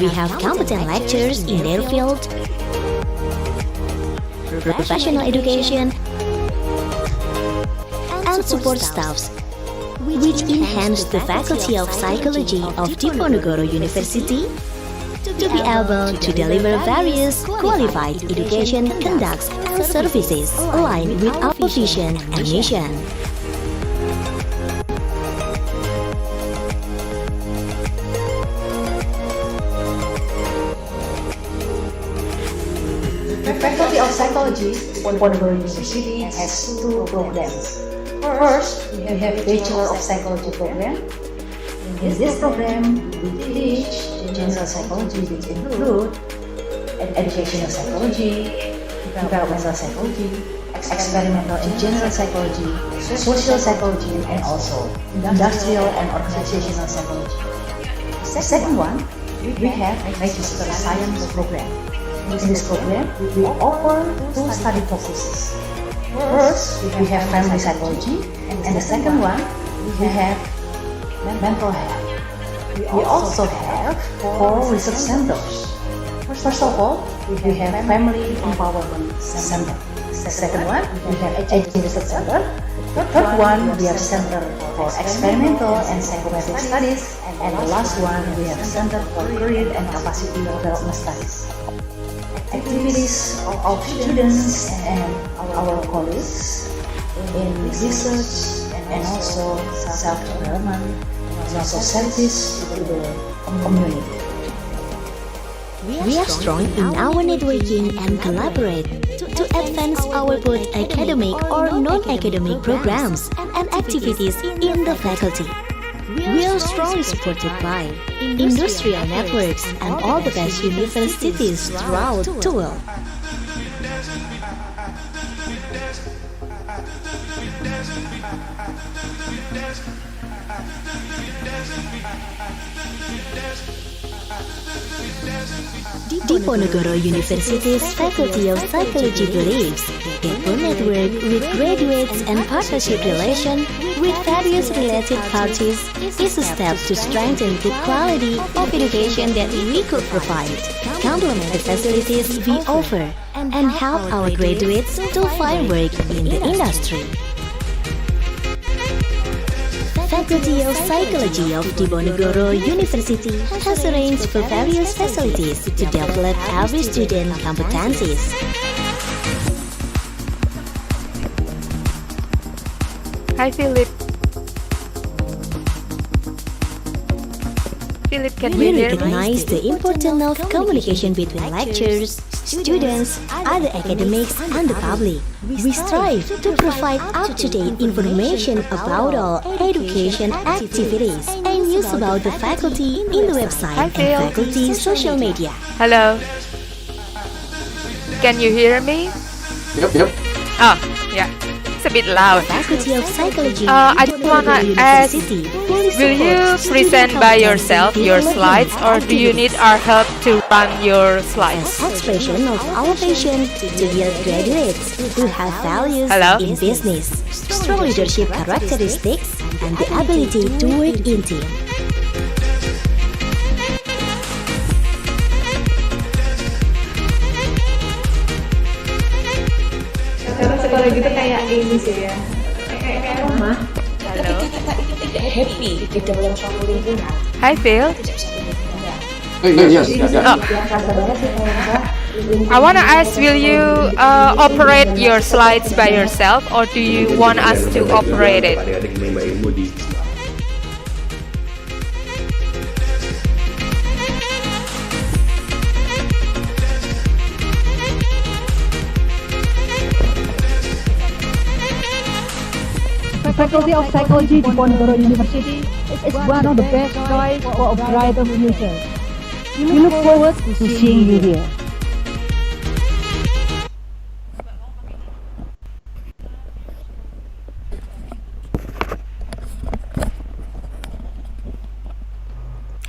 We have competent lecturers in their field, professional education, and support staffs, which enhance the Faculty of Psychology of Diponegoro University to be able to deliver various qualified education conducts and services aligned with our vision and mission. The Faculty of Psychology Diponegoro University has two programs. First, we have Bachelor of Psychology program. In this program, we teach general psychology, which include educational psychology, developmental psychology, experimental and general psychology, social psychology, and also industrial and organizational psychology. The second one, we have Magister Science program. In this program, we offer two study focuses. First, we have family psychology, and the second one, we have mental health. We also have 4 research centers. First of all, we have Family Empowerment Center. The second one, we have Aging Research Center. The third one, we have Center for Experimental and Psychometric Studies. And the last one, we have Center for Career and Capacity Development Studies. Activities of students and our colleagues in research and also self-development and also service to the community. We are strong in our networking and collaborate to advance our both academic or non-academic programs and activities in the faculty. We are strongly supported by industrial networks and all the best universities throughout the world. Diponegoro University's Faculty of Psychology believes that to network with graduates and partnership relation with various related parties is a step to strengthen the quality of education that we could provide, complement the facilities we offer, and help our graduates to find work in the industry. Faculty of Psychology of Diponegoro University has arranged for various facilities to develop every student competencies. Hi Philip. Philip, can We you hear me? recognize the importance of communication between lecturers, students, other academics, and the public. We strive to provide up-to-date information about all education activities and news about the faculty in the website Hi, and Phil. faculty social media. Hello. Can you hear me? Yep. Oh, yeah. It's a bit loud. Faculty of Psychology. I just wanna ask, University fully Will you supports present student by competency yourself your development slides, or do you need activities our help to run your as slides? expression of our passion to build graduates who have values Hello? in business, strong leadership characteristics, and the ability to work in team. Karena sekolah gitu kayak ini sih ya, kayak rumah. Hello. Ketika kita tidak happy di dalam suatu lingkungan, Hi Phil. tidak bisa berkembang. Yes. Oh, Biasa banget sih kayak I wanna ask, will you operate your slides by yourself, or do you want us to operate it? Faculty of Psychology Diponegoro University is one of the best choice for a brighter future. We look forward to seeing you here.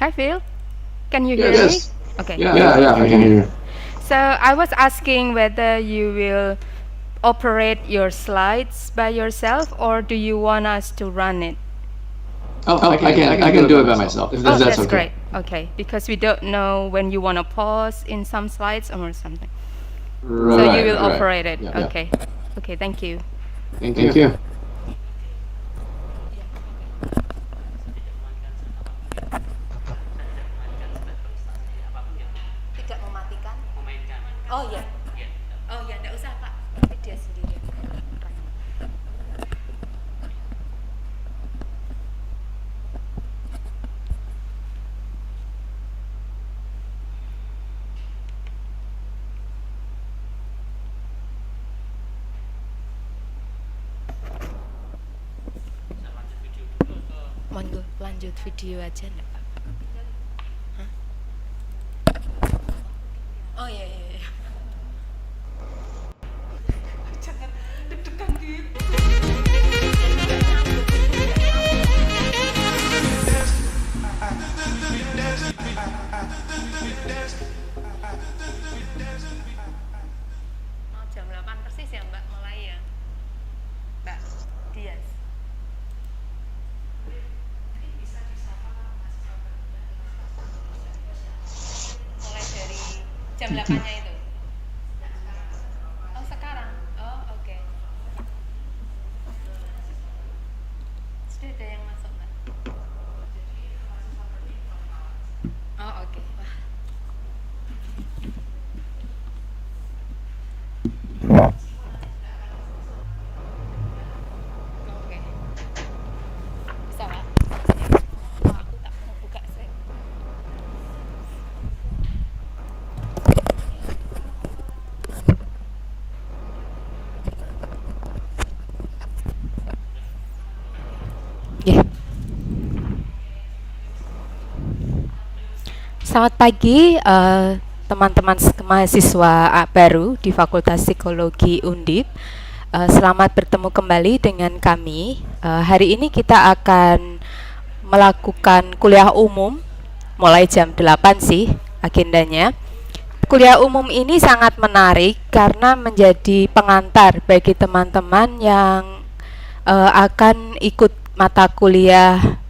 Hi Phil. Can you hear Yes. me? Okay. Yeah, I can hear. So I was asking whether you will operate your slides by yourself, or do you want us to run it? I can do it by myself. If Oh, that's that's okay. great. Okay, because we don't know when you want to pause in some slides or something. Right. So you will right. operate it. Yeah. Okay. Okay, thank you. Thank you. Tidak mematikan. Oh ya. Oh ya, enggak usah Pak. Nanti dia sendiri. Monggo lanjut video aja enggak Pak? Hah? Oh iya iya iya. Jangan deg-degan gitu. Oh, jam 8 persis ya Mbak mulai ya? Mbak Dias. Mulai dari jam 8-nya itu. Oh, sekarang. Oh, oke. Sudah ada yang masuk, Mbak? Oh, oke. Wah. Oke. Bisa, Pak? Oh, aku tak mau buka sih. Yeah. Selamat pagi teman-teman mahasiswa baru di Fakultas Psikologi Undip. Selamat bertemu kembali dengan kami. Hari ini kita akan melakukan kuliah umum mulai jam 8 sih agendanya. Kuliah umum ini sangat menarik karena menjadi pengantar bagi teman-teman yang akan ikut mata kuliah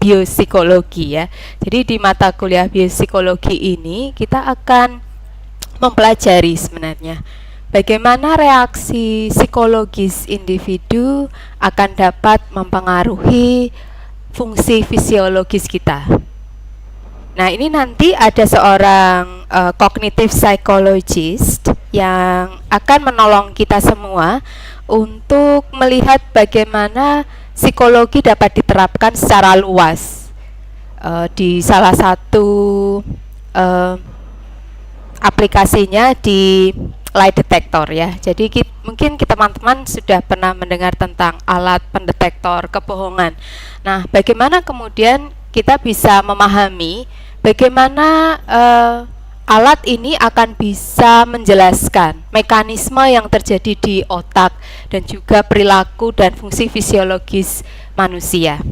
biopsikologi ya. Jadi di mata kuliah biopsikologi ini kita akan mempelajari sebenarnya bagaimana reaksi psikologis individu akan dapat mempengaruhi fungsi fisiologis kita. Nah, ini nanti ada seorang cognitive psychologist yang akan menolong kita semua untuk melihat bagaimana psikologi dapat diterapkan secara luas di salah satu aplikasinya di lie detector ya. Jadi mungkin kita teman-teman sudah pernah mendengar tentang alat pendetektor kebohongan. Nah, bagaimana kemudian kita bisa memahami bagaimana alat ini akan bisa menjelaskan mekanisme yang terjadi di otak dan juga perilaku dan fungsi fisiologis manusia.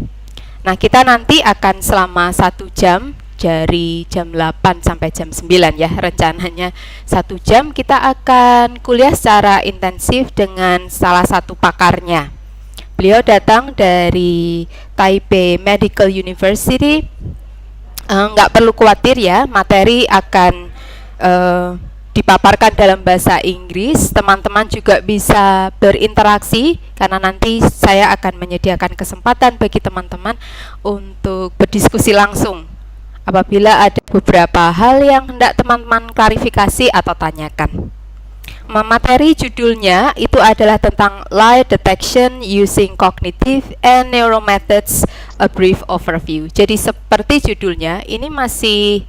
Nah, kita nanti akan selama 1 jam dari jam 8 sampai jam 9 ya, rencananya 1 jam kita akan kuliah secara intensif dengan salah satu pakarnya. Beliau datang dari Taipei Medical University. Nggak perlu khawatir ya, materi akan dipaparkan dalam bahasa Inggris. Teman-teman juga bisa berinteraksi karena nanti saya akan menyediakan kesempatan bagi teman-teman untuk berdiskusi langsung apabila ada beberapa hal yang hendak teman-teman klarifikasi atau tanyakan. Materi judulnya itu adalah tentang lie detection using cognitive and neural methods, a brief overview. Jadi seperti judulnya, ini masih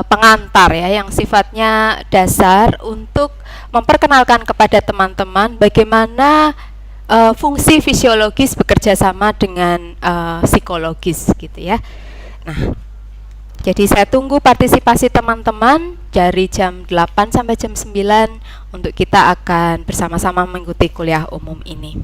pengantar ya, yang sifatnya dasar untuk memperkenalkan kepada teman-teman bagaimana fungsi fisiologis bekerja sama dengan psikologis gitu ya. Nah, jadi saya tunggu partisipasi teman-teman dari jam 8 sampai jam 9 untuk kita akan bersama-sama mengikuti kuliah umum ini.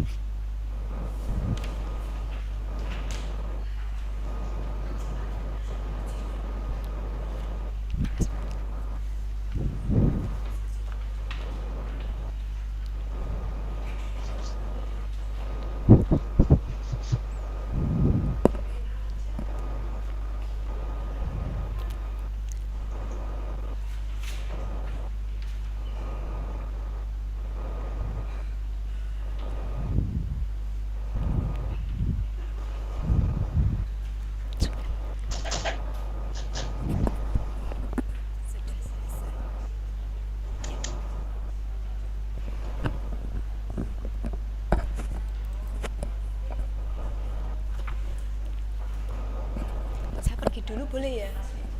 dulu boleh ya?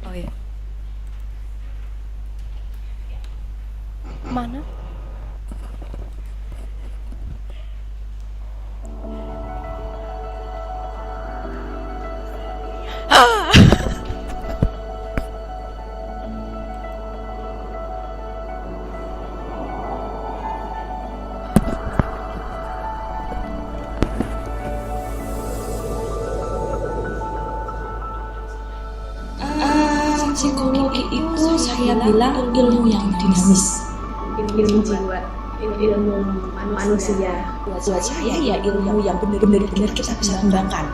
Oh ya. Mana? Psikologi itu saya bilang ilmu yang dinamis, ilmu jiwa, ilmu manusia. buat saya ya ilmu yang benar-benar kita bisa kembangkan,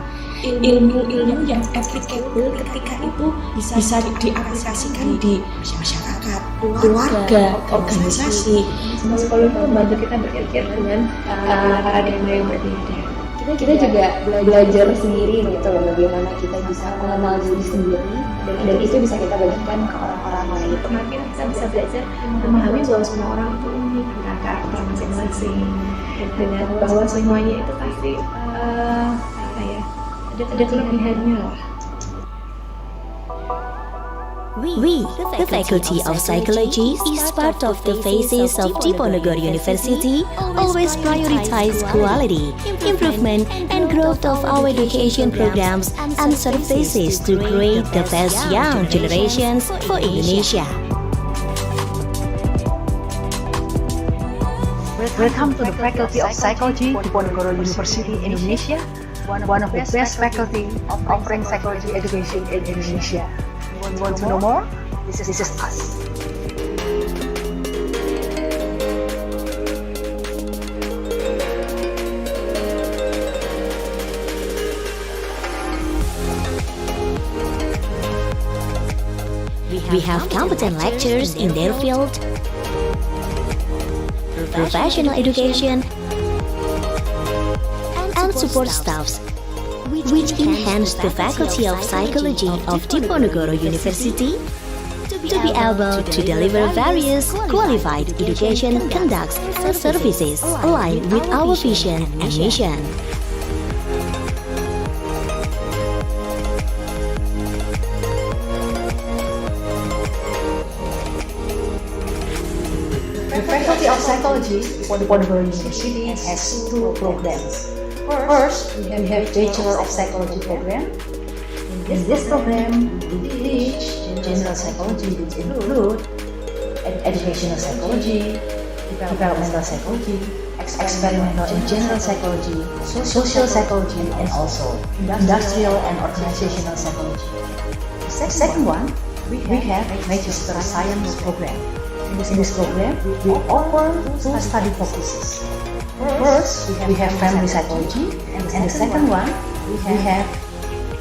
ilmu yang applicable ketika itu bisa diaplikasikan di masyarakat, keluarga, organisasi. Psikologi itu membantu kita berpikir dengan paradigma yang berbeda. Kita juga belajar sendiri gitu loh, bagaimana kita bisa mengenal diri sendiri, dan itu bisa kita bagikan ke orang-orang lain. Makin kita bisa belajar memahami bahwa semua orang itu unik dengan karakter masing-masing, dengan bahwa semuanya itu pasti ada kelebihannya lah. We, the Faculty of Psychology, is part of the phases of Diponegoro University, always prioritize quality, improvement, and growth of our education programs and services to create the best young generations for Indonesia. Welcome to the Faculty of Psychology Diponegoro University Indonesia, one of the best faculty offering psychology education in Indonesia. You want to know more? This is us. We have competent lecturers in their field, professional education, and support staffs, which enhance the Faculty of Psychology of Diponegoro University to be able to deliver various qualified education conducts and services aligned with our vision and mission. The Faculty of Psychology Diponegoro University has two programs. First, we have Bachelor of Psychology program. In this program, we teach general psychology, which include educational psychology, developmental psychology, experimental and general psychology, social psychology, and also industrial and organizational psychology. The second one, we have Magister Science program. In this program, we offer two study focuses. First, we have family psychology, and the second one, we have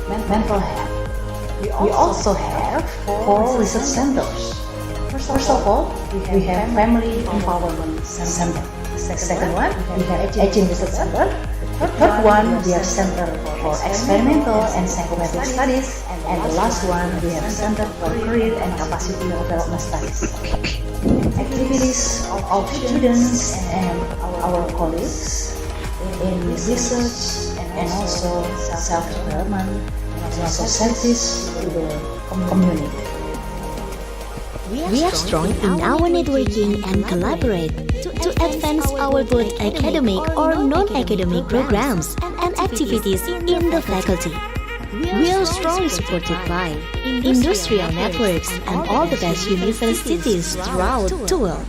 mental health. We also have 4 research centers. First of all, we have Family Empowerment Center. The second one, we have Aging Research Center. The third one, we have Center for Experimental and Psychometric Studies. And the last one, we have Center for Career and Capacity Development Studies. Activities of students and our colleagues in research and also self-development and also service to the community. We are strong in our networking and collaborate to advance our both academic or non-academic programs and activities in the faculty. We are strongly supported by industrial networks and all the best universities throughout the world.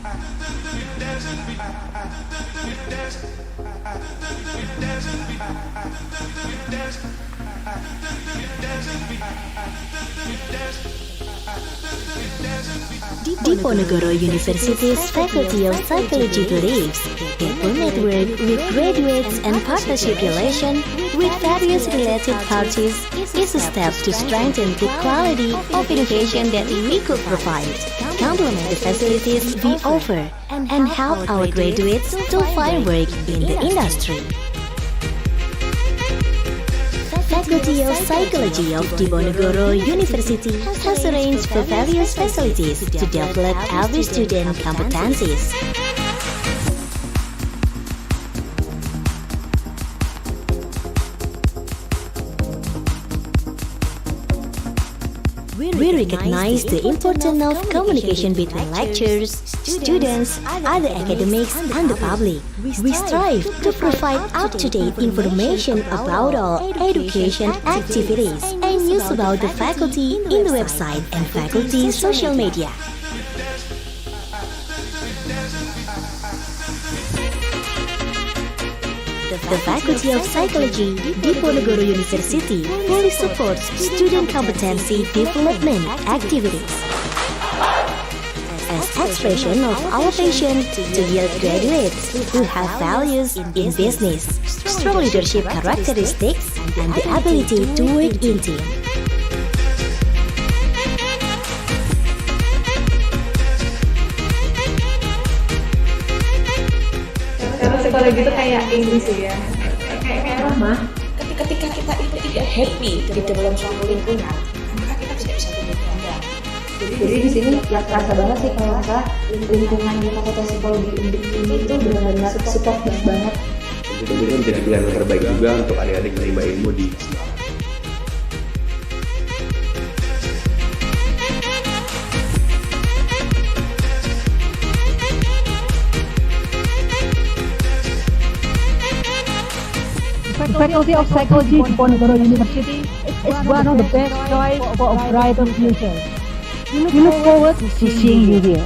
Diponegoro University's Faculty of Psychology believes it will network with graduates and partnership relation with various related parties is a step to strengthen the quality of education that we could provide, complement the facilities we offer, and help our graduates to find work in the industry. Faculty of Psychology of Diponegoro University has arranged for various facilities to develop every student competencies. We recognize the importance of communication between lecturers, students, other academics, and the public. We strive to provide up-to-date information about all education activities and news about the faculty in the website and faculty social media. The Faculty of Psychologi Diponegoro University fully supports student competency development activities as expression of our passion to yield graduates who have values in business, strong leadership characteristics, and the ability to work in team. Karena psikologi itu kayak ini sih ya, kayak rumah. Ketika kita itu tidak happy di dalam suatu lingkungan, maka kita tidak bisa tumbuh kembang. Jadi di sini ya terasa banget sih kalau misalnya lingkungan di Fakultas Psikologi ini itu benar-benar supportive banget. Itu menjadi pilihan yang terbaik juga untuk adik-adik menerima ilmu di Semarang. The Faculty of Psychology Diponegoro University is one of the best choice for a brighter future. We look forward to seeing you here.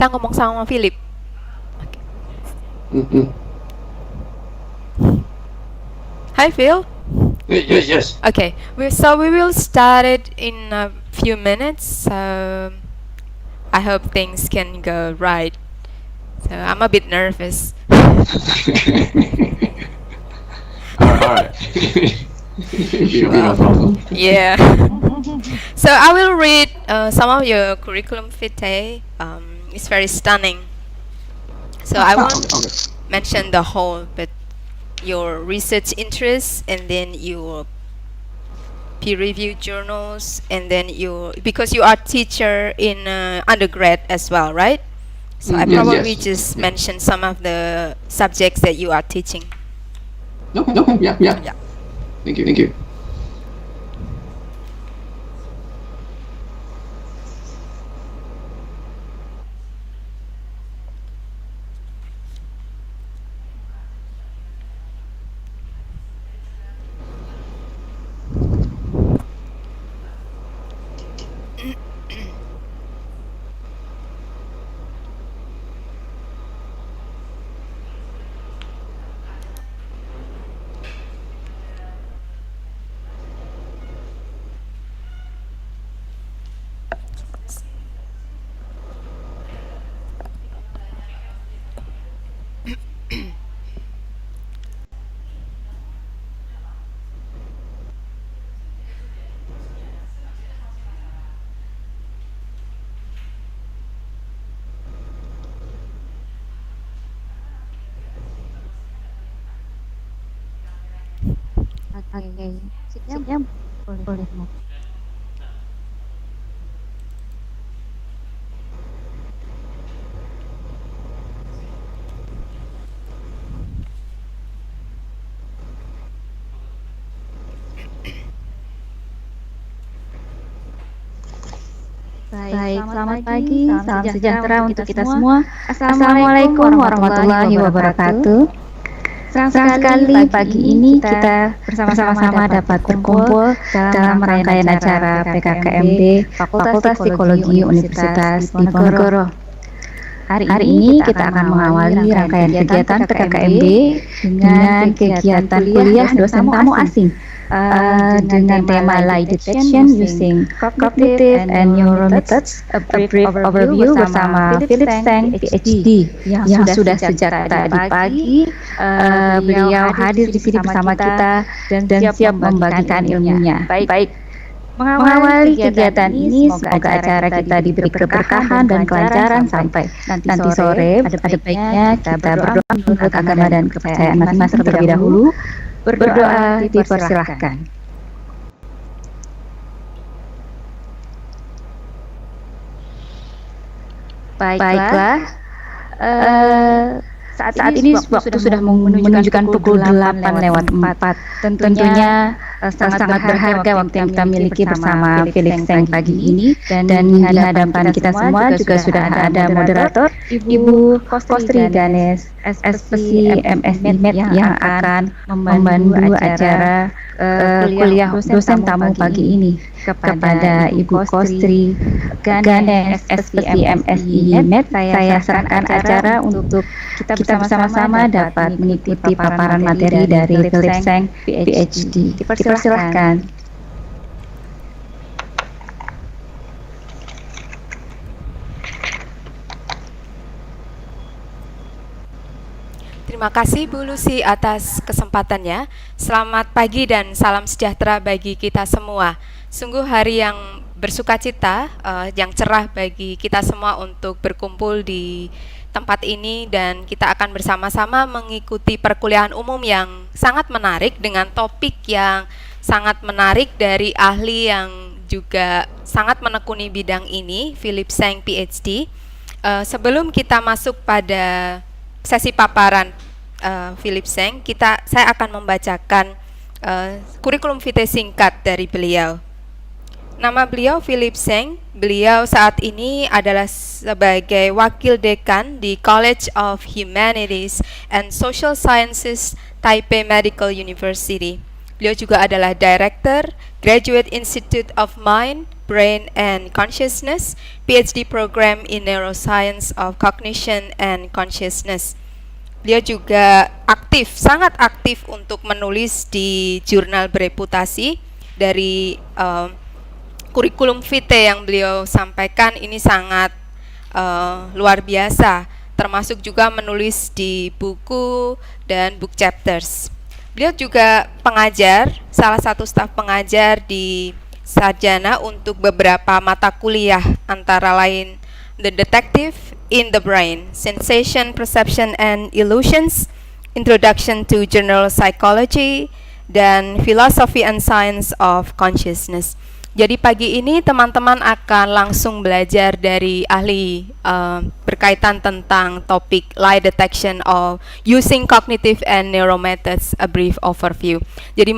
Saya ngomong sama Philip. Hi Phil. Yes. Okay, we will start it in a few minutes. So I hope things can go right. So I'm a bit nervous. Alright. No problem. Yeah. So I will read some of your curriculum vitae. It's very stunning. So I won't mention the whole, but your research interests and then your peer-reviewed journals, and then because you are teacher in undergrad as well, right? So I probably just mentioned some of the subjects that you are teaching. Okay, yeah. Thank you. Oke, ya boleh. Baik, selamat pagi, salam sejahtera untuk kita semua. Assalamualaikum warahmatullahi wabarakatuh. Senang sekali pagi ini kita bersama-sama dapat berkumpul dalam rangkaian acara PKKMB Fakultas Psikologi Universitas Diponegoro. Hari ini kita akan mengawali rangkaian kegiatan PKKMB dengan kegiatan kuliah dosen tamu asing dengan tema lie detection using cognitive and neural methods, a brief overview bersama Philip Seng, PhD, yang sudah sejak tadi pagi beliau hadir di sini bersama kita dan siap membagikan ilmunya. Baik. Mengawali kegiatan ini, semoga acara kita diberi keberkahan dan kelancaran sampai nanti sore. Ada baiknya kita berdoa menurut agama dan kepercayaan masing-masing terlebih dahulu. Berdoa dipersilahkan. Baiklah. Saat ini waktu sudah menunjukkan pukul 8:04. Tentunya sangat berharga waktu yang kita miliki bersama Philip Seng pagi ini, dan di hadapan kita semua juga sudah ada moderator Ibu Kostri Ganes, SPC MSI Med, yang akan membantu acara kuliah dosen tamu pagi ini. Kepada Ibu Kostri Ganes, SPC MSI Med, saya serahkan acara untuk kita bersama-sama dapat mengikuti paparan materi dari Philip Seng, PhD. Dipersilahkan. Terima kasih Bu Lucy atas kesempatannya. Selamat pagi dan salam sejahtera bagi kita semua. Sungguh hari yang bersukacita, yang cerah bagi kita semua untuk berkumpul di tempat ini, dan kita akan bersama-sama mengikuti perkuliahan umum yang sangat menarik dengan topik yang sangat menarik dari ahli yang juga sangat menekuni bidang ini, Philip Seng PhD. Sebelum kita masuk pada sesi paparan Philip Seng, saya akan membacakan kurikulum vitae singkat dari beliau. Nama beliau Philip Seng. Beliau saat ini adalah sebagai wakil dekan di College of Humanities and Social Sciences, Taipei Medical University. Beliau juga adalah Director, Graduate Institute of Mind, Brain and Consciousness, PhD Program in Neuroscience of Cognition and Consciousness. Beliau juga sangat aktif untuk menulis di jurnal bereputasi. Dari kurikulum vitae yang beliau sampaikan ini sangat luar biasa, termasuk juga menulis di buku dan book chapters. Beliau juga pengajar, salah satu staf pengajar di sarjana untuk beberapa mata kuliah, antara lain The Detective in the Brain, Sensation, Perception and Illusions, Introduction to General Psychology, dan Philosophy and Science of Consciousness. Jadi pagi ini teman-teman akan langsung belajar dari ahli berkaitan tentang topik lie detection of using cognitive and neuro methods, a brief overview. Jadi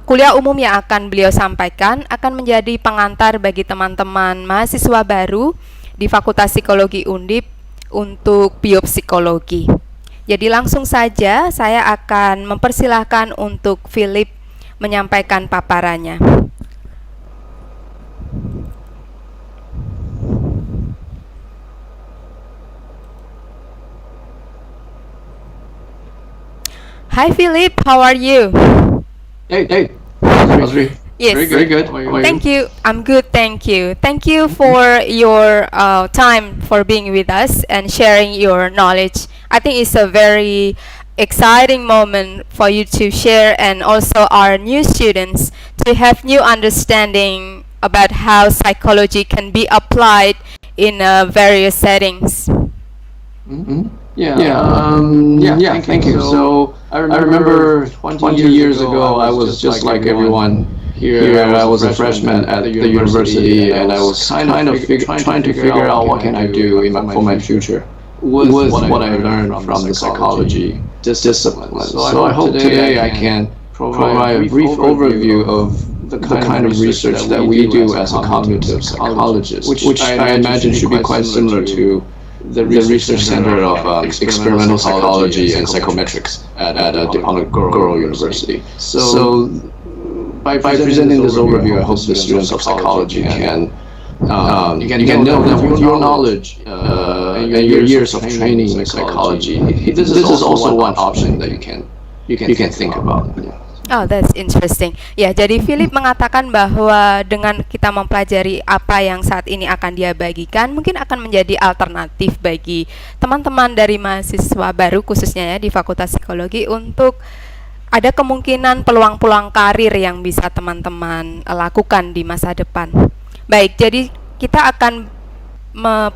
kuliah umum yang akan beliau sampaikan akan menjadi pengantar bagi teman-teman mahasiswa baru di Fakultas Psikologi Undip untuk biopsikologi. Jadi langsung saja saya akan mempersilahkan untuk Philip menyampaikan paparannya. Hi Philip, how are you? Hey. Yes. Very good. How are you? Thank you. I'm good, thank you. Thank you for your time for being with us and sharing your knowledge. I think it's a very exciting moment for you to share, and also our new students to have new understanding about how psychology can be applied in various settings. Mm-hmm. Thank you. So I remember 20 years ago, I was just like everyone here. I was a freshman at the university, and I was kind of trying to figure out what can I do for my future with what I learned from the psychology discipline. So I hope today I can provide a brief overview of the kind of research that we do as a cognitive psychologist, which I imagine should be quite similar to the research center of experimental psychology and psychometrics at Diponegoro University. So by presenting this overview, I hope the students of psychology can know that with your knowledge and your years of training in psychology, this is also one option that you can think about. Oh, that's interesting. Ya, jadi Philip mengatakan bahwa dengan kita mempelajari apa yang saat ini akan dia bagikan, mungkin akan menjadi alternatif bagi teman-teman dari mahasiswa baru khususnya ya di Fakultas Psikologi untuk ada kemungkinan peluang-peluang karir yang bisa teman-teman lakukan di masa depan. Baik, jadi kita akan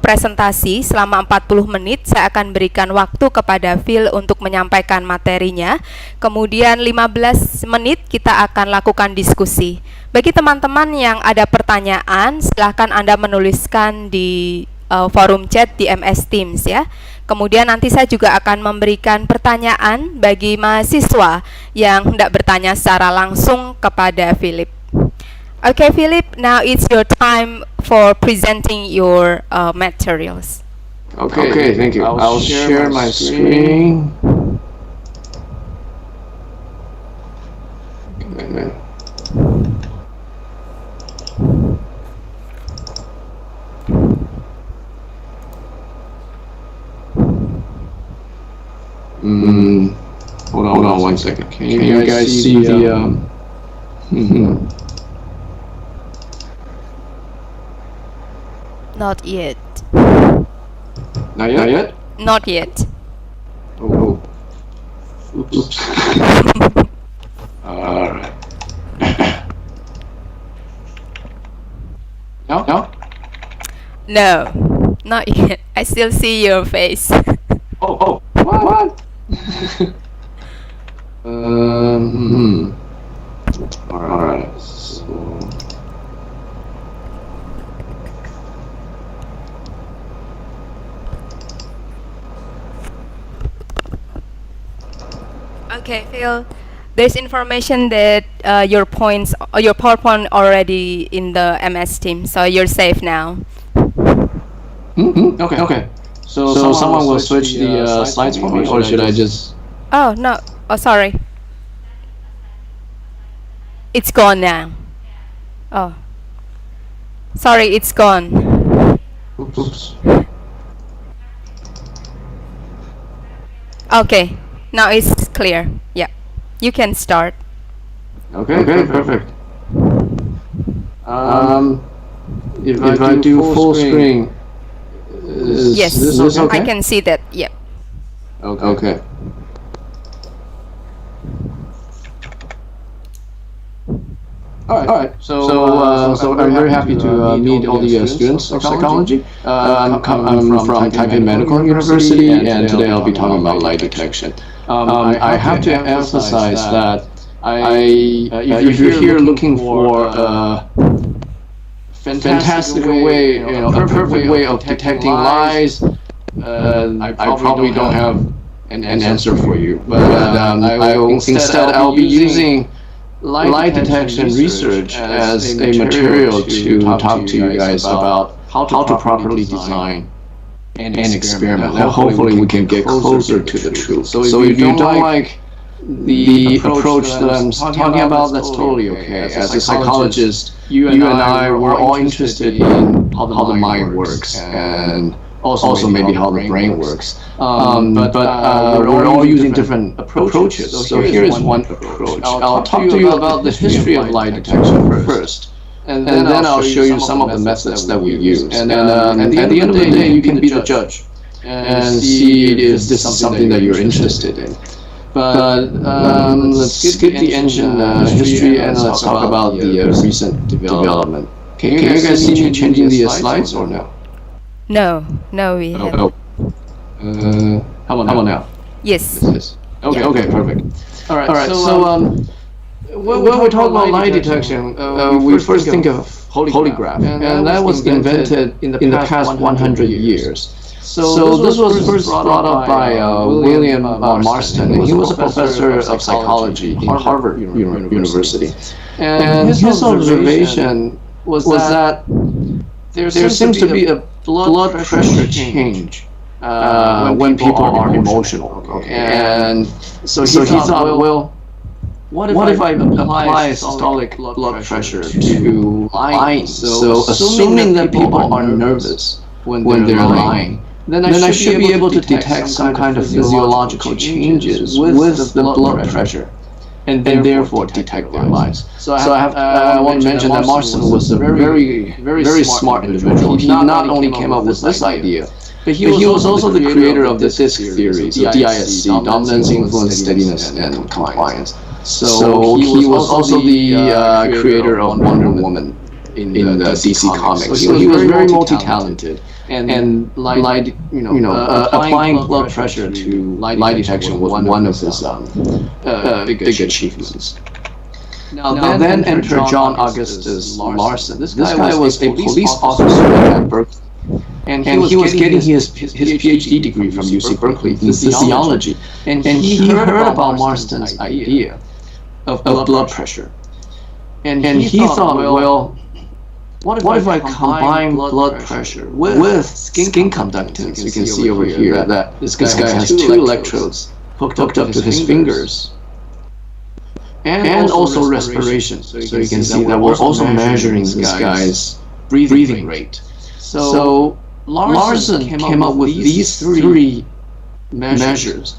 presentasi selama 40 menit. Saya akan berikan waktu kepada Phil untuk menyampaikan materinya. Kemudian 15 menit kita akan lakukan diskusi. Bagi teman-teman yang ada pertanyaan, silahkan Anda menuliskan di forum chat di MS Teams ya. Kemudian nanti saya juga akan memberikan pertanyaan bagi mahasiswa yang hendak bertanya secara langsung kepada Philip. Okay, Philip, now it's your time for presenting your materials. Okay, thank you. I'll share my screen. Okay. Hold on one second. Can you guys see the Not yet. Not yet? Not yet. Oh. Oops. Alright. No? No, not yet. I still see your face. Oh. What? Alright. Okay, Phil. There's information that your PowerPoint already in the MS Team, so you're safe now. Okay. So someone will switch the slides for me, or should I just? Oh no. Oh, sorry. It's gone now. Oh. Sorry, it's gone. Oops. Okay. Now it's clear. Yeah. You can start. Okay, perfect. If I do full screen, yes, is this okay? I can see that. Yeah. Okay. All right. So I'm very happy to meet all the students of psychology. I'm from Taipei Medical University, and today I'll be talking about lie detection. I have to emphasize that if you're here looking for a fantastic way, a perfect way of detecting lies, I probably don't have an answer for you. But instead I'll be using lie detection research as a material to talk to you guys about how to properly design an experiment. Now, hopefully we can get closer to the truth. So if you don't like the approach that I'm talking about, that's totally okay. As a psychologist, you and I, we're all interested in how the mind works, and also maybe how the brain works. But we're all using different approaches. So here is one approach. I'll talk to you about the history of lie detection first. And then I'll show you some of the methods that we use. And at the end of the day, you can be the judge and see if this is something that you're interested in. But let's skip the ancient history and let's talk about the recent development. Can you guys see me changing the slides or no? No, we haven't. How about now? Yes. Okay, perfect. All right. So when we talk about lie detection, we first think of polygraph, and that was invented in the past 100 years. So this was first brought up by William Marston, and he was a professor of psychology in Harvard University. And his observation was that there seems to be a blood pressure change when people are emotional. And so he thought, well, what if I apply systolic blood pressure to lying? So assuming that people are nervous when they're lying, then I should be able to detect some kind of physiological changes with the blood pressure, and therefore detect their lies. So I want to mention that Marston was a very smart individual. He not only came up with this idea, but he was also the creator of the DISC theory, so DISC, dominance, influence, steadiness, and compliance. So he was also the creator of Wonder Woman in the DC Comics. So he was very multi-talented, and applying blood pressure to lie detection was one of his big achievements. Now then enter John Augustus Larson. This guy was a police officer at Berkeley, and he was getting his PhD degree from UC Berkeley in physiology, and he heard about Marston's idea of blood pressure, and he thought, well, what if I combine blood pressure with skin conductance? You can see over here that this guy has two electrodes hooked up to his fingers, and also respiration. So you can see that we're also measuring this guy's breathing rate. So Larson came up with these three measures,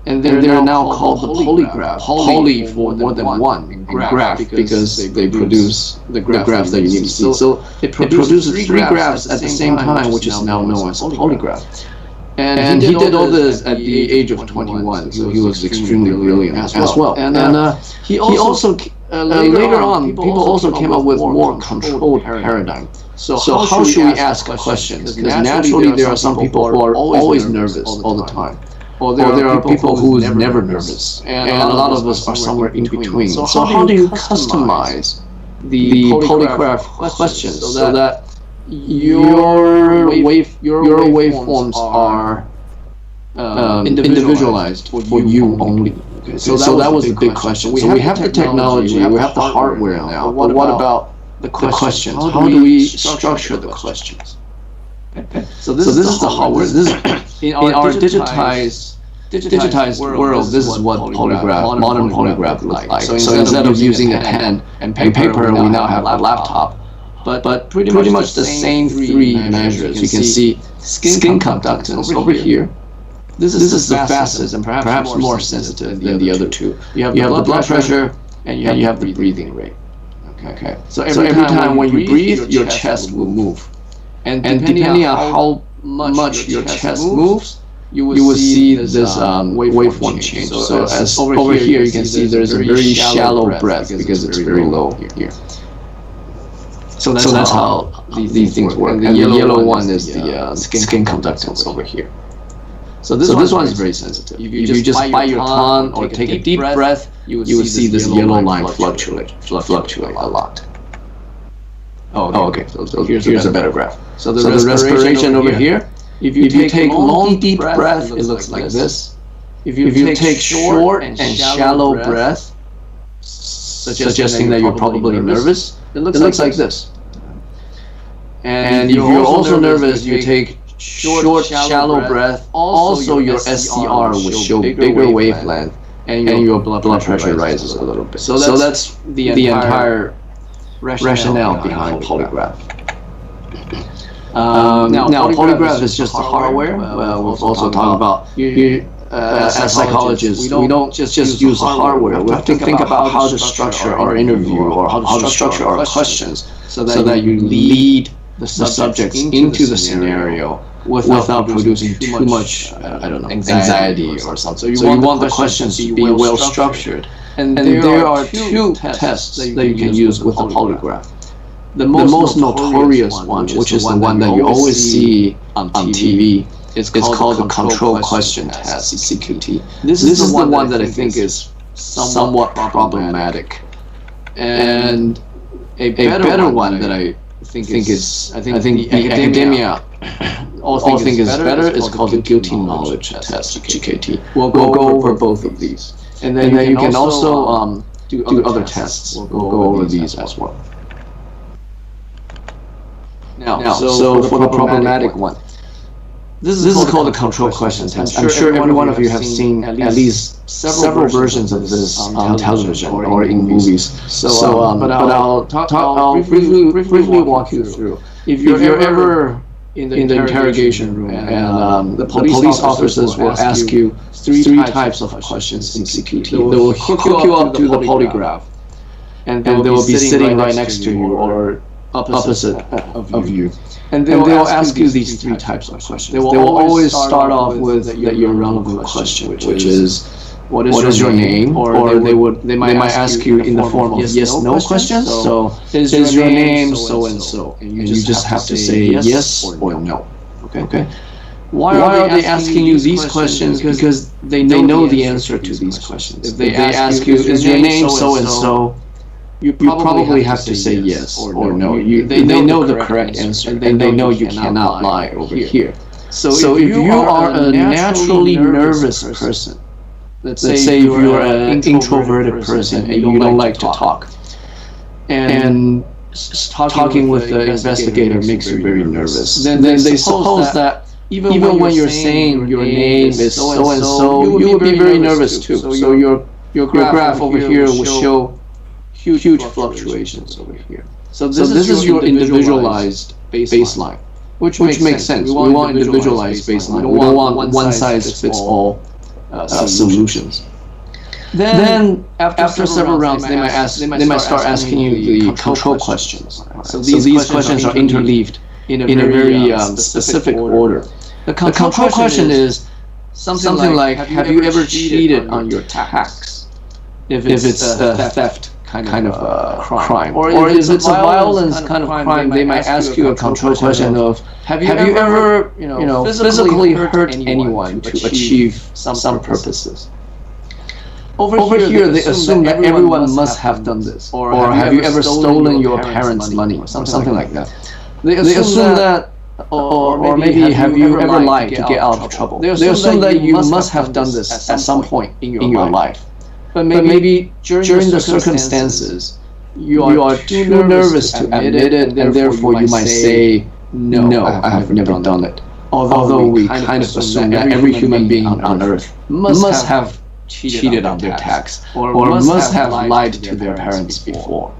and they're now called the polygraph. Poly for more than one, and graph because they produce the graph that you need to see. So it produces three graphs at the same time, which is now known as a polygraph. And he did all this at the age of 21, so he was extremely brilliant as well. And he also later on, people also came up with more controlled paradigm. So how should we ask questions? Because naturally there are some people who are always nervous all the time. Or there are people who is never nervous, and a lot of us are somewhere in between. So how do you customize the polygraph questions so that your waveforms are individualized for you only? Okay, so that was the big question. So we have the technology, we have the hardware now, but what about the questions? How do we structure the questions? So this is the hardware. This is in our digitized world. This is what modern polygraph looks like. So instead of using a pen and paper, we now have a laptop. But pretty much the same three measures. You can see skin conductance over here. This is the fastest and perhaps more sensitive than the other two. You have the blood pressure and you have the breathing rate. Okay. So every time when you breathe, your chest will move. And depending on how much your chest moves, you will see this waveform change. So as over here, you can see there's a very shallow breath because it's very low here. So that's how these things work. And the yellow one is the skin conductance over here. So this one is very sensitive. If you just bite your tongue or take a deep breath, you would see this yellow line fluctuate a lot. Oh, okay. So here's a better graph. So the respiration over here, if you take long deep breath, it looks like this. If you take short and shallow breath, suggesting that you're probably nervous, it looks like this. And if you're also nervous, you take short, shallow breath, also your SCR will show bigger wavelength, and your blood pressure rises a little bit. So that's the entire rationale behind polygraph. Now, polygraph is just the hardware. We'll also talk about, as psychologists, we don't just use the hardware. We have to think about how to structure our interview or how to structure our questions so that you lead the subjects into the scenario without producing too much, anxiety or something. So you want the questions to be well structured. And there are two tests that you can use with the polygraph. The most notorious one, which is the one that you always see on TV, it's called the control question test, CQT. This is the one that I think is somewhat problematic. And a better one that I think the academia all think is better is called the guilty knowledge test, GKT. We'll go over both of these. And then you can also do other tests. We'll go over these as well. Now, so for the problematic one, this is called the control question test. I'm sure every one of you have seen at least several versions of this on television or in movies. But I'll briefly walk you through. If you're ever in the interrogation room and the police officers will ask you three types of questions in CQT. They will hook you up to the polygraph, and they will be sitting right next to you or opposite of you. And they will ask you these three types of questions. They will always start off with your relevant question, which is, what is your name? Or they might ask you in the form of yes/no questions. So, is your name so and so? And you just have to say yes or no. Okay. Why are they asking you these questions? Because they know the answer to these questions. If they ask you, is your name so and so? You probably have to say yes or no. They know the correct answer, and they know you cannot lie over here. So if you are a naturally nervous person, let's say if you're an introverted person and you don't like to talk, and talking with the investigator makes you very nervous, then they suppose that even when you're saying your name is so and so, you will be very nervous too. So your graph over here will show huge fluctuations over here. So this is your individualized baseline, which makes sense. We want individualized baseline. We don't want one-size-fits-all solutions. Then after several rounds, they might start asking you the control questions. So these questions are interleaved in a very specific order. The control question is something like, have you ever cheated on your tax? If it's a theft kind of a crime, or if it's a violence kind of crime, they might ask you a control question of, have you ever physically hurt anyone to achieve some purposes? Over here, they assume that everyone must have done this, or have you ever stolen your parents' money, or something like that. They assume that, or maybe have you ever lied to get out of trouble. They assume that you must have done this at some point in your life. But maybe during the circumstances, you are too nervous to admit it, and therefore you might say, no, I have never done it. Although we kind of assume that every human being on Earth must have cheated on their tax, or must have lied to their parents before.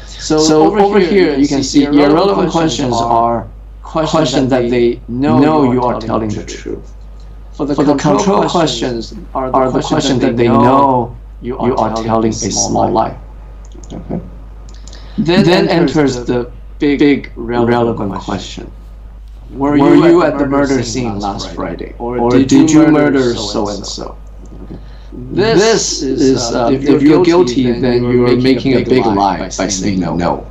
So over here, you can see irrelevant questions are questions that they know you are telling the truth. For the control questions are the questions that they know you are telling a small lie. Okay. Then enters the big relevant question. Were you at the murder scene last Friday? Or did you murder so and so? This is, if you're guilty, then you're making a big lie by saying no.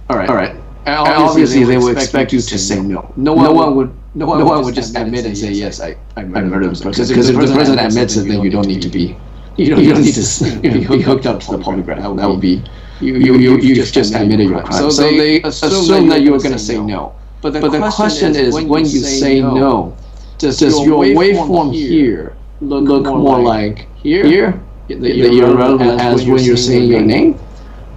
Alright. And obviously they would expect you to say no. No one would no one would just admit and say, yes, I murdered this person. Because if the person admits it, then you don't need to be, you don't need to be hooked up to the polygraph. That would be, you just admitted your crime. So they assume that you're going to say no. But the question is, when you say no, does your waveform here look more like here, the irrelevant as when you're saying your name?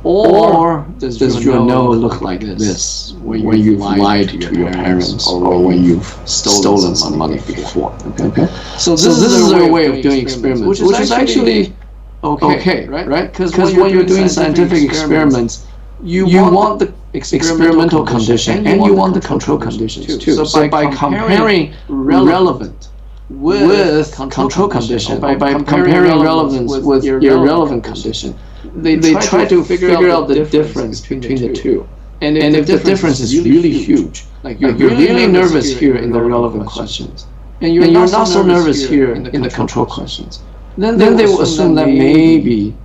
Or does your no look like this, when you've lied to your parents or when you've stolen some money before? Okay. So this is a way of doing experiments, which is actually okay, right? Because when you're doing scientific experiments, you want the experimental condition and you want the control conditions too. So by comparing relevant with control condition, by comparing relevance with irrelevant condition, they try to figure out the difference between the two. And if the difference is really huge, like you're really nervous here in the relevant questions, and you're not so nervous here in the control questions, then they will assume that maybe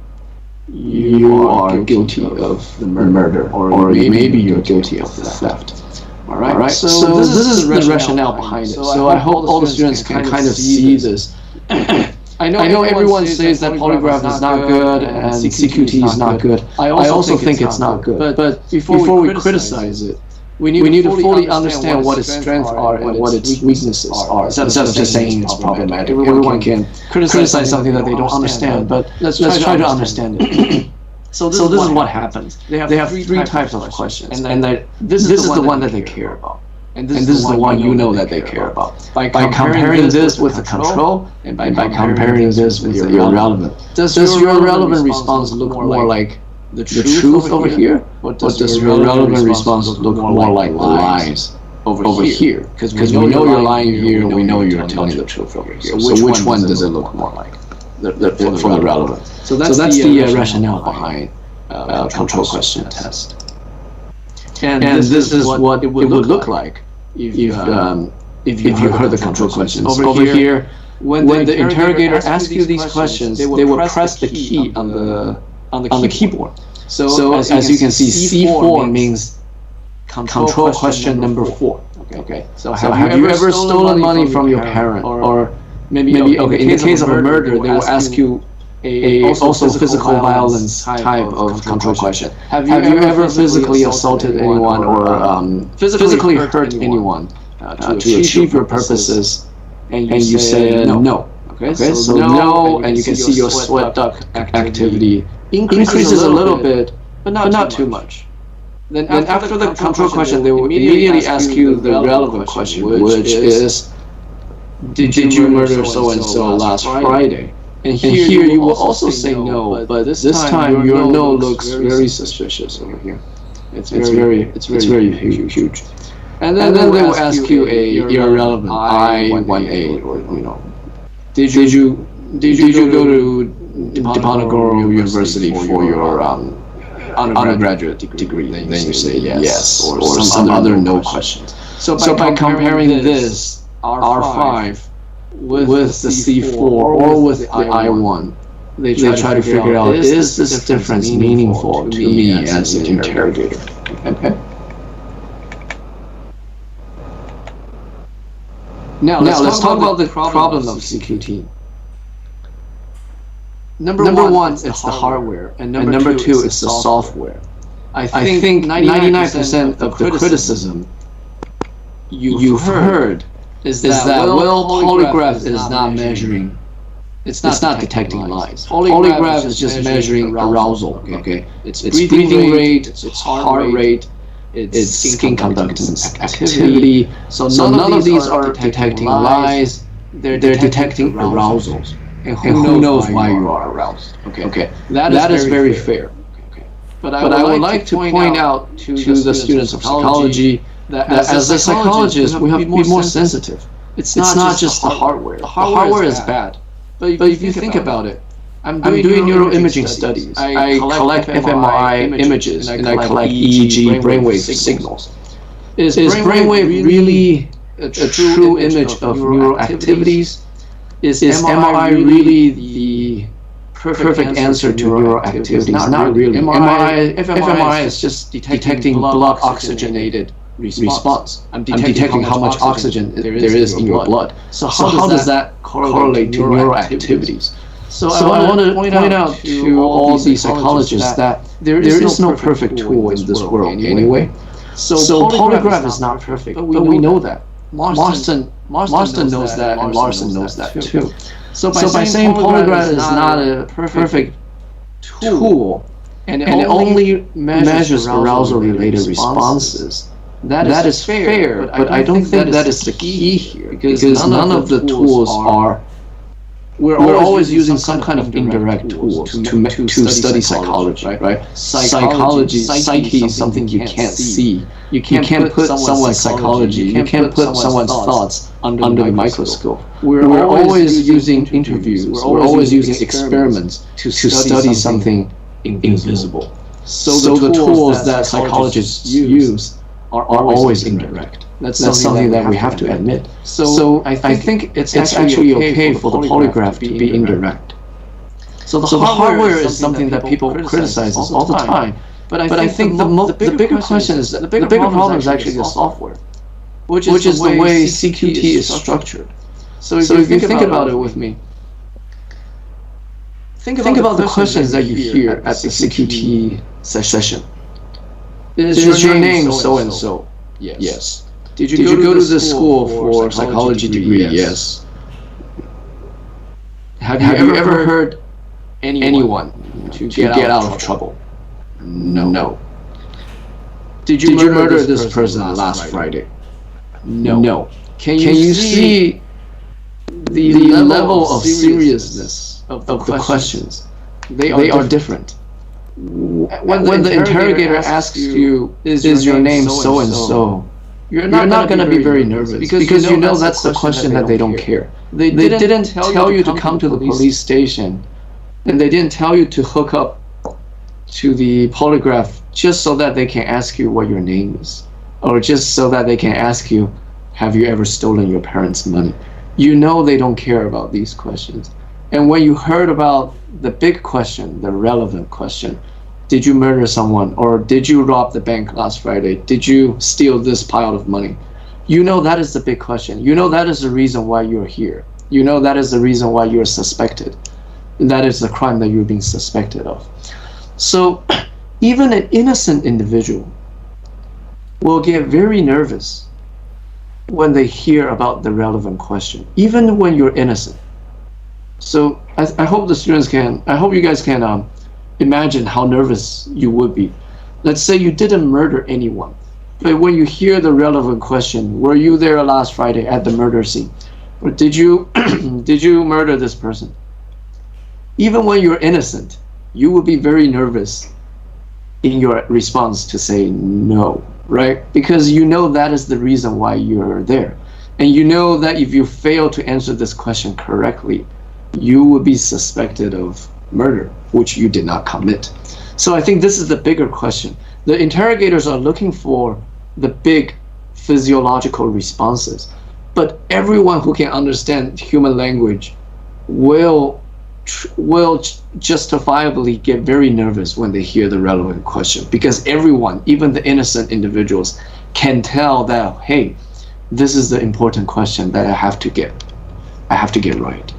you are guilty of the murder, or maybe you're guilty of the theft. All right. So this is the rationale behind it. So I hope all the students can kind of see this. I know everyone says that polygraph is not good and CQT is not good. I also think it's not good. But before we criticize it, we need to fully understand what its strengths are and what its weaknesses are. Instead of just saying it's problematic. Everyone can criticize something that they don't understand, but let's try to understand it. So this is what happens. They have three types of questions, and this is the one that they care about. And this is the one you know that they care about. By comparing this with the control, and by comparing this with your irrelevant, does your relevant response look more like the truth over here, or does your relevant response look more like lies over here? Because we know you're lying here, and we know you're telling the truth over here. So which one does it look more like for the relevant? So that's the rationale behind control question test. And this is what it would look like if you heard the control questions. Over here, when the interrogator asks you these questions, they will press the key on the keyboard. So as you can see, C4 means control question number 4. Okay. So have you ever stolen money from your parent, or maybe in the case of a murder, they will ask you also physical violence type of control question. Have you ever physically assaulted anyone or physically hurt anyone to achieve your purposes? And you say no. Okay, so no, and you can see your sweat duct activity increases a little bit, but not too much. Then after the control question, they will immediately ask you the relevant question, which is, did you murder so-and-so last Friday? And here you will also say no, but this time your no looks very suspicious over here. It's very huge. And then they will ask you a irrelevant I-1A, or did you go to Diponegoro University for your undergraduate degree? Then you say yes, or some other no questions. So by comparing this R5 with the C4 or with the I1, they try to figure out, is this difference meaningful to me as an interrogator? Okay. Now let's talk about the problem of CQT. Number one, it's the hardware, and number two, it's the software. I think 99% of the criticism you've heard is that polygraph is not measuring, it's not detecting lies. Polygraph is just measuring arousal, okay? It's breathing rate, it's heart rate, it's skin conductance activity. So none of these are detecting lies, they're detecting arousals. And who knows why you are aroused, okay? That is very fair. But I would like to point out to the students of psychology that as a psychologist, we have to be more sensitive. It's not just the hardware. The hardware is bad. But if you think about it, I'm doing neuroimaging studies. I collect fMRI images, and I collect EEG brainwave signals. Is brainwave really a true image of neural activities? Is MRI really the perfect answer to neural activities? Not really. fMRI is just detecting blood oxygenated response. I'm detecting how much oxygen there is in your blood. So how does that correlate to neural activities? So I want to point out to all these psychologists that there is no perfect tool in this world anyway. So polygraph is not perfect, but we know that. Marston knows that, and Larson knows that too. So by saying polygraph is not a perfect tool, and it only measures arousal-related responses, that is fair, but I don't think that is the key here, because none of the tools are. We're always using some kind of indirect tools to study psychology, right? Psyche is something you can't see. You can't put someone's psychology, you can't put someone's thoughts under the microscope. We're always using interviews, we're always using experiments to study something invisible. So the tools that psychologists use are always indirect. That's something that we have to admit. So I think it's actually okay for the polygraph to be indirect. So the hardware is something that people criticize all the time. But I think the bigger question is, the bigger problem is actually the software, which is the way CQT is structured. So if you think about it with me, think about the questions that you hear at the CQT session. Is your name so-and-so? Yes. Did you go to the school for psychology degree? Yes. Have you ever heard anyone to get out of trouble? No. Did you murder this person last Friday? No. Can you see the level of seriousness of the questions? They are different. When the interrogator asks you, is your name so-and-so? You're not going to be very nervous because you know that's the question that they don't care. They didn't tell you to come to the police station, and they didn't tell you to hook up to the polygraph just so that they can ask you what your name is, or just so that they can ask you, have you ever stolen your parents' money? You know they don't care about these questions. And when you heard about the big question, the relevant question, did you murder someone, or did you rob the bank last Friday? Did you steal this pile of money? You know that is the big question. You know that is the reason why you're here. You know that is the reason why you're suspected. That is the crime that you're being suspected of. So even an innocent individual will get very nervous when they hear about the relevant question, even when you're innocent. So I hope the students can, I hope you guys can imagine how nervous you would be. Let's say you didn't murder anyone, but when you hear the relevant question, were you there last Friday at the murder scene? Or did you murder this person? Even when you're innocent, you will be very nervous in your response to say no, right? Because you know that is the reason why you're there. And you know that if you fail to answer this question correctly, you will be suspected of murder, which you did not commit. So I think this is the bigger question. The interrogators are looking for the big physiological responses, but everyone who can understand human language will justifiably get very nervous when they hear the relevant question, because everyone, even the innocent individuals, can tell that, hey, this is the important question that I have to get right.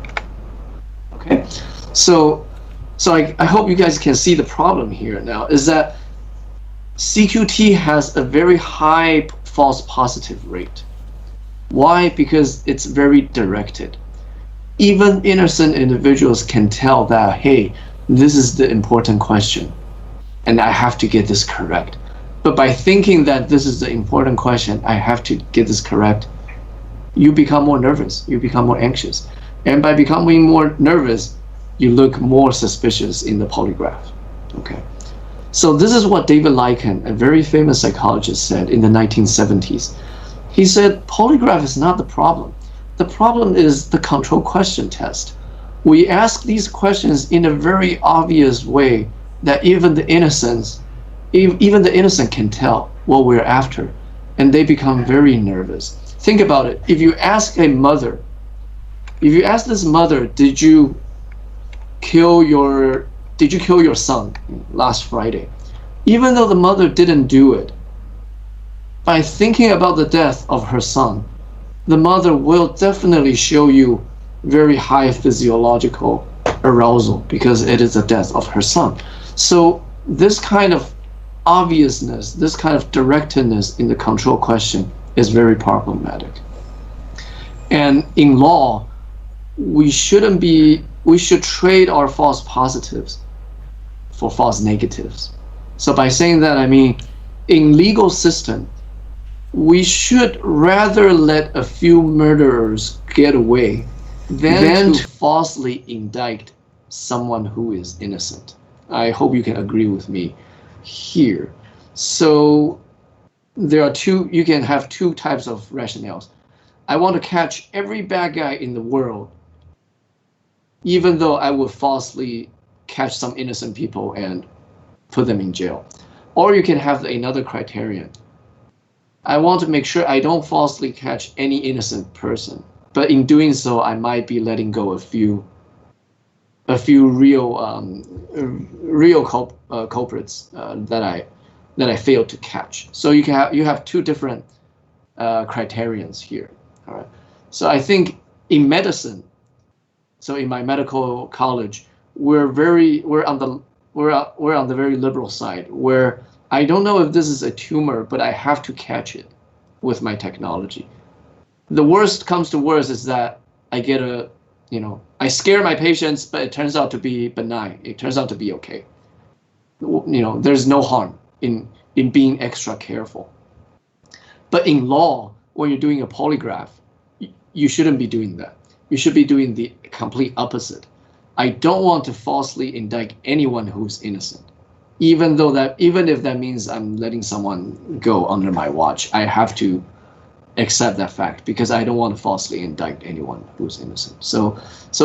Okay, so I hope you guys can see the problem here now, is that CQT has a very high false positive rate. Why? Because it's very directed. Even innocent individuals can tell that, hey, this is the important question, and I have to get this correct. But by thinking that this is the important question, I have to get this correct, you become more nervous, you become more anxious. And by becoming more nervous, you look more suspicious in the polygraph. Okay. So this is what David Lycan, a very famous psychologist, said in the 1970s. He said, polygraph is not the problem. The problem is the control question test. We ask these questions in a very obvious way that even the innocent can tell what we're after, and they become very nervous. Think about it. If you ask this mother, did you kill your son last Friday? Even though the mother didn't do it, by thinking about the death of her son, the mother will definitely show you very high physiological arousal because it is the death of her son. So this kind of obviousness, this kind of directedness in the control question is very problematic. And in law, we should trade our false positives for false negatives. So by saying that, I mean, in legal system, we should rather let a few murderers get away than to falsely indict someone who is innocent. I hope you can agree with me here. So you can have two types of rationales. I want to catch every bad guy in the world, even though I would falsely catch some innocent people and put them in jail. Or you can have another criterion. I want to make sure I don't falsely catch any innocent person, but in doing so, I might be letting go a few real culprits that I failed to catch. So you have two different criterions here. All right. So I think in medicine, so in my medical college, we're on the very liberal side, where I don't know if this is a tumor, but I have to catch it with my technology. The worst comes to worst is that I get I scare my patients, but it turns out to be benign. It turns out to be okay. There's no harm in being extra careful. But in law, when you're doing a polygraph, you shouldn't be doing that. You should be doing the complete opposite. I don't want to falsely indict anyone who's innocent. Even if that means I'm letting someone go under my watch, I have to accept that fact because I don't want to falsely indict anyone who's innocent. So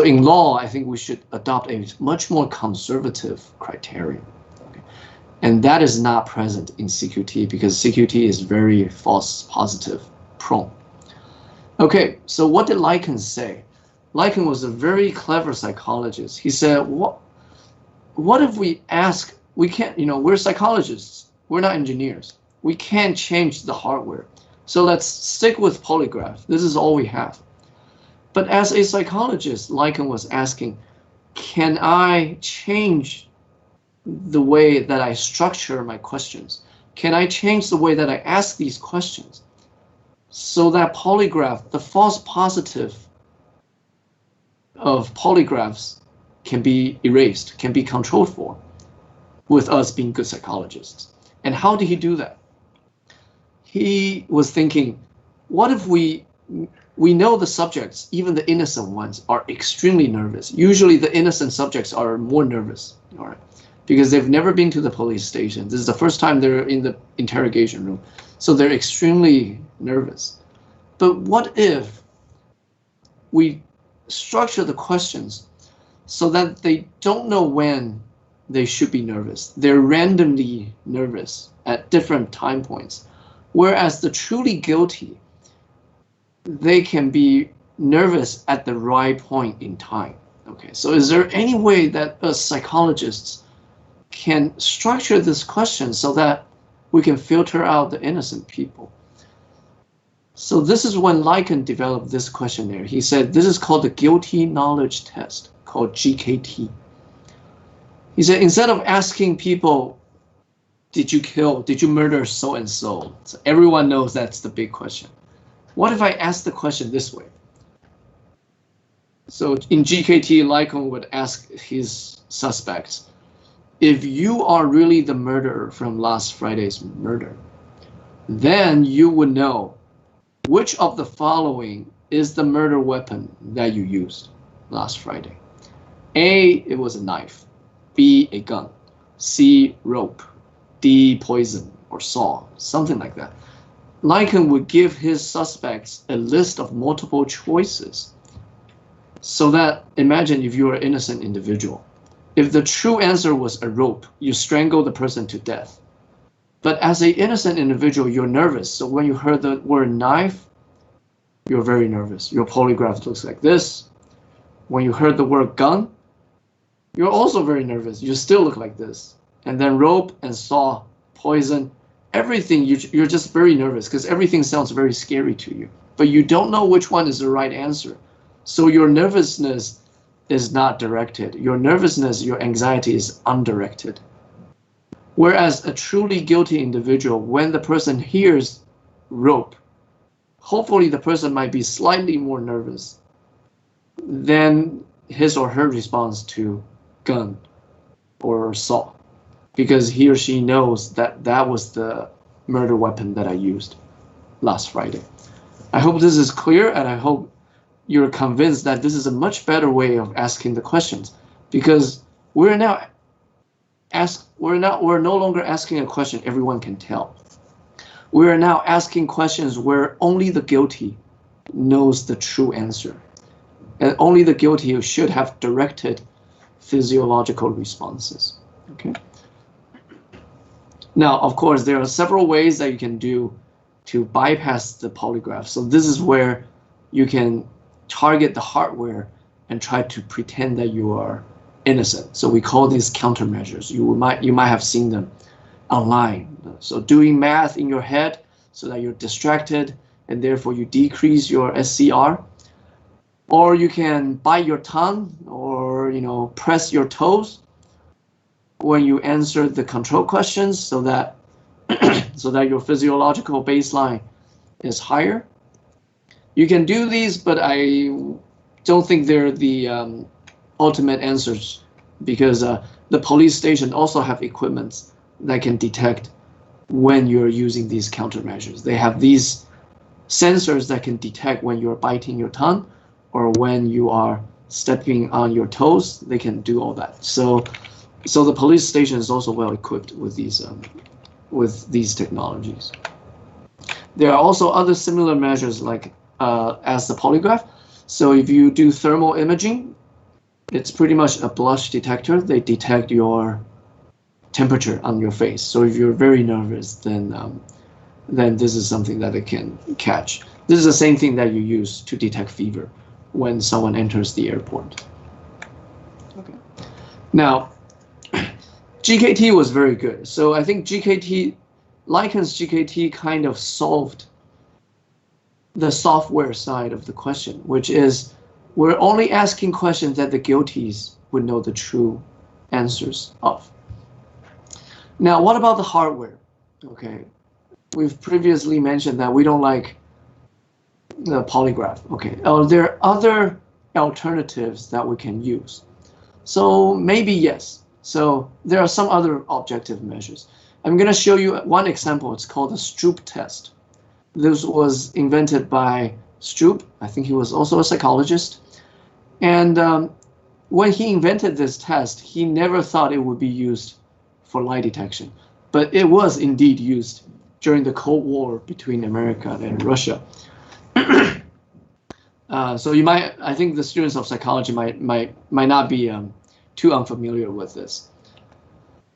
in law, I think we should adopt a much more conservative criterion. Okay? And that is not present in CQT because CQT is very false positive prone. Okay, so what did Lycan say? Lycan was a very clever psychologist. He said, what if we ask, we can't, we're psychologists, we're not engineers. We can't change the hardware. So let's stick with polygraph. This is all we have. But as a psychologist, Lycan was asking, can I change the way that I structure my questions? Can I change the way that I ask these questions so that polygraph, the false positive of polygraphs can be erased, can be controlled for, with us being good psychologists? And how did he do that? He was thinking, what if we know the subjects, even the innocent ones, are extremely nervous. Usually the innocent subjects are more nervous, all right, because they've never been to the police station. This is the first time they're in the interrogation room. So they're extremely nervous. But what if we structure the questions so that they don't know when they should be nervous? They're randomly nervous at different time points. Whereas the truly guilty, they can be nervous at the right point in time. Okay, so is there any way that us psychologists can structure this question so that we can filter out the innocent people? So this is when Lycan developed this questionnaire. He said this is called the Guilty Knowledge Test, called GKT. He said instead of asking people, did you murder so-and-so? So everyone knows that's the big question. What if I ask the question this way? So in GKT, Lycan would ask his suspects, if you are really the murderer from last Friday's murder, then you would know which of the following is the murder weapon that you used last Friday. A, it was a knife. B, a gun. C, rope. D, poison or saw, something like that. Lycan would give his suspects a list of multiple choices so that, imagine if you're an innocent individual. If the true answer was a rope, you strangle the person to death. But as an innocent individual, you're nervous. So when you heard the word knife, you're very nervous. Your polygraph looks like this. When you heard the word gun, you're also very nervous. You still look like this. And then rope and saw, poison, everything, you're just very nervous because everything sounds very scary to you, but you don't know which one is the right answer. So your nervousness is not directed. Your nervousness, your anxiety is undirected. Whereas a truly guilty individual, when the person hears rope, hopefully the person might be slightly more nervous than his or her response to gun or saw, because he or she knows that that was the murder weapon that I used last Friday. I hope this is clear, and I hope you're convinced that this is a much better way of asking the questions, because we're no longer asking a question everyone can tell. We are now asking questions where only the guilty knows the true answer, and only the guilty should have directed physiological responses. Okay. Now, of course, there are several ways that you can do to bypass the polygraph. So this is where you can target the hardware and try to pretend that you are innocent. So we call these countermeasures. You might have seen them online. So doing math in your head so that you're distracted and therefore you decrease your SCR. Or you can bite your tongue or press your toes when you answer the control questions so that so that your physiological baseline is higher. You can do these, but I don't think they're the ultimate answers, because the police station also have equipment that can detect when you're using these countermeasures. They have these sensors that can detect when you're biting your tongue or when you are stepping on your toes. They can do all that. So the police station is also well equipped with these technologies. There are also other similar measures like as the polygraph. So if you do thermal imaging, it's pretty much a blush detector. They detect your temperature on your face. So if you're very nervous, then this is something that it can catch. This is the same thing that you use to detect fever when someone enters the airport. Okay. Now, GKT was very good. So I think Likens GKT kind of solved the software side of the question, which is we're only asking questions that the guilties would know the true answers of. Now, what about the hardware? Okay, we've previously mentioned that we don't like the polygraph. Okay, there are other alternatives that we can use. So maybe yes. So there are some other objective measures. I'm going to show you one example. It's called the Stroop test. This was invented by Stroop. I think he was also a psychologist. And when he invented this test, he never thought it would be used for lie detection. But it was indeed used during the Cold War between America and Russia. So I think the students of psychology might not be too unfamiliar with this.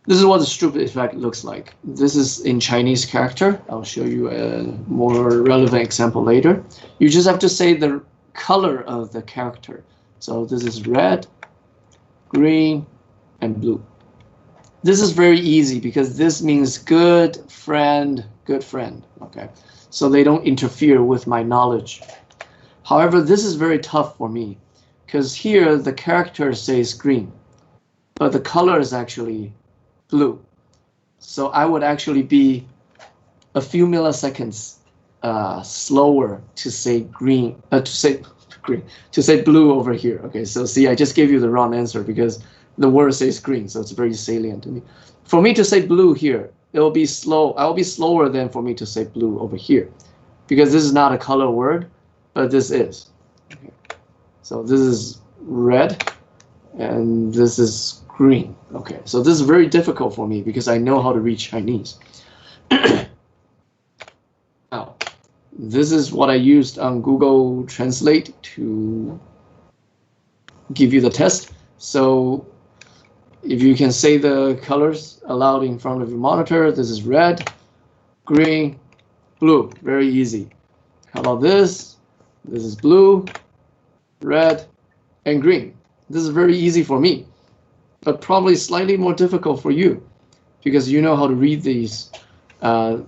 This is what the Stroop effect looks like. This is in Chinese character. I'll show you a more relevant example later. You just have to say the color of the character. So this is red, green, and blue. This is very easy because this means good friend. Okay, so they don't interfere with my knowledge. However, this is very tough for me because here the character says green, but the color is actually blue. So I would actually be a few milliseconds slower to say green, to say blue over here. Okay, so see, I just gave you the wrong answer because the word says green, so it's very salient to me. For me to say blue here, it will be slow. I will be slower than for me to say blue over here, because this is not a color word, but this is. Okay. So this is red, and this is green. Okay, so this is very difficult for me because I know how to read Chinese. Now, this is what I used on Google Translate to give you the test. So if you can say the colors aloud in front of your monitor, this is red, green, blue, very easy. How about this? This is blue, red, and green. This is very easy for me, but probably slightly more difficult for you because you know how to read these I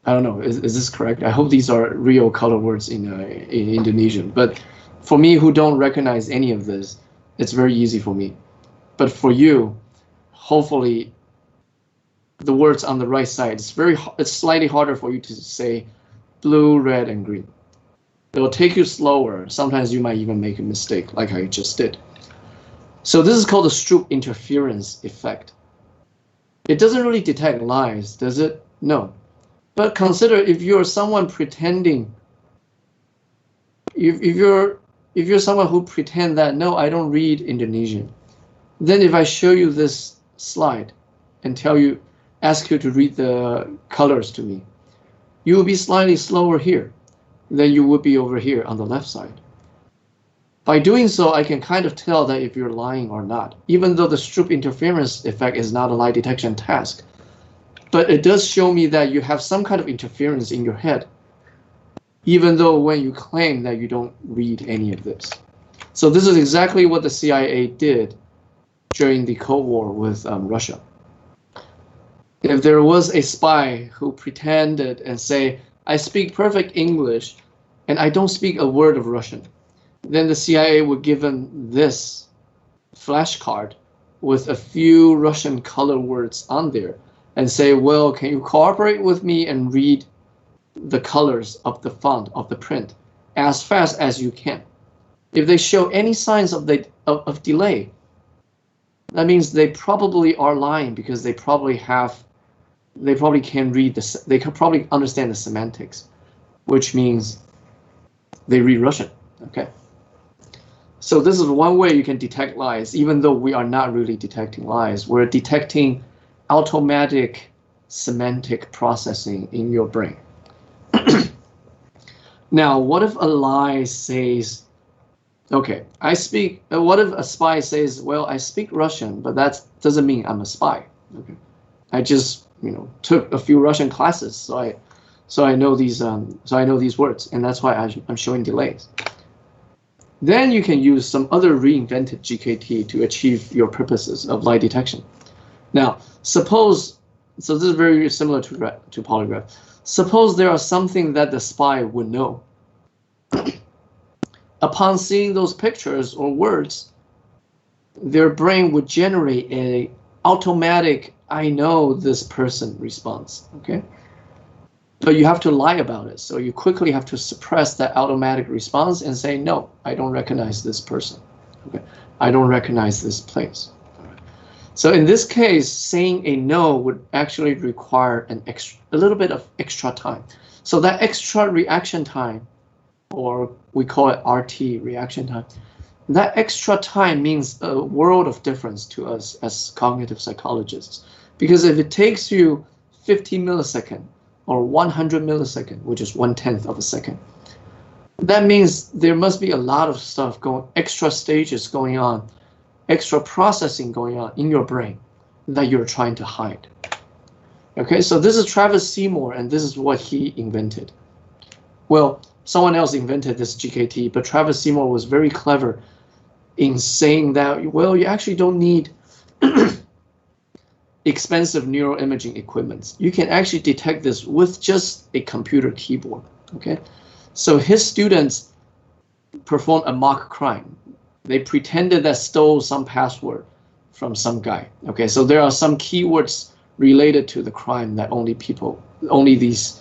don't know, is this correct? I hope these are real color words in Indonesian. But for me, who don't recognize any of this, it's very easy for me. But for you, hopefully, the words on the right side, it's slightly harder for you to say blue, red, and green. It will take you slower. Sometimes you might even make a mistake, like I just did. So this is called the Stroop interference effect. It doesn't really detect lies, does it? No. But consider if you're someone pretending, if you're someone who pretend that, no, I don't read Indonesian, then if I show you this slide and ask you to read the colors to me, you will be slightly slower here than you would be over here on the left side. By doing so, I can kind of tell that if you're lying or not, even though the Stroop interference effect is not a lie detection task. But it does show me that you have some kind of interference in your head, even though when you claim that you don't read any of this. So this is exactly what the CIA did during the Cold War with Russia. If there was a spy who pretended and say, I speak perfect English and I don't speak a word of Russian, then the CIA would give him this flashcard with a few Russian color words on there and say, well, can you cooperate with me and read the colors of the font of the print as fast as you can? If they show any signs of delay, that means they probably are lying because they probably can read they can probably understand the semantics, which means they read Russian. Okay. So this is one way you can detect lies, even though we are not really detecting lies. We're detecting automatic semantic processing in your brain. Now, what if a lie says, okay, what if a spy says, well, I speak Russian, but that doesn't mean I'm a spy. Okay. I just, took a few Russian classes, so I know these words, and that's why I'm showing delays. Then you can use some other reinvented GKT to achieve your purposes of lie detection. Now, so this is very similar to polygraph. Suppose there are something that the spy would know. Upon seeing those pictures or words, their brain would generate an automatic, I know this person response, okay? But you have to lie about it. So you quickly have to suppress that automatic response and say, no, I don't recognize this person. Okay, I don't recognize this place. So in this case, saying a no would actually require a little bit of extra time. So that extra reaction time, or we call it RT, reaction time, that extra time means a world of difference to us as cognitive psychologists. Because if it takes you 50 milliseconds or 100 milliseconds, which is 1/10 of a second, that means there must be a lot of stuff extra stages going on, extra processing going on in your brain that you're trying to hide. Okay, so this is Travis Seymour, and this is what he invented. Well, someone else invented this GKT, but Travis Seymour was very clever in saying that, well, you actually don't need expensive neuroimaging equipment. You can actually detect this with just a computer keyboard. Okay, so his students performed a mock crime. They pretended that stole some password from some guy. Okay, so there are some keywords related to the crime that only these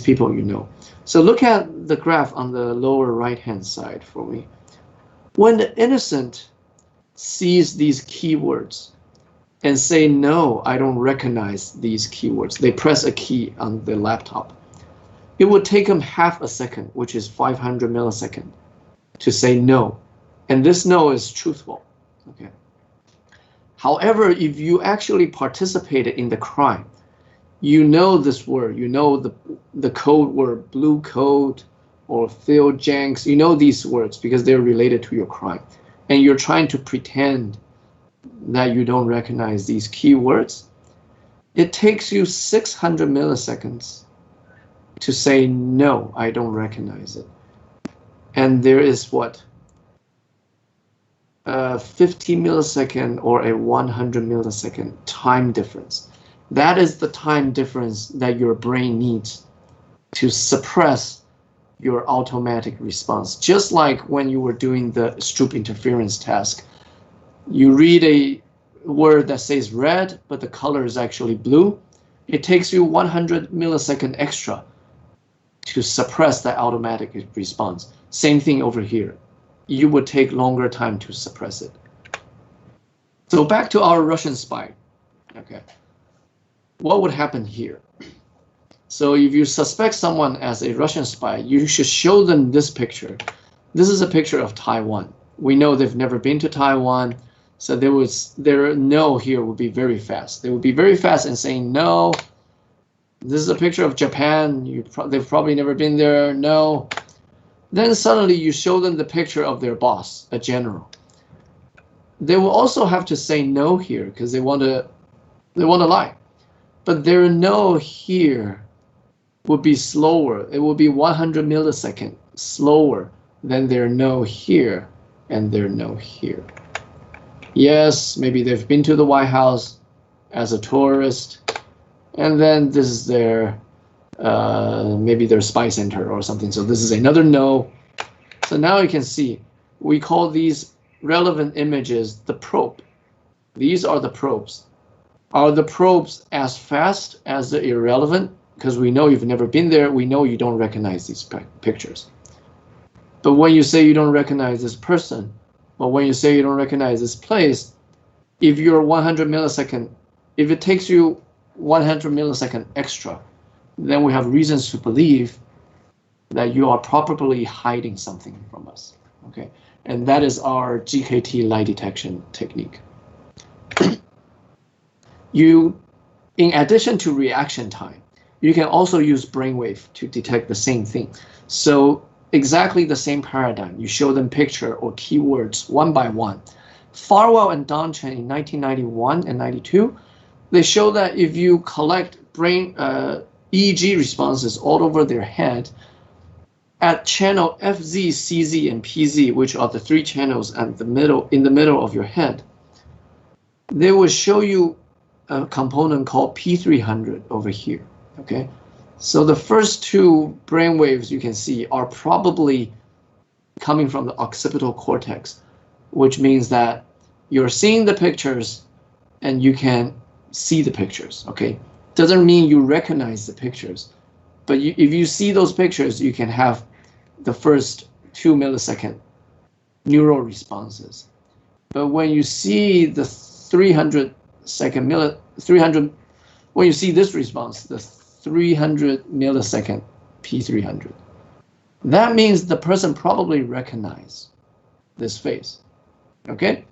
people So look at the graph on the lower right-hand side for me. When the innocent sees these keywords and say, no, I don't recognize these keywords, they press a key on the laptop, it would take them half a second, which is 500 milliseconds, to say no. And this no is truthful. Okay. However, if you actually participated in the crime, you know this word, you know the code word, blue code or Phil Jenks, you know these words because they're related to your crime. And you're trying to pretend that you don't recognize these keywords. It takes you 600 milliseconds to say, no, I don't recognize it. And there is what? 50 millisecond or a 100 millisecond time difference. That is the time difference that your brain needs to suppress your automatic response. Just like when you were doing the Stroop interference task, you read a word that says red, but the color is actually blue. It takes you 100 millisecond extra to suppress that automatic response. Same thing over here. You would take longer time to suppress it. So back to our Russian spy. Okay. What would happen here? So if you suspect someone as a Russian spy, you should show them this picture. This is a picture of Taiwan. We know they've never been to Taiwan, so their no here would be very fast. They would be very fast in saying no. This is a picture of Japan. They've probably never been there. No. Then suddenly you show them the picture of their boss, a general. They will also have to say no here because they want to lie. But their no here would be slower. It will be 100 milliseconds slower than their no here and their no here. Yes, maybe they've been to the White House as a tourist, and then this is their maybe their spy center or something. So this is another no. So now you can see we call these relevant images the probe. These are the probes. Are the probes as fast as the irrelevant? Because we know you've never been there. We know you don't recognize these pictures. But when you say you don't recognize this person, or when you say you don't recognize this place, if you're 100 millisecond, if it takes you 100 millisecond extra, then we have reasons to believe that you are probably hiding something from us. Okay, and that is our GKT lie detection technique. In addition to reaction time, you can also use brainwave to detect the same thing. So exactly the same paradigm. You show them picture or keywords one by one. Farwell and Donchen in 1991 and 92, they show that if you collect brain EEG responses all over their head, at channel FZ, CZ, and PZ, which are the three channels in the middle of your head, they will show you a component called P300 over here. Okay, so the first two brain waves you can see are probably coming from the occipital cortex, which means that you're seeing the pictures and you can see the pictures. Okay, doesn't mean you recognize the pictures, but if you see those pictures, you can have the first 2 millisecond neural responses. But when you see the when you see this response, the 300 millisecond P300, that means the person probably recognized this face. Okay,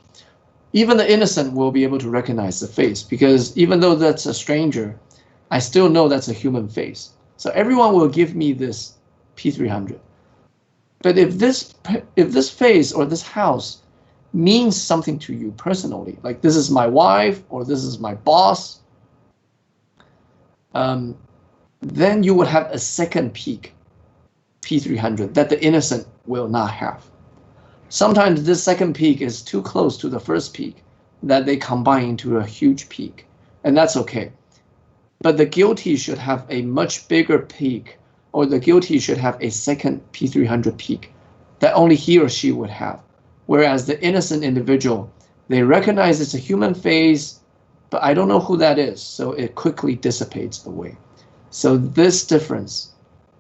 even the innocent will be able to recognize the face, because even though that's a stranger, I still know that's a human face. So everyone will give me this P300. But if this face or this house means something to you personally, like this is my wife or this is my boss, then you would have a second peak, P300, that the innocent will not have. Sometimes this second peak is too close to the first peak that they combine into a huge peak, and that's okay. But the guilty should have a much bigger peak, or the guilty should have a second P300 peak that only he or she would have. Whereas the innocent individual, they recognize it's a human face, but I don't know who that is, so it quickly dissipates away. So this difference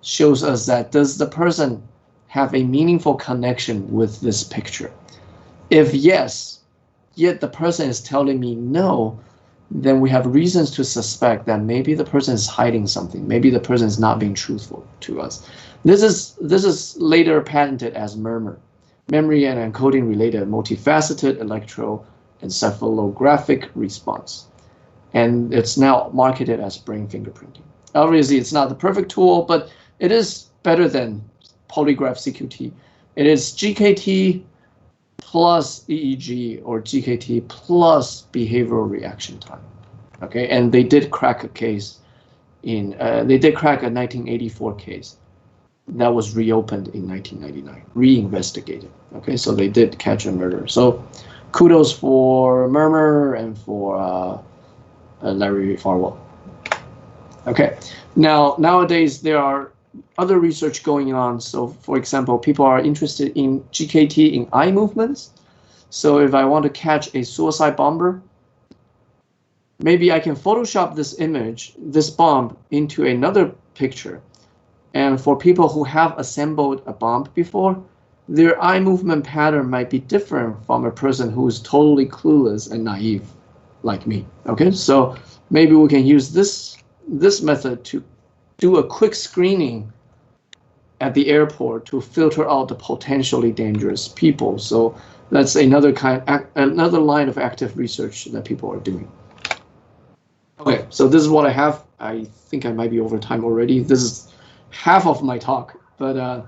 shows us that, does the person have a meaningful connection with this picture? If yes, yet the person is telling me no, then we have reasons to suspect that maybe the person is hiding something. Maybe the person is not being truthful to us. This is later patented as murmur, memory and encoding related multifaceted electroencephalographic response. And it's now marketed as brain fingerprinting. Obviously, it's not the perfect tool, but it is better than polygraph CQT. It is GKT plus EEG, or GKT plus behavioral reaction time. Okay, and they did crack a case they did crack a 1984 case that was reopened in 1999, reinvestigated. Okay, so they did catch a murderer. So kudos for Murmur and for Larry Farwell. Okay. Now, nowadays there are other research going on. So, for example, people are interested in GKT in eye movements. So, if I want to catch a suicide bomber, maybe I can Photoshop this image, this bomb, into another picture. And for people who have assembled a bomb before, their eye movement pattern might be different from a person who is totally clueless and naive, like me. Okay, so maybe we can use this method to do a quick screening at the airport to filter out the potentially dangerous people. So that's another line of active research that people are doing. Okay, so this is what I have. I think I might be over time already. This is half of my talk, but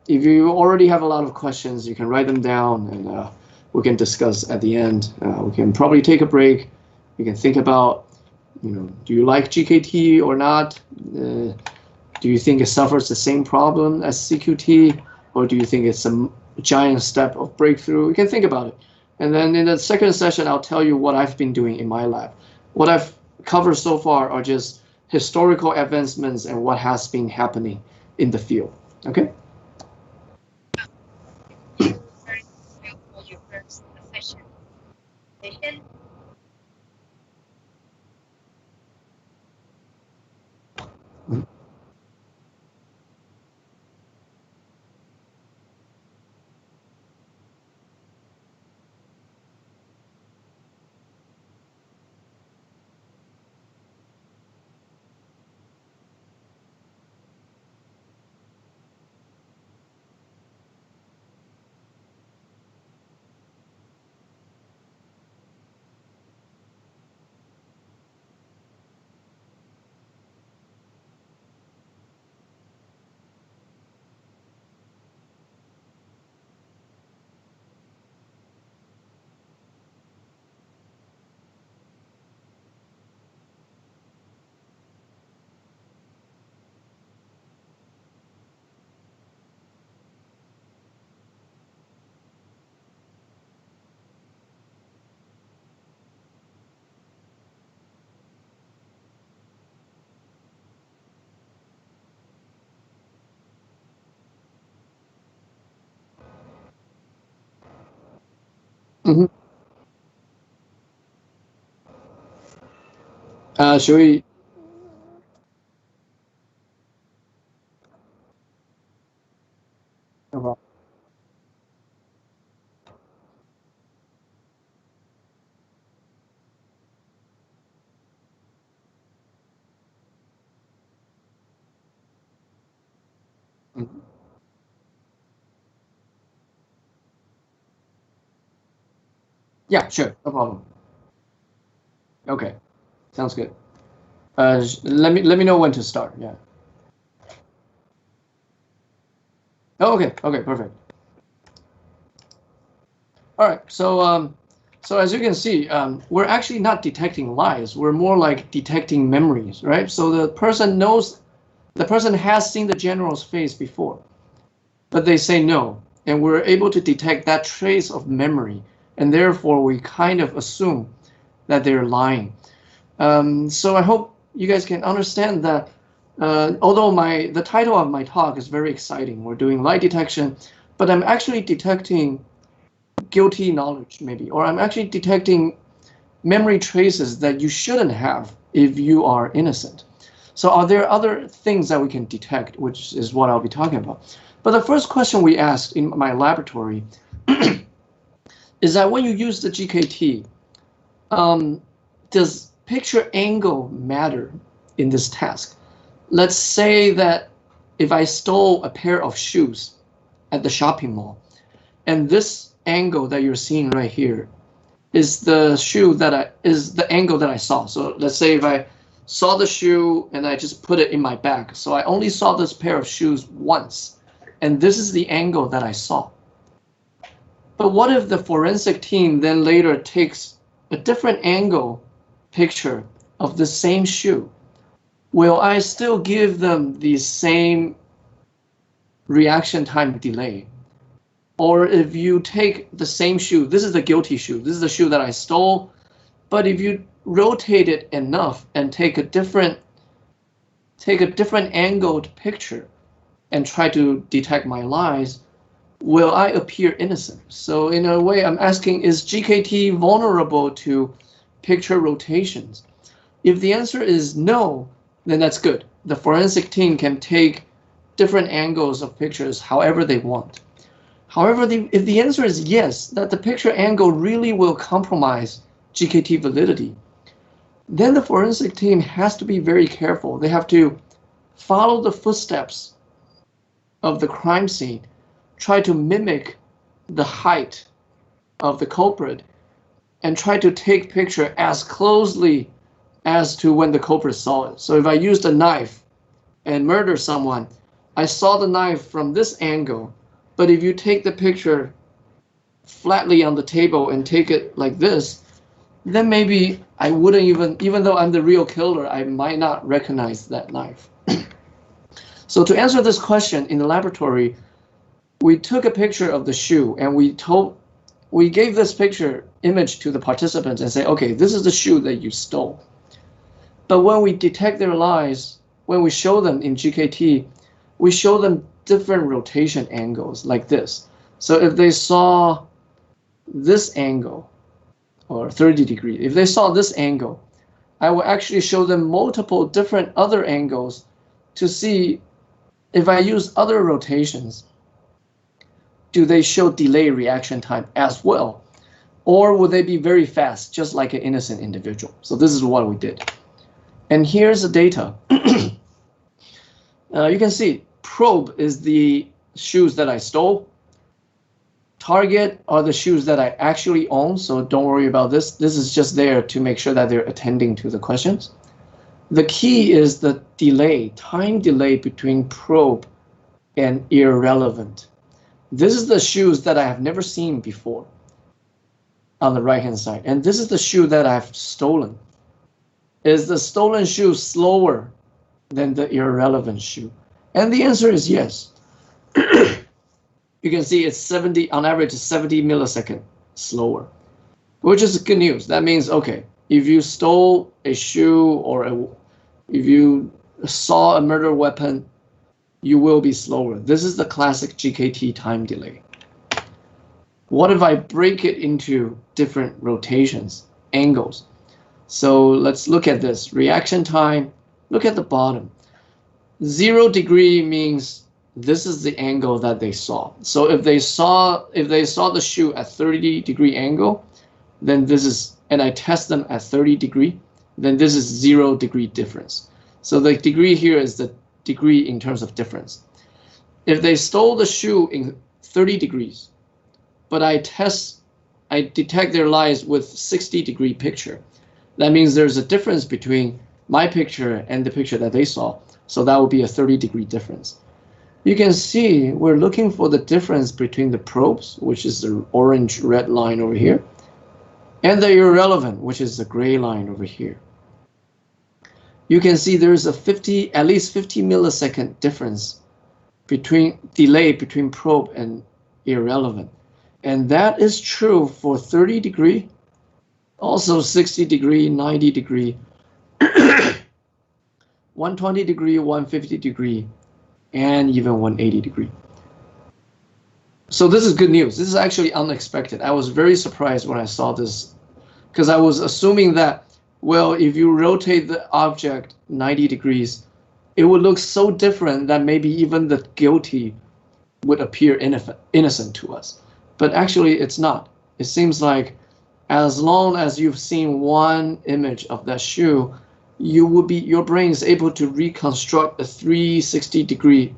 if you already have a lot of questions, you can write them down and we can discuss at the end. We can probably take a break. You can think about, do you like GKT or not? Do you think it suffers the same problem as CQT, or do you think it's a giant step of breakthrough? You can think about it. And then in the second session, I'll tell you what I've been doing in my lab. What I've covered so far are just historical advancements and what has been happening in the field. Okay? Mm-hmm. Should we? Mhm. Yeah, sure, no problem. Okay, sounds good. Let me know when to start. Yeah. Oh, okay, perfect. All right, so as you can see, we're actually not detecting lies. We're more like detecting memories, right? So the person has seen the general's face before, but they say no, and we're able to detect that trace of memory, and therefore we kind of assume that they're lying. So I hope you guys can understand that although the title of my talk is very exciting, we're doing lie detection, but I'm actually detecting guilty knowledge maybe, or I'm actually detecting memory traces that you shouldn't have if you are innocent. So are there other things that we can detect, which is what I'll be talking about. But the first question we asked in my laboratory is that when you use the GKT, does picture angle matter in this task? Let's say that if I stole a pair of shoes at the shopping mall, and this angle that you're seeing right here is the angle that I saw. So let's say if I saw the shoe and I just put it in my bag, so I only saw this pair of shoes once, and this is the angle that I saw. But what if the forensic team then later takes a different angle picture of the same shoe? Will I still give them the same reaction time delay? Or if you take the same shoe, this is the guilty shoe, this is the shoe that I stole, but if you rotate it enough and take a different take a different angled picture and try to detect my lies, will I appear innocent? So in a way, I'm asking, is GKT vulnerable to picture rotations? If the answer is no, then that's good. The forensic team can take different angles of pictures however they want. However, if the answer is yes, that the picture angle really will compromise GKT validity, then the forensic team has to be very careful. They have to follow the footsteps of the crime scene, try to mimic the height of the culprit, and try to take picture as closely as to when the culprit saw it. So if I used a knife and murder someone, I saw the knife from this angle, but if you take the picture flatly on the table and take it like this, then maybe I wouldn't even though I'm the real killer, I might not recognize that knife. So to answer this question in the laboratory, we took a picture of the shoe and we gave this picture image to the participants and say, okay, this is the shoe that you stole. But when we detect their lies, when we show them in GKT, we show them different rotation angles like this. So if they saw this angle, or 30 degrees, if they saw this angle, I will actually show them multiple different other angles to see if I use other rotations, do they show delay reaction time as well? Or will they be very fast, just like an innocent individual? So this is what we did. And here's the data. You can see probe is the shoes that I stole. Target are the shoes that I actually own, so don't worry about this. This is just there to make sure that they're attending to the questions. The key is the delay, time delay between probe and irrelevant. This is the shoes that I have never seen before on the right-hand side. And this is the shoe that I've stolen. Is the stolen shoe slower than the irrelevant shoe? And the answer is yes. You can see it's 70, on average, 70 milliseconds slower, which is good news. That means, okay, if you stole a shoe or if you saw a murder weapon, you will be slower. This is the classic GKT time delay. What if I break it into different rotations, angles? So let's look at this. Reaction time, look at the bottom. 0 degree means this is the angle that they saw. So if they saw the shoe at 30 degree angle, then this is, and I test them at 30 degree, then this is 0 degree difference. So the degree here is the degree in terms of difference. If they stole the shoe in 30 degrees, but I detect their lies with 60 degree picture, that means there's a difference between my picture and the picture that they saw. So that would be a 30 degree difference. You can see we're looking for the difference between the probes, which is the orange-red line over here, and the irrelevant, which is the gray line over here. You can see there's a at least 50 millisecond difference delay between probe and irrelevant. And that is true for 30 degree, also 60 degree, 90 degree, 120 degree, 150 degree, and even 180 degree. So this is good news. This is actually unexpected. I was very surprised when I saw this, because I was assuming that, well, if you rotate the object 90 degrees, it would look so different that maybe even the guilty would appear innocent to us. But actually it's not. It seems like as long as you've seen one image of that shoe, your brain is able to reconstruct a 360 degree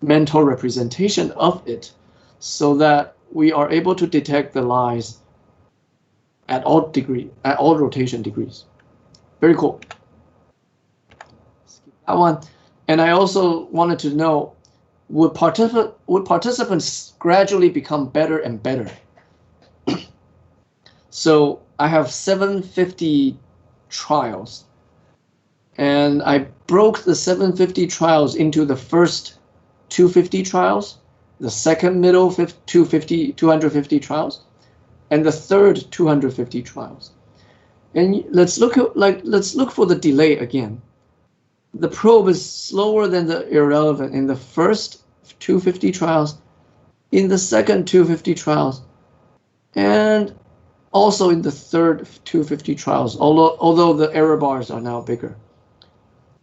mental representation of it, so that we are able to detect the lies at all rotation degrees. Very cool. That one. And I also wanted to know, would participants gradually become better and better? So I have 750 trials, and I broke the 750 trials into the first 250 trials, the second middle 250 trials, and the third 250 trials. And let's look for the delay again. the probe is slower than the irrelevant in the first 250 trials, in the second 250 trials, and also in the third 250 trials, although the error bars are now bigger.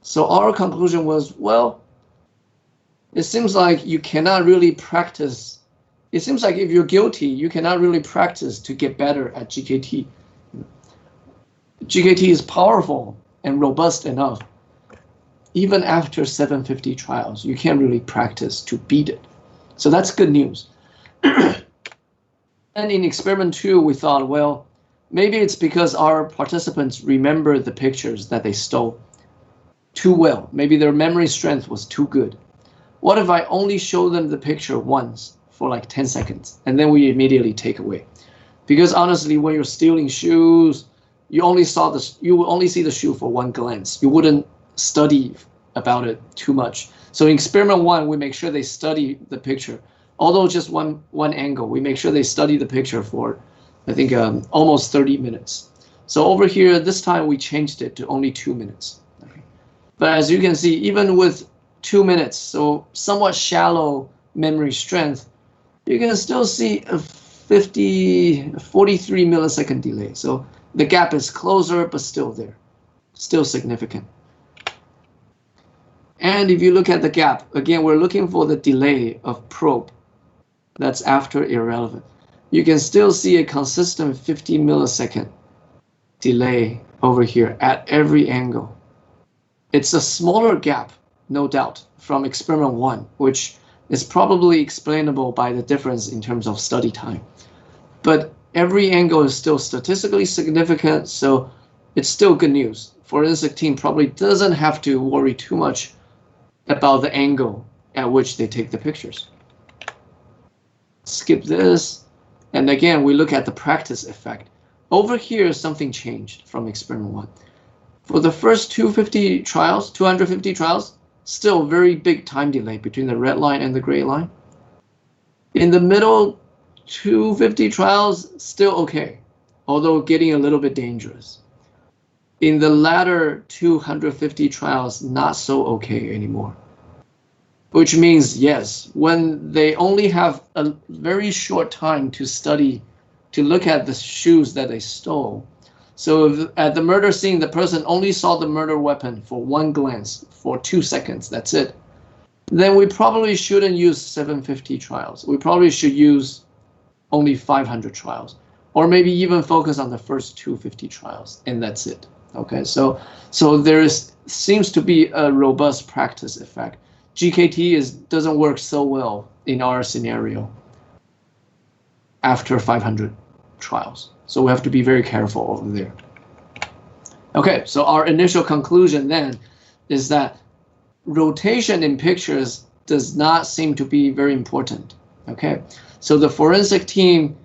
So our conclusion was, well, it seems like you cannot really practice. It seems like if you're guilty, you cannot really practice to get better at GKT. GKT is powerful and robust enough. Even after 750 trials, you can't really practice to beat it. So that's good news. And in experiment 2, we thought, well, maybe it's because our participants remember the pictures that they stole too well. Maybe their memory strength was too good. What if I only show them the picture once for like 10 seconds, and then we immediately take away? Because honestly, when you're stealing shoes, you will only see the shoe for one glance. You wouldn't study about it too much. So in experiment 1, we make sure they study the picture. Although just one angle, we make sure they study the picture for, I think, almost 30 minutes. So over here, this time we changed it to only 2 minutes. Okay. But as you can see, even with 2 minutes, so somewhat shallow memory strength, you can still see a 43 millisecond delay. So the gap is closer, but still there, still significant. And if you look at the gap, again, we're looking for the delay of probe. That's after irrelevant. You can still see a consistent 50 millisecond delay over here at every angle. It's a smaller gap, no doubt, from experiment 1, which is probably explainable by the difference in terms of study time. But every angle is still statistically significant, so it's still good news. Forensic team probably doesn't have to worry too much about the angle at which they take the pictures. Skip this, and again, we look at the practice effect. Over here, something changed from experiment 1. For the first 250 trials, still very big time delay between the red line and the gray line. In the middle 250 trials, still okay, although getting a little bit dangerous. In the latter 250 trials, not so okay anymore. Which means, yes, when they only have a very short time to study, to look at the shoes that they stole. So if at the murder scene, the person only saw the murder weapon for one glance, for 2 seconds, that's it. Then we probably shouldn't use 750 trials. We probably should use only 500 trials, or maybe even focus on the first 250 trials, and that's it. Okay, so there seems to be a robust practice effect. GKT doesn't work so well in our scenario after 500 trials. So we have to be very careful over there. Okay, so our initial conclusion then is that rotation in pictures does not seem to be very important. Okay, so the forensic team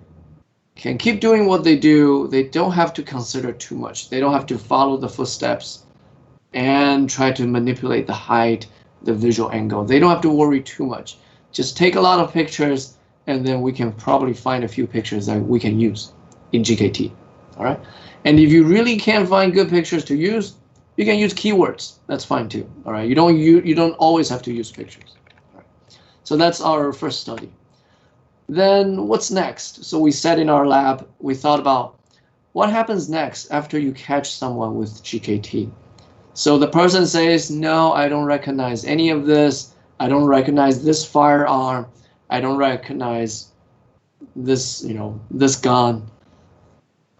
can keep doing what they do. They don't have to consider too much. They don't have to follow the footsteps and try to manipulate the height, the visual angle. They don't have to worry too much. Just take a lot of pictures, and then we can probably find a few pictures that we can use in GKT. All right. And if you really can't find good pictures to use, you can use keywords. That's fine too. All right. You don't always have to use pictures. All right. So that's our first study. Then what's next? So we sat in our lab. We thought about what happens next after you catch someone with GKT. So the person says, no, I don't recognize any of this. I don't recognize this firearm. I don't recognize this, this gun.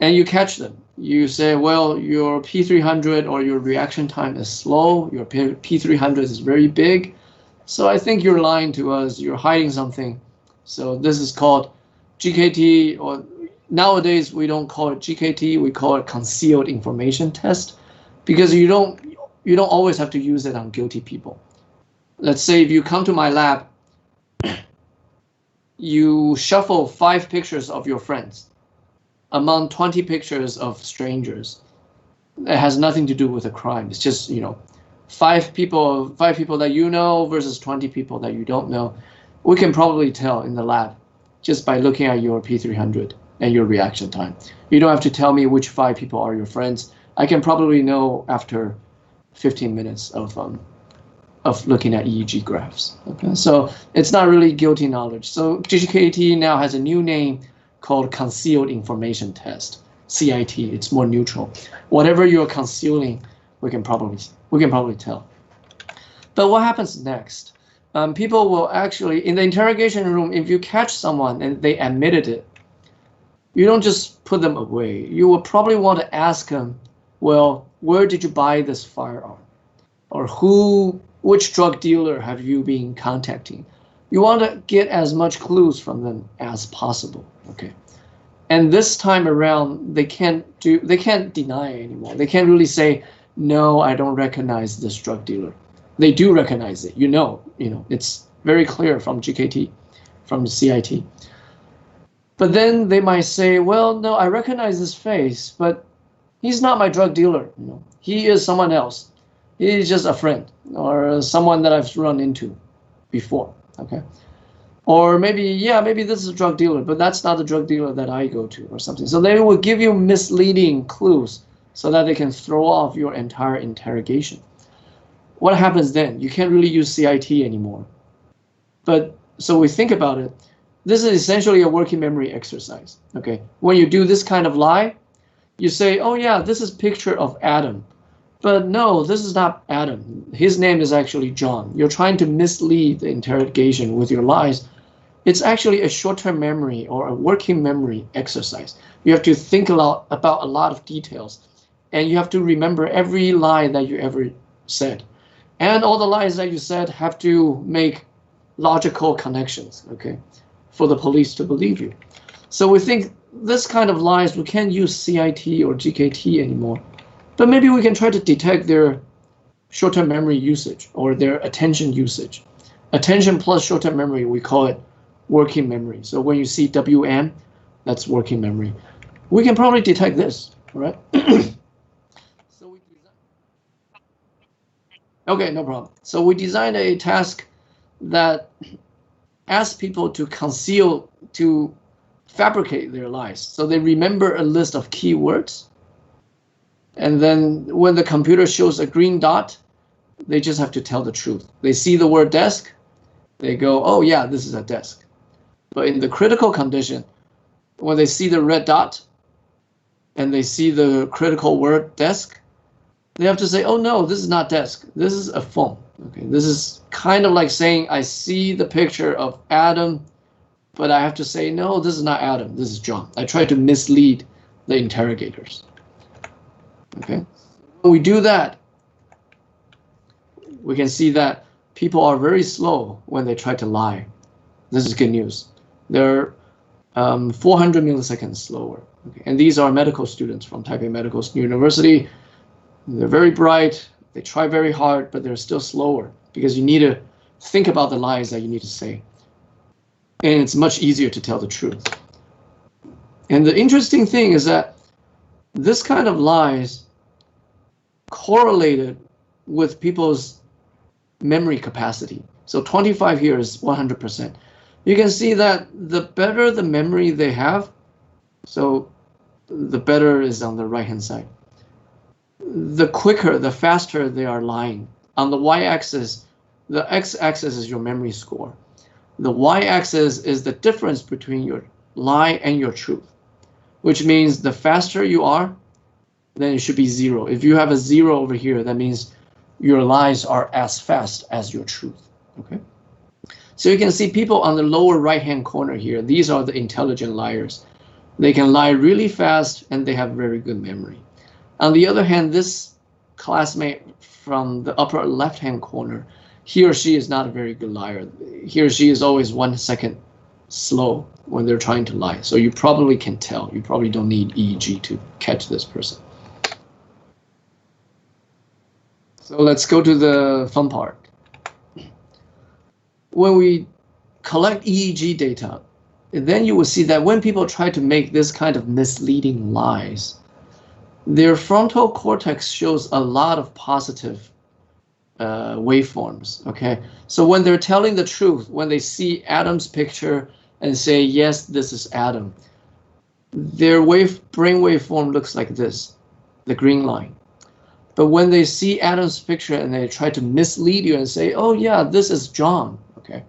And you catch them. You say, well, your P300 or your reaction time is slow. Your P300 is very big. So I think you're lying to us. You're hiding something. So this is called GKT, or nowadays we don't call it GKT. We call it concealed information test, because you don't always have to use it on guilty people. Let's say if you come to my lab, you shuffle 5 pictures of your friends among 20 pictures of strangers. It has nothing to do with a crime. It's just, 5 people that you know versus 20 people that you don't know. We can probably tell in the lab just by looking at your P300 and your reaction time. You don't have to tell me which 5 people are your friends. I can probably know after 15 minutes of looking at EEG graphs. Okay, so it's not really guilty knowledge. So GKT now has a new name called Concealed Information Test, CIT. It's more neutral. Whatever you're concealing, we can probably tell. But what happens next? People will actually, in the interrogation room, if you catch someone and they admitted it, you don't just put them away. You will probably want to ask them, well, where did you buy this firearm? Or which drug dealer have you been contacting? You want to get as much clues from them as possible, okay? And this time around, they can't deny anymore. They can't really say, no, I don't recognize this drug dealer. They do recognize it, you know, it's very clear from GKT, from the CIT. But then they might say, well, no, I recognize this face, but he's not my drug dealer. He is someone else. He's just a friend or someone that I've run into before, okay? Or maybe this is a drug dealer, but that's not the drug dealer that I go to or something. So they will give you misleading clues so that they can throw off your entire interrogation. What happens then? You can't really use CIT anymore. But so we think about it. This is essentially a working memory exercise, okay? When you do this kind of lie, you say, oh yeah, this is a picture of Adam. But no, this is not Adam. His name is actually John. You're trying to mislead the interrogation with your lies. It's actually a short-term memory or a working memory exercise. You have to think about a lot of details, and you have to remember every lie that you ever said. And all the lies that you said have to make logical connections, okay, for the police to believe you. So we think this kind of lies, we can't use CIT or GKT anymore. But maybe we can try to detect their short-term memory usage or their attention usage. Attention plus short-term memory, we call it working memory. So when you see WM, that's working memory. We can probably detect this, right? Okay, no problem. So we designed a task that asks people to fabricate their lies. So they remember a list of keywords. And then when the computer shows a green dot, they just have to tell the truth. They see the word desk, they go, oh yeah, this is a desk. But in the critical condition, when they see the red dot and they see the critical word desk, they have to say, oh no, this is not desk, this is a phone. Okay, this is kind of like saying, I see the picture of Adam, but I have to say, no, this is not Adam, this is John. I try to mislead the interrogators. Okay, when we do that, we can see that people are very slow when they try to lie. This is good news. They're 400 milliseconds slower. Okay? And these are medical students from Taipei Medical University. They're very bright, they try very hard, but they're still slower because you need to think about the lies that you need to say. And it's much easier to tell the truth. And the interesting thing is that this kind of lies correlated with people's memory capacity. So 25 here is 100%. You can see that the better the memory they have, so the better is on the right-hand side. The quicker, the faster they are lying. On the y-axis, the x-axis is your memory score. The y-axis is the difference between your lie and your truth, which means the faster you are, then it should be 0. If you have a 0 over here, that means your lies are as fast as your truth, okay? So you can see people on the lower right-hand corner here. These are the intelligent liars. They can lie really fast and they have very good memory. On the other hand, this classmate from the upper left-hand corner, he or she is not a very good liar. He or she is always 1 second slow when they're trying to lie. So you probably can tell. You probably don't need EEG to catch this person. So let's go to the fun part. When we collect EEG data, then you will see that when people try to make this kind of misleading lies, their frontal cortex shows a lot of positive waveforms, okay? So when they're telling the truth, when they see Adam's picture and say, yes, this is Adam, their brain waveform looks like this, the green line. But when they see Adam's picture and they try to mislead you and say, oh yeah, this is John, okay,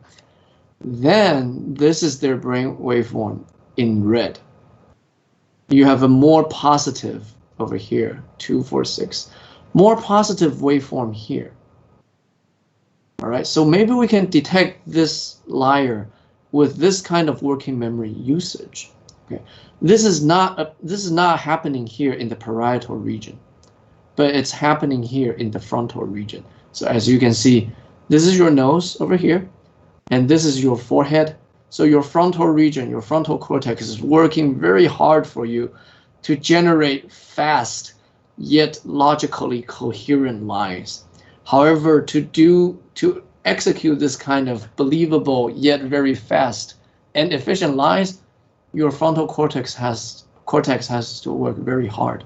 then this is their brain waveform in red. You have a more positive over here, 2, 4, 6, more positive waveform here. All right, so maybe we can detect this liar with this kind of working memory usage. Okay, this is not happening here in the parietal region, but it's happening here in the frontal region. So as you can see, this is your nose over here, and this is your forehead. So your frontal region, your frontal cortex is working very hard for you to generate fast yet logically coherent lies. However, to execute this kind of believable yet very fast and efficient lies, your frontal cortex has to work very hard.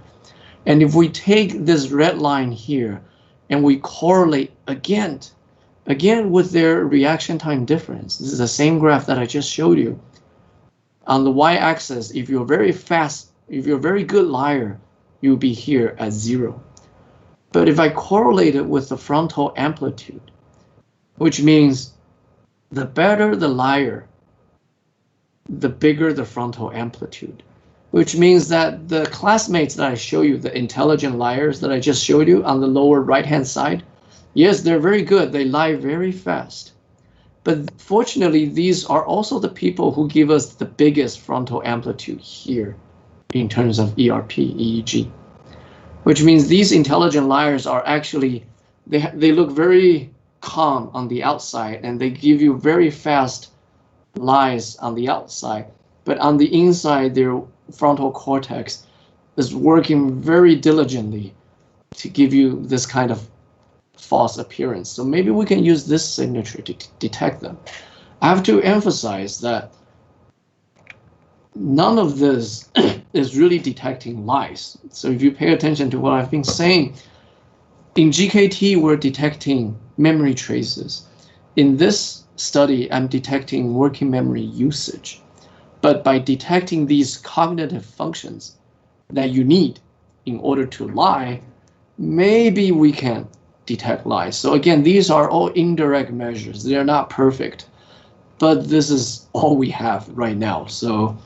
And if we take this red line here and we correlate again with their reaction time difference, this is the same graph that I just showed you. On the y-axis, if you're very fast, if you're a very good liar, you'll be here at 0. But if I correlate it with the frontal amplitude, which means the better the liar, the bigger the frontal amplitude, which means that the classmates that I show you, the intelligent liars that I just showed you on the lower right-hand side, yes, they're very good. They lie very fast. But fortunately, these are also the people who give us the biggest frontal amplitude here in terms of ERP, EEG, which means these intelligent liars are actually, they look very calm on the outside and they give you very fast lies on the outside, but on the inside, their frontal cortex is working very diligently to give you this kind of false appearance. So maybe we can use this signature to detect them. I have to emphasize that none of this is really detecting lies. So if you pay attention to what I've been saying, in GKT, we're detecting memory traces. In this study, I'm detecting working memory usage. But by detecting these cognitive functions that you need in order to lie, maybe we can detect lies. So again, these are all indirect measures. They're not perfect, but this is all we have right now. So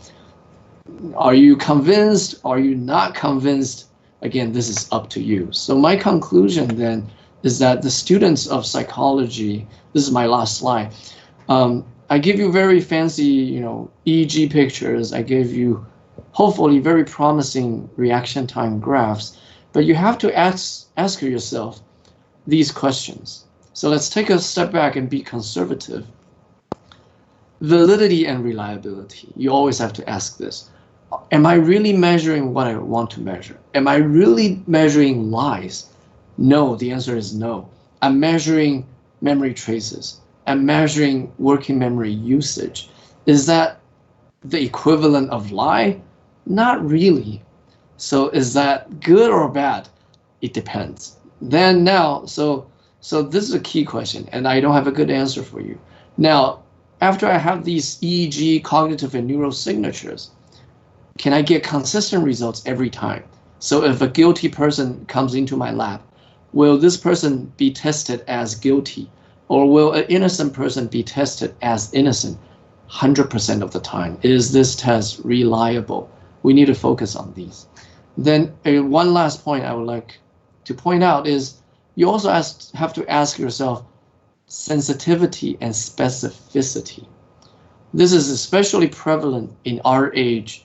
are you convinced? Are you not convinced? Again, this is up to you. So my conclusion then is that the students of psychology, this is my last slide, I give you very fancy, EEG pictures. I gave you hopefully very promising reaction time graphs, but you have to ask yourself these questions. So let's take a step back and be conservative. Validity and reliability. You always have to ask this. Am I really measuring what I want to measure? Am I really measuring lies? No, the answer is no. I'm measuring memory traces. I'm measuring working memory usage. Is that the equivalent of lie? Not really. So is that good or bad? It depends. Then now, so this is a key question, and I don't have a good answer for you. Now, after I have these EEG cognitive and neural signatures, can I get consistent results every time? So if a guilty person comes into my lab, will this person be tested as guilty? Or will an innocent person be tested as innocent 100% of the time? Is this test reliable? We need to focus on these. Then one last point I would like to point out is you also have to ask yourself sensitivity and specificity. This is especially prevalent in our age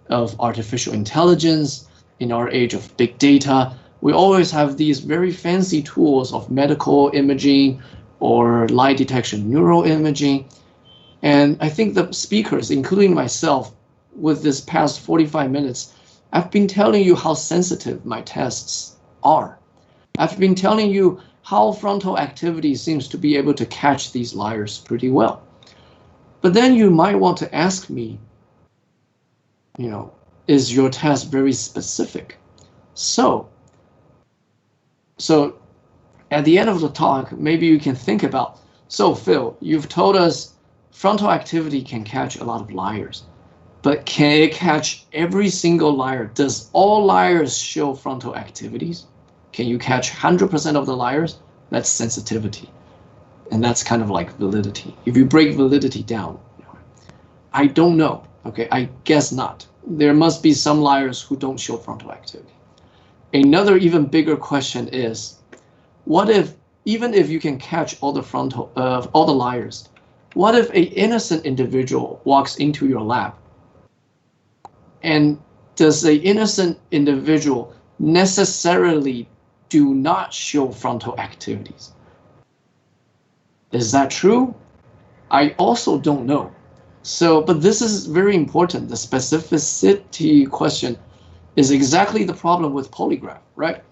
of artificial intelligence, in our age of big data. We always have these very fancy tools of medical imaging or lie detection neural imaging. And I think the speakers, including myself, with this past 45 minutes, I've been telling you how sensitive my tests are. I've been telling you how frontal activity seems to be able to catch these liars pretty well. But then you might want to ask me, is your test very specific? So at the end of the talk, maybe you can think about, so Phil, you've told us frontal activity can catch a lot of liars, but can it catch every single liar? Does all liars show frontal activities? Can you catch 100% of the liars? That's sensitivity. And that's kind of like validity. If you break validity down, I don't know. Okay, I guess not. There must be some liars who don't show frontal activity. Another even bigger question is, what if, even if you can catch all the liars, what if an innocent individual walks into your lab? And does the innocent individual necessarily do not show frontal activities? Is that true? I also don't know. So, but this is very important. The specificity question is exactly the problem with polygraph, right?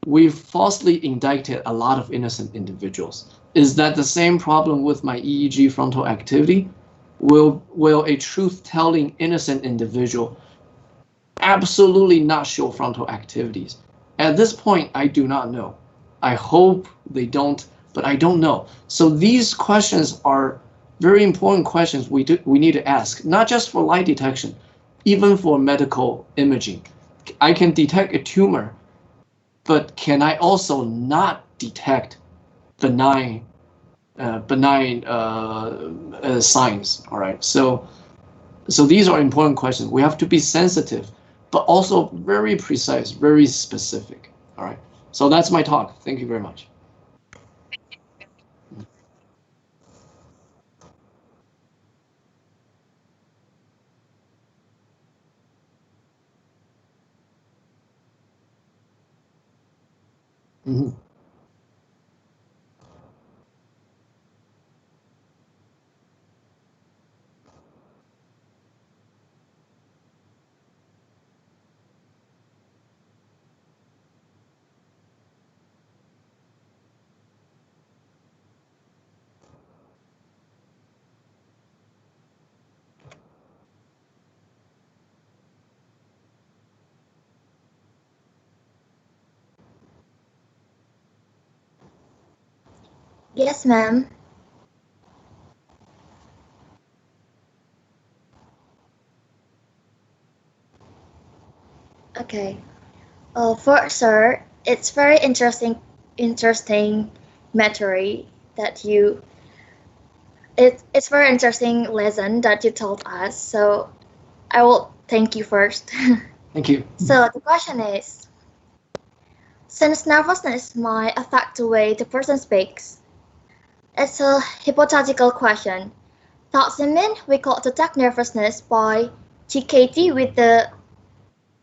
We've falsely indicted a lot of innocent individuals. Is that the same problem with my EEG frontal activity? Will a truth-telling innocent individual absolutely not show frontal activities? At this point, I do not know. I hope they don't, but I don't know. So these questions are very important questions we need to ask, not just for lie detection, even for medical imaging. I can detect a tumor, but can I also not detect benign signs? All right. So these are important questions. We have to be sensitive, but also very precise, very specific. All right. So that's my talk. Thank you very much. Mm-hmm. Yes, ma'am. Okay. First, sir, it's very interesting matter that you. It's very interesting lesson that you told us. So, I will thank you first. Thank you. So the question is, since nervousness might affect the way the person speaks, it's a hypothetical question. Does it mean we could detect nervousness by GKT with the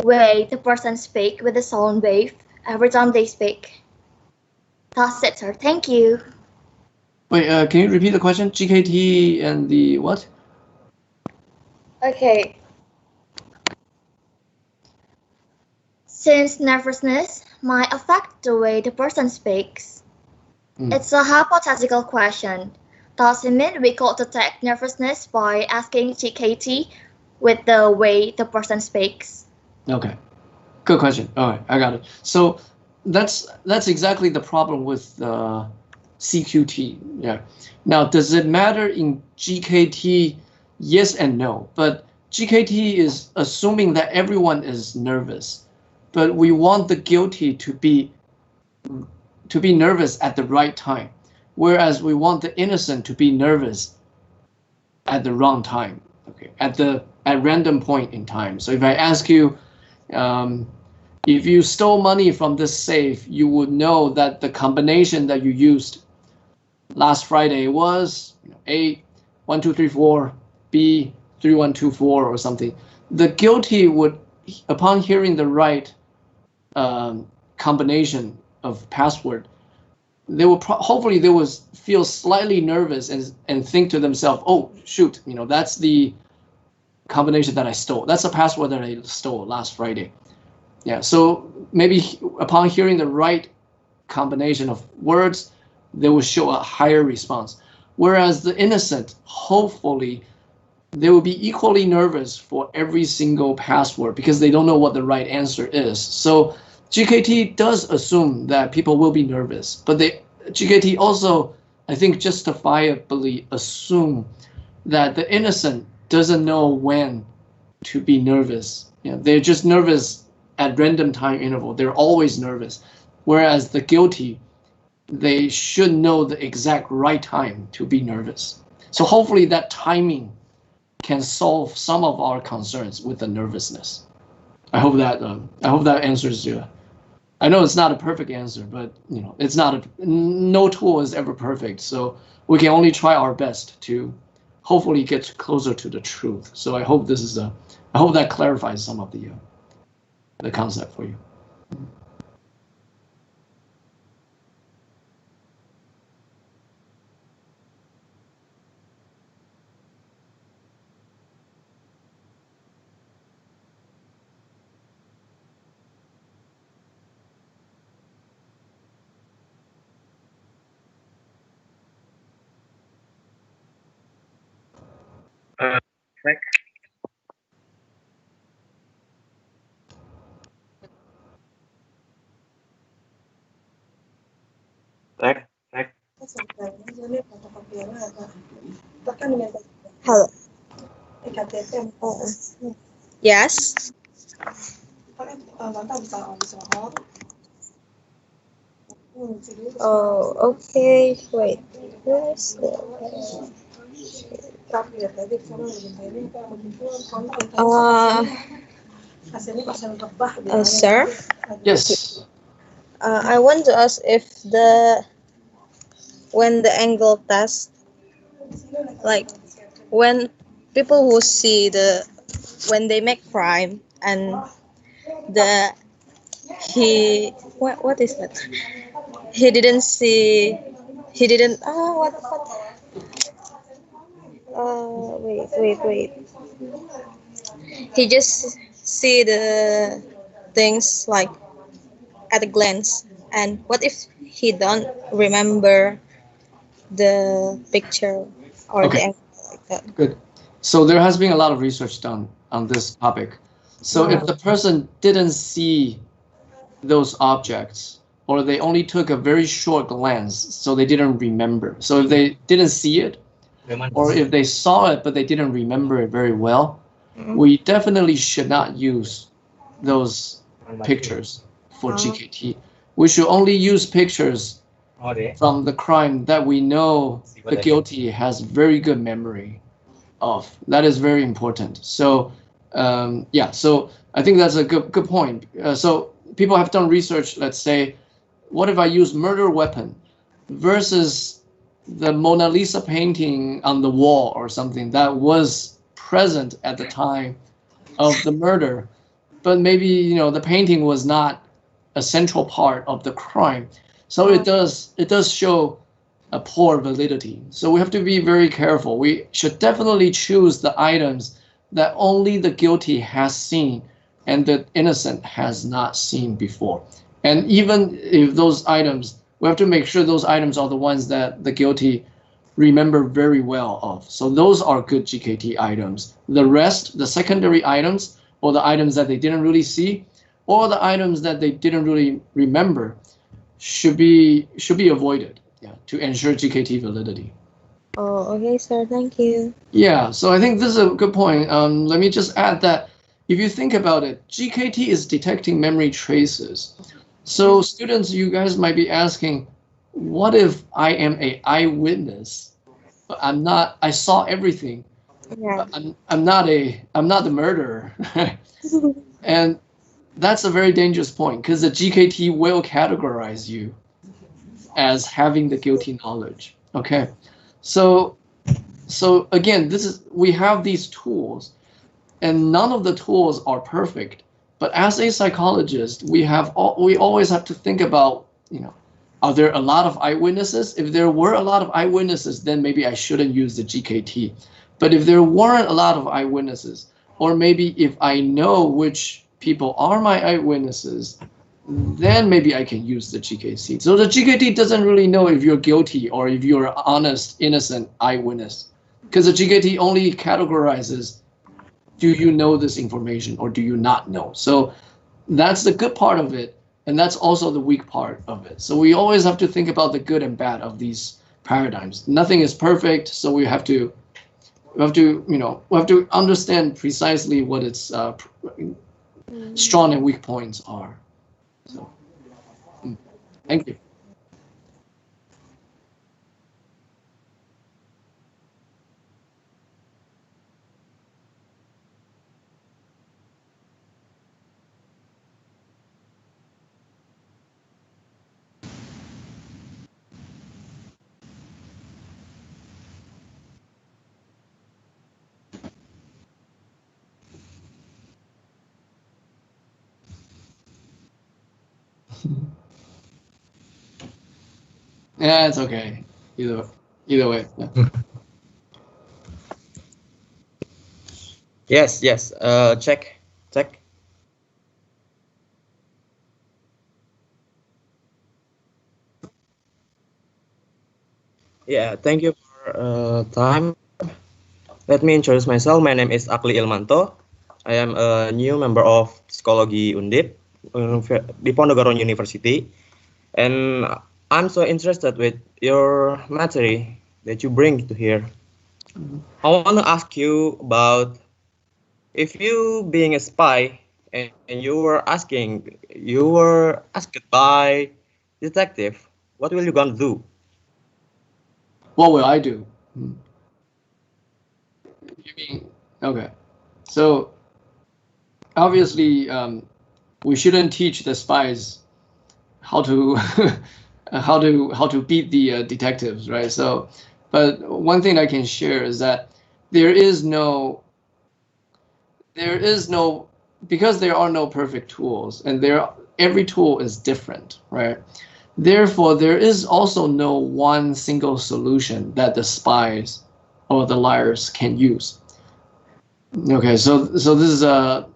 way the person speaks with the sound wave every time they speak? That's it, sir. Thank you. Wait, can you repeat the question? GKT and the what? Okay. Since nervousness might affect the way the person speaks, it's a hypothetical question. Does it mean we could detect nervousness by asking GKT with the way the person speaks? Okay, good question. All right, I got it. So that's exactly the problem with CQT. Yeah. Now, does it matter in GKT? Yes and no. But GKT is assuming that everyone is nervous, but we want the guilty to be nervous at the right time, whereas we want the innocent to be nervous at the wrong time. Okay, at random point in time. So if I ask you, if you stole money from this safe, you would know that the combination that you used last Friday was A, 1, 2, 3, 4, B, 3, 1, 2, 4 or something. The guilty would, upon hearing the right combination of password, they will hopefully they will feel slightly nervous and think to themselves, oh shoot, that's the combination that I stole. That's a password that I stole last Friday. Yeah, so maybe upon hearing the right combination of words, they will show a higher response. Whereas the innocent, hopefully, they will be equally nervous for every single password because they don't know what the right answer is. So GKT does assume that people will be nervous, but GKT also, I think, justifiably assume that the innocent doesn't know when to be nervous. They're just nervous at random time interval. They're always nervous. Whereas the guilty, they should know the exact right time to be nervous. So hopefully that timing can solve some of our concerns with the nervousness. I hope that answers you. I know it's not a perfect answer, but it's not no tool is ever perfect. So we can only try our best to hopefully get closer to the truth. So I hope I hope that clarifies some of the concept for you. Hello. Yes. Oh, okay. Wait. Where's the? Sir. Yes. I want to ask if when the angle test, like when people who see when they make crime and what is that? He didn't see. He didn't. What? Wait. He just see the things like at a glance. And what if he don't remember the picture or the Okay. angle like that? Good. So there has been a lot of research done on this topic. So if the person didn't see those objects, or they only took a very short glance, so they didn't remember. So if they didn't see it, or if they saw it but they didn't remember it very well, we definitely should not use those pictures for GKT. We should only use pictures from the crime that we know the guilty has very good memory of. That is very important. So so I think that's a good point. So people have done research. Let's say, what if I use murder weapon versus the Mona Lisa painting on the wall or something that was present at the time of the murder, but maybe the painting was not a central part of the crime. So it does show a poor validity. So we have to be very careful. We should definitely choose the items that only the guilty has seen and the innocent has not seen before. And even if those items, we have to make sure those items are the ones that the guilty remember very well of. So those are good GKT items. The rest, the secondary items, or the items that they didn't really see, or the items that they didn't really remember, should be avoided, to ensure GKT validity. Oh, okay, sir. Thank you. Yeah, so I think this is a good point. Let me just add that if you think about it, GKT is detecting memory traces. So students, you guys might be asking, what if I am an eyewitness, but I'm not? I saw everything. Yeah. But I'm not the murderer. And that's a very dangerous point, because the GKT will categorize you as having the guilty knowledge. Okay, so again, we have these tools, and none of the tools are perfect. But as a psychologist, we always have to think about, are there a lot of eyewitnesses? If there were a lot of eyewitnesses, then maybe I shouldn't use the GKT. But if there weren't a lot of eyewitnesses, or maybe if I know which people are my eyewitnesses, then maybe I can use the GKT. So the GKT doesn't really know if you're guilty or if you're an honest, innocent eyewitness, because the GKT only categorizes, do you know this information or do you not know? So that's the good part of it, and that's also the weak part of it. So we always have to think about the good and bad of these paradigms. Nothing is perfect, so we have to understand precisely what its strong and weak points are. So. Thank you. Yeah, it's okay. Either way. Yeah. Yes. Check. Yeah, thank you for time. Let me introduce myself. My name is Akli Ilmanto. I am a new member of Psikologi Diponegoro University, and I'm so interested with your material that you bring to here. I want to ask you about if you being a spy and you were asked by detective, what will you gonna do? What will I do? You mean, okay. So obviously, we shouldn't teach the spies how to how to beat the detectives, right? So, but one thing I can share is that there is no because there are no perfect tools, and every tool is different, right? Therefore, there is also no one single solution that the spies or the liars can use. Okay, so this is a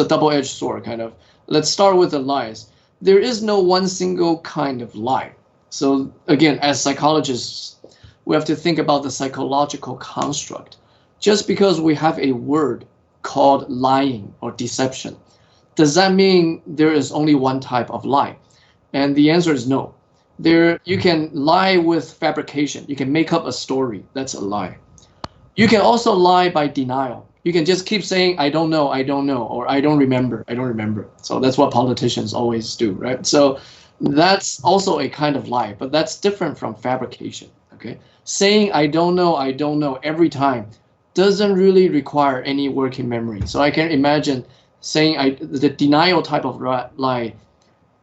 double-edged sword, kind of. Let's start with the lies. There is no one single kind of lie. So again, as psychologists, we have to think about the psychological construct. Just because we have a word called lying or deception, does that mean there is only one type of lie? And the answer is no. You can lie with fabrication. You can make up a story. That's a lie. You can also lie by denial. You can just keep saying, I don't know, or I don't remember. So that's what politicians always do, right? So that's also a kind of lie, but that's different from fabrication, okay? Saying, I don't know every time doesn't really require any working memory. So I can imagine saying the denial type of lie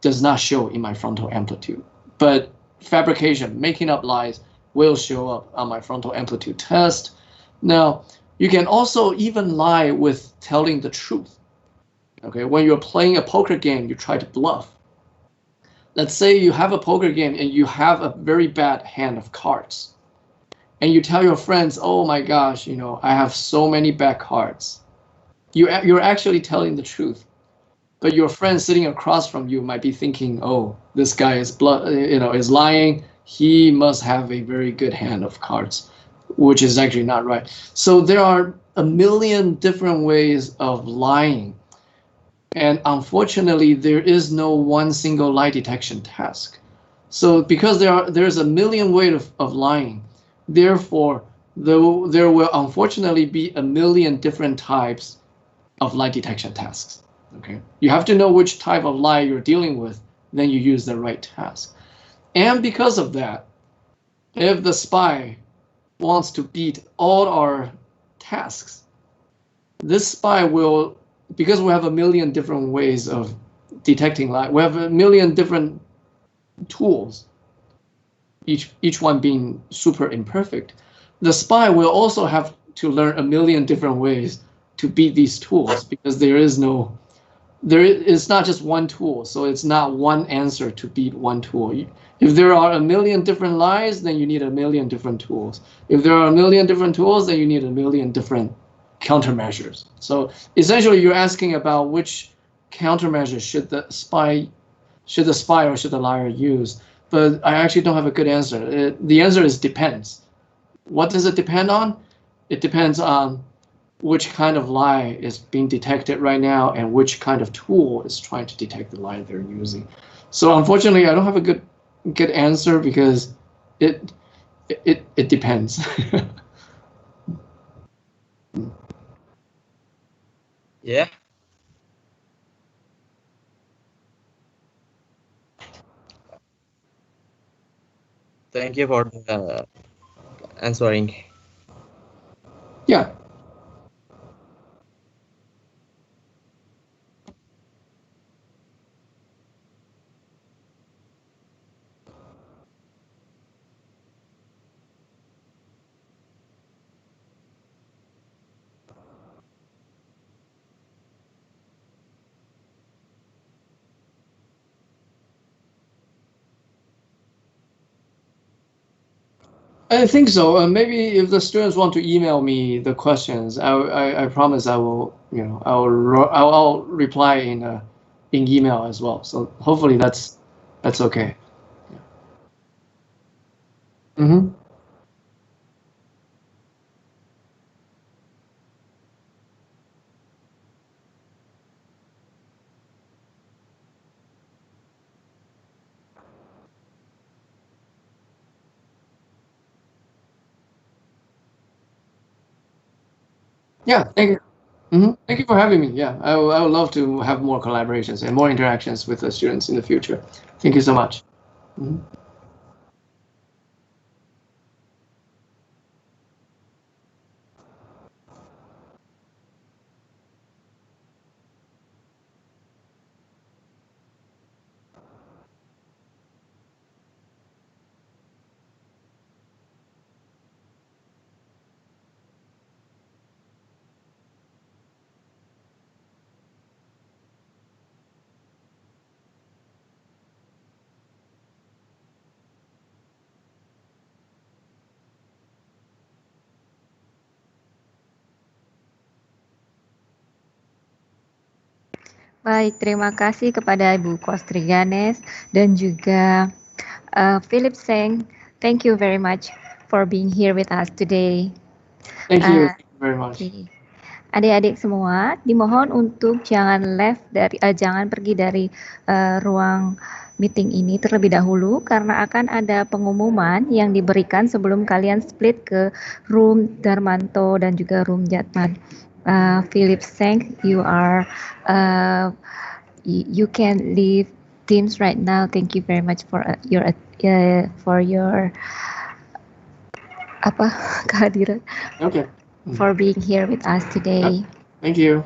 does not show in my frontal amplitude. But fabrication, making up lies, will show up on my frontal amplitude test. Now, you can also even lie with telling the truth. Okay, when you're playing a poker game, you try to bluff. Let's say you have a poker game and you have a very bad hand of cards. And you tell your friends, oh my gosh, I have so many bad cards. You're actually telling the truth. But your friend sitting across from you might be thinking, oh, this guy is lying. He must have a very good hand of cards, which is actually not right. So there are a million different ways of lying. And unfortunately, there is no one single lie detection task. So because there's a million ways of lying, therefore, there will unfortunately be a million different types of lie detection tasks. Okay, you have to know which type of lie you're dealing with, then you use the right task. And because of that, if the spy wants to beat all our tasks, this spy will, because we have a million different ways of detecting lie, we have a million different tools, each one being super imperfect. The spy will also have to learn a million different ways to beat these tools, because there is not just one tool, so it's not one answer to beat one tool. If there are a million different lies, then you need a million different tools. If there are a million different tools, then you need a million different countermeasures. So essentially, you're asking about which countermeasures should the spy or should the liar use. But I actually don't have a good answer. The answer is depends. What does it depend on? It depends on which kind of lie is being detected right now and which kind of tool is trying to detect the lie they're using. So unfortunately, I don't have a good answer because it depends. Yeah. Thank you for the answering. Yeah. I think so. Maybe if the students want to email me the questions, I promise I will, I'll reply in email as well. So hopefully that's okay. Mm-hmm. Yeah. Thank you. Mm-hmm. Thank you for having me. Yeah, I would love to have more collaborations and more interactions with the students in the future. Thank you so much. Mhm. Baik, terima kasih kepada Ibu Kostriganes dan juga Philip Seng. Thank you very much for being here with us today. Thank you very much. Okay. Adik-adik semua, dimohon untuk jangan jangan pergi dari ruang meeting ini terlebih dahulu karena akan ada pengumuman yang diberikan sebelum kalian split ke room Darmanto dan juga room Jatman. Philip Seng, you can leave Teams right now. Thank you very much for your kehadiran. Okay. For being here with us today. Thank you.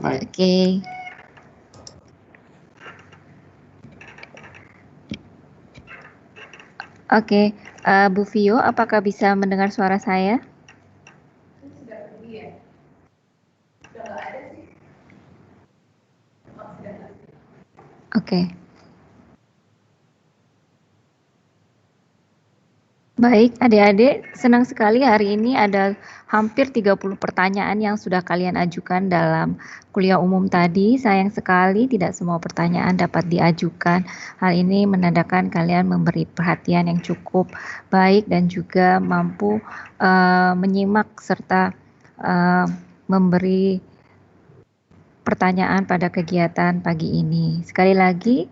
Bye. Okay. Oke, Bu Vio, apakah bisa mendengar suara saya? Oke. Baik, adik-adik, senang sekali hari ini ada hampir 30 pertanyaan yang sudah kalian ajukan dalam kuliah umum tadi. Sayang sekali tidak semua pertanyaan dapat diajukan. Hal ini menandakan kalian memberi perhatian yang cukup baik dan juga mampu menyimak serta memberi pertanyaan pada kegiatan pagi ini. Sekali lagi,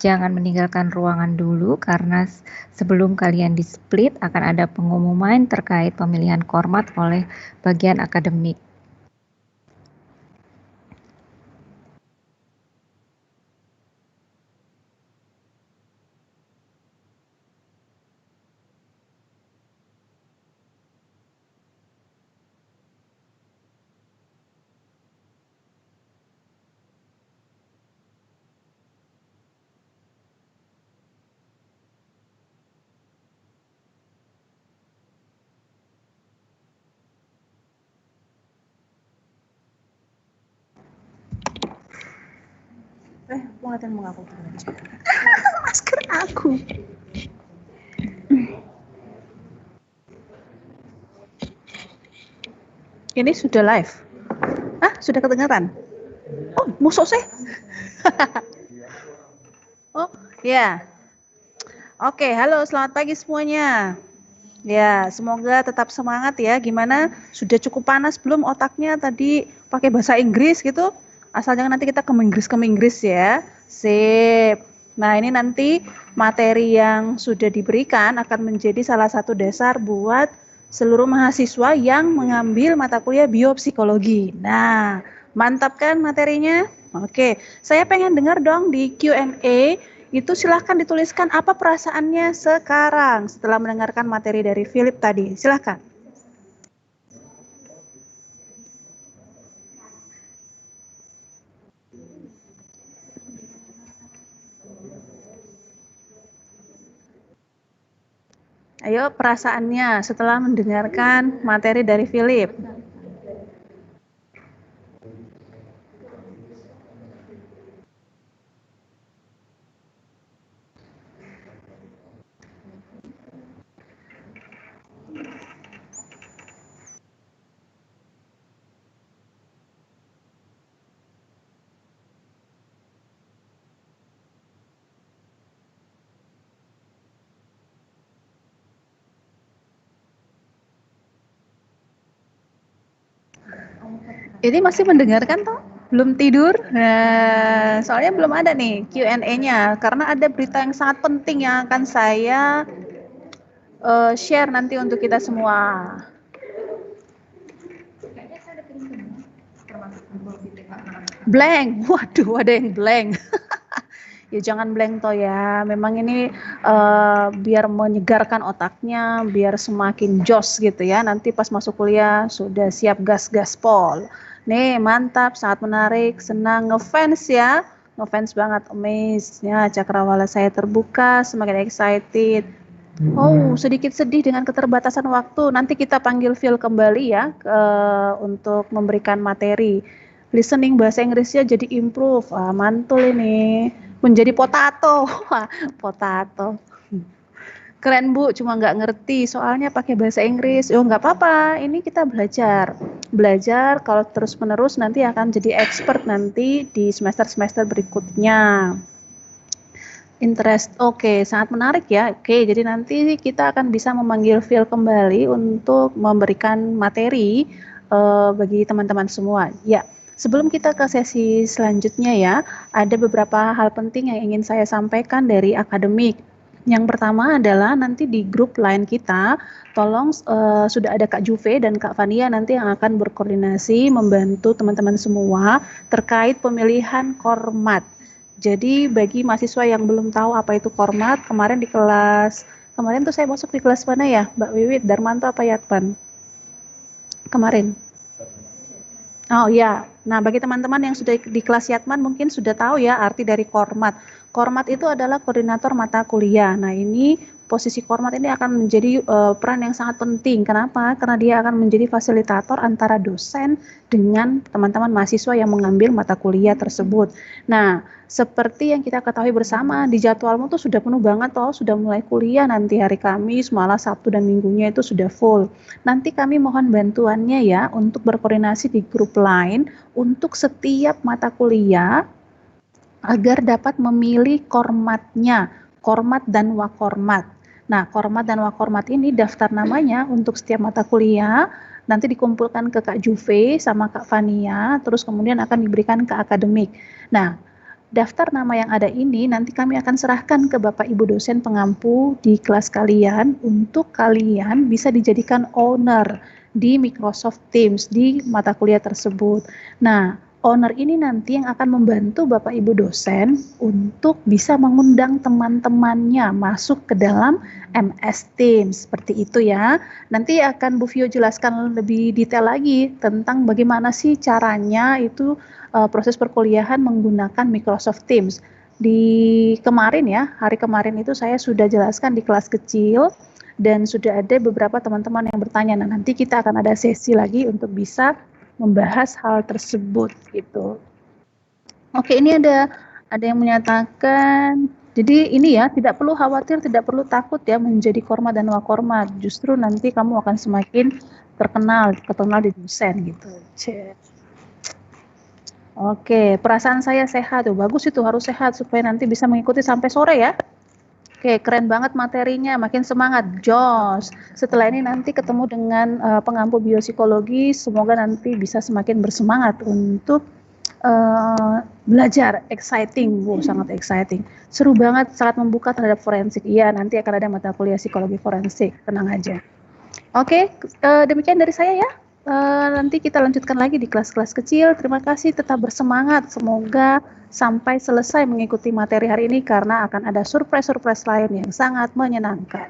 jangan meninggalkan ruangan dulu karena sebelum kalian di-split akan ada pengumuman terkait pemilihan kormat oleh bagian akademik. Penglihatan mengaku masker aku. Ini sudah live. Sudah kedengaran? Oh, musuh sih. Oh, ya. Oke, halo, selamat pagi semuanya. Ya, semoga tetap semangat ya. Gimana? Sudah cukup panas belum otaknya tadi pakai bahasa Inggris gitu? Asal jangan nanti kita ke Inggris ya. Sip. Nah, ini nanti materi yang sudah diberikan akan menjadi salah satu dasar buat seluruh mahasiswa yang mengambil mata kuliah biopsikologi. Nah, mantap kan materinya? Oke, saya pengen dengar dong di Q&A Itu silahkan dituliskan apa perasaannya sekarang setelah mendengarkan materi dari Philip tadi. Silahkan. Ayo, perasaannya setelah mendengarkan materi dari Philip. Ini masih mendengarkan toh? Belum tidur? Nah, soalnya belum ada nih Q&A-nya karena ada berita yang sangat penting yang akan saya share nanti untuk kita semua. Blank, waduh ada yang blank. Ya jangan blank toh ya. Memang ini biar menyegarkan otaknya, biar semakin jos gitu ya. Nanti pas masuk kuliah sudah siap gas-gaspol. Nih mantap, sangat menarik, senang, ngefans ya. Ngefans banget, amazed ya. Cakrawala saya terbuka, semakin excited. Oh, sedikit sedih dengan keterbatasan waktu. Nanti kita panggil Phil kembali ya untuk memberikan materi. Listening bahasa Inggrisnya jadi improve. Mantul ini. Menjadi potato. Wah, potato. Keren Bu, cuma nggak ngerti soalnya pakai bahasa Inggris. Oh nggak apa-apa, ini kita belajar. Belajar kalau terus-menerus nanti akan jadi expert nanti di semester-semester berikutnya. Interest, oke, sangat menarik ya. Oke, jadi nanti kita akan bisa memanggil Phil kembali untuk memberikan materi bagi teman-teman semua. Ya, sebelum kita ke sesi selanjutnya ya, ada beberapa hal penting yang ingin saya sampaikan dari akademik. Yang pertama adalah nanti di grup line kita, tolong sudah ada Kak Juve dan Kak Fania nanti yang akan berkoordinasi membantu teman-teman semua terkait pemilihan kormat. Jadi bagi mahasiswa yang belum tahu apa itu kormat, kemarin tuh saya masuk di kelas mana ya, Mbak Wiwit, Darmanto apa Yatpan? Kemarin. Oh ya, nah bagi teman-teman yang sudah di kelas Yatman mungkin sudah tahu ya arti dari kormat. Kormat itu adalah koordinator mata kuliah. Nah ini posisi kormat ini akan menjadi peran yang sangat penting. Kenapa? Karena dia akan menjadi fasilitator antara dosen dengan teman-teman mahasiswa yang mengambil mata kuliah tersebut. Nah, seperti yang kita ketahui bersama, di jadwalmu tuh sudah penuh banget toh, sudah mulai kuliah nanti hari Kamis, malah Sabtu dan Minggunya itu sudah full. Nanti kami mohon bantuannya ya untuk berkoordinasi di grup lain untuk setiap mata kuliah agar dapat memilih kormatnya, kormat dan wakormat. Nah, kormat dan wakormat ini daftar namanya untuk setiap mata kuliah, nanti dikumpulkan ke Kak Juve sama Kak Fania, terus kemudian akan diberikan ke akademik. Nah, daftar nama yang ada ini nanti kami akan serahkan ke Bapak Ibu dosen pengampu di kelas kalian untuk kalian bisa dijadikan owner di Microsoft Teams di mata kuliah tersebut. Nah, owner ini nanti yang akan membantu Bapak Ibu dosen untuk bisa mengundang teman-temannya masuk ke dalam MS Teams, seperti itu ya. Nanti akan Bu Vio jelaskan lebih detail lagi tentang bagaimana sih caranya itu proses perkuliahan menggunakan Microsoft Teams. Di kemarin ya, hari kemarin itu saya sudah jelaskan di kelas kecil dan sudah ada beberapa teman-teman yang bertanya. Nah, nanti kita akan ada sesi lagi untuk bisa membahas hal tersebut gitu. Oke, ini ada yang menyatakan, jadi ini ya tidak perlu khawatir, tidak perlu takut ya menjadi kormat dan wakormat. Justru nanti kamu akan semakin terkenal di dosen gitu. Oke, perasaan saya sehat tuh, bagus itu harus sehat supaya nanti bisa mengikuti sampai sore ya. Oke, keren banget materinya, makin semangat, jos. Setelah ini nanti ketemu dengan pengampu biopsikologi, semoga nanti bisa semakin bersemangat untuk belajar, exciting, wow, sangat exciting. Seru banget, sangat membuka terhadap forensik. Iya, nanti akan ada mata kuliah psikologi forensik, tenang aja. Oke, demikian dari saya ya Nanti kita lanjutkan lagi di kelas-kelas kecil. Terima kasih, tetap bersemangat. Semoga sampai selesai mengikuti materi hari ini karena akan ada surprise-surprise lain yang sangat menyenangkan.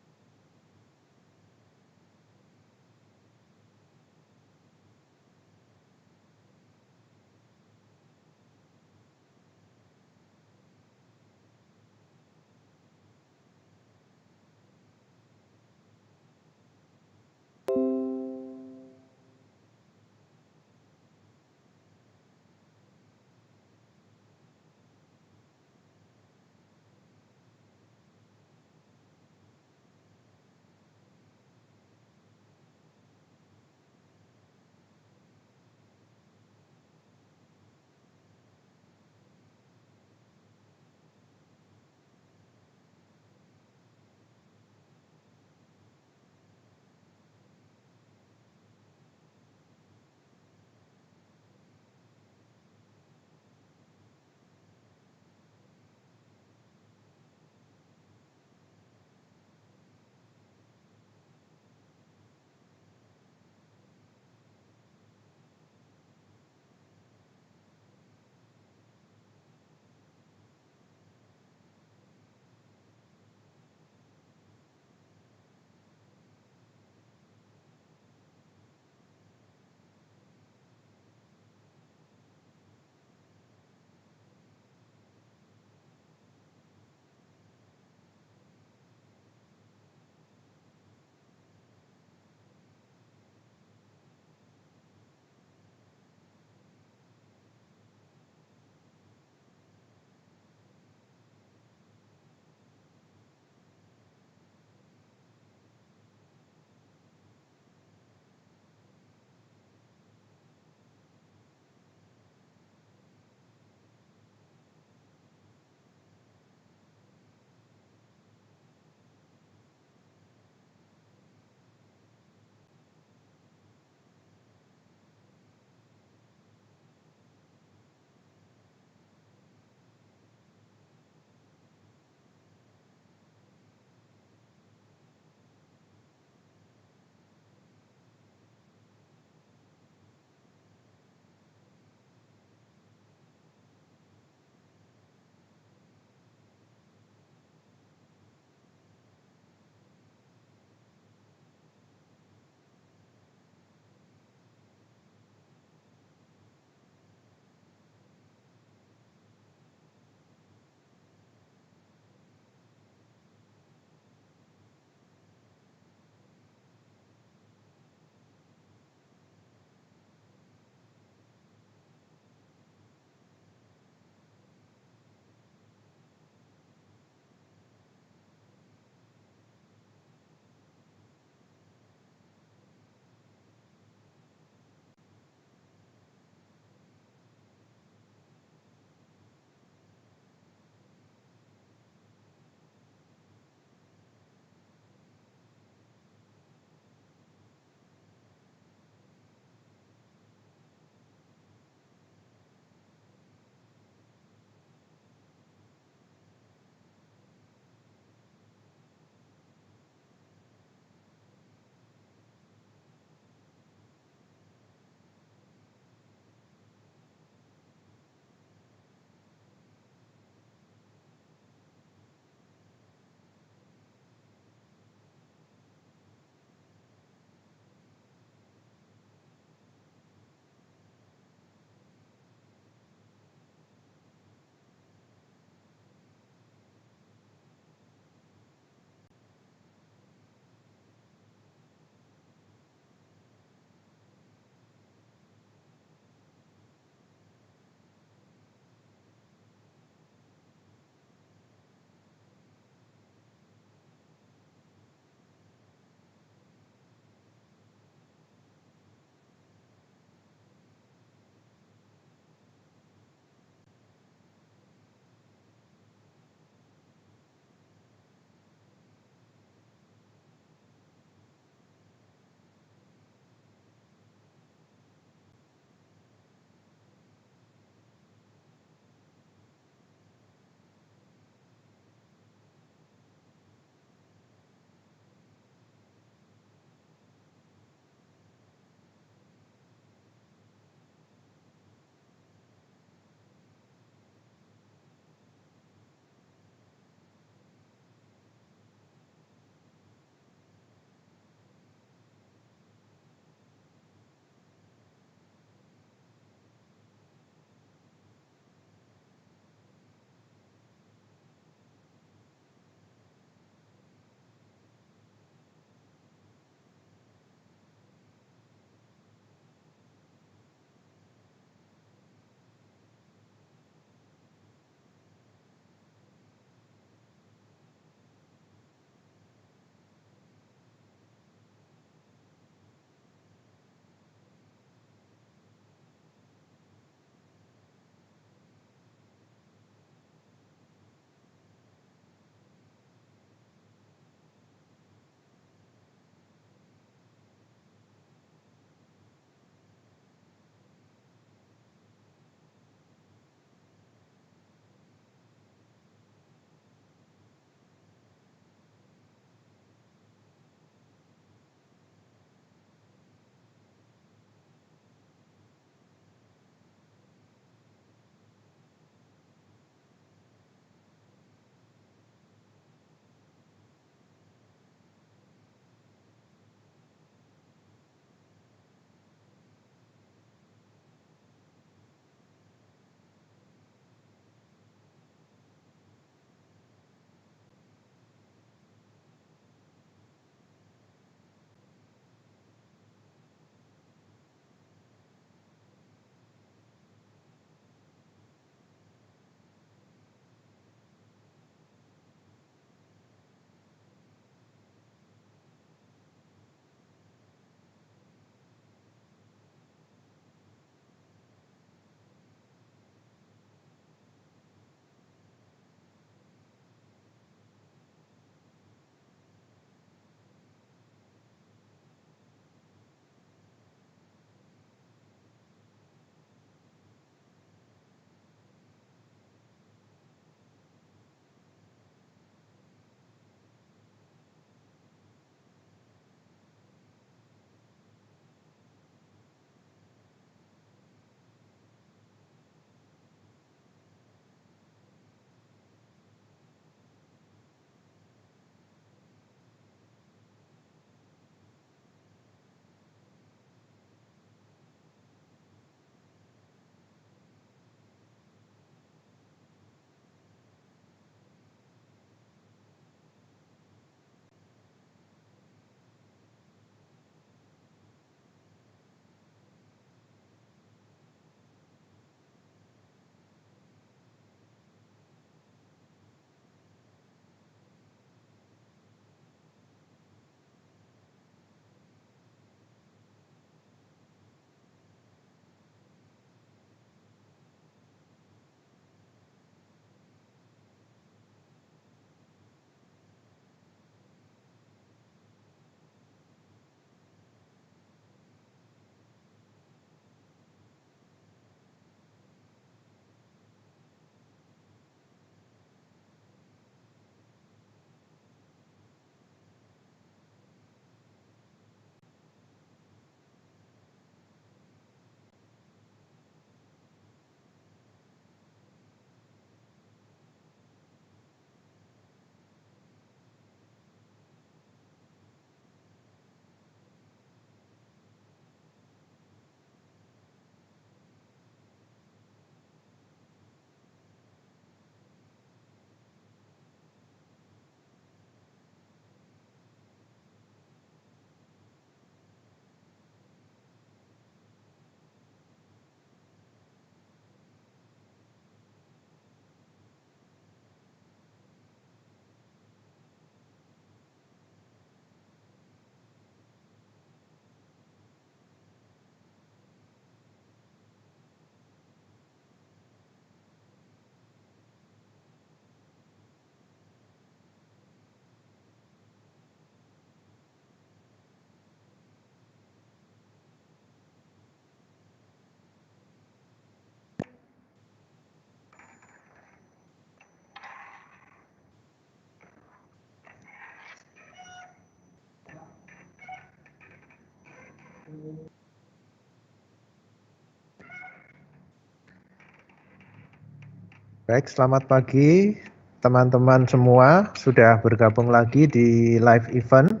Baik, selamat pagi teman-teman semua, sudah bergabung lagi di live event,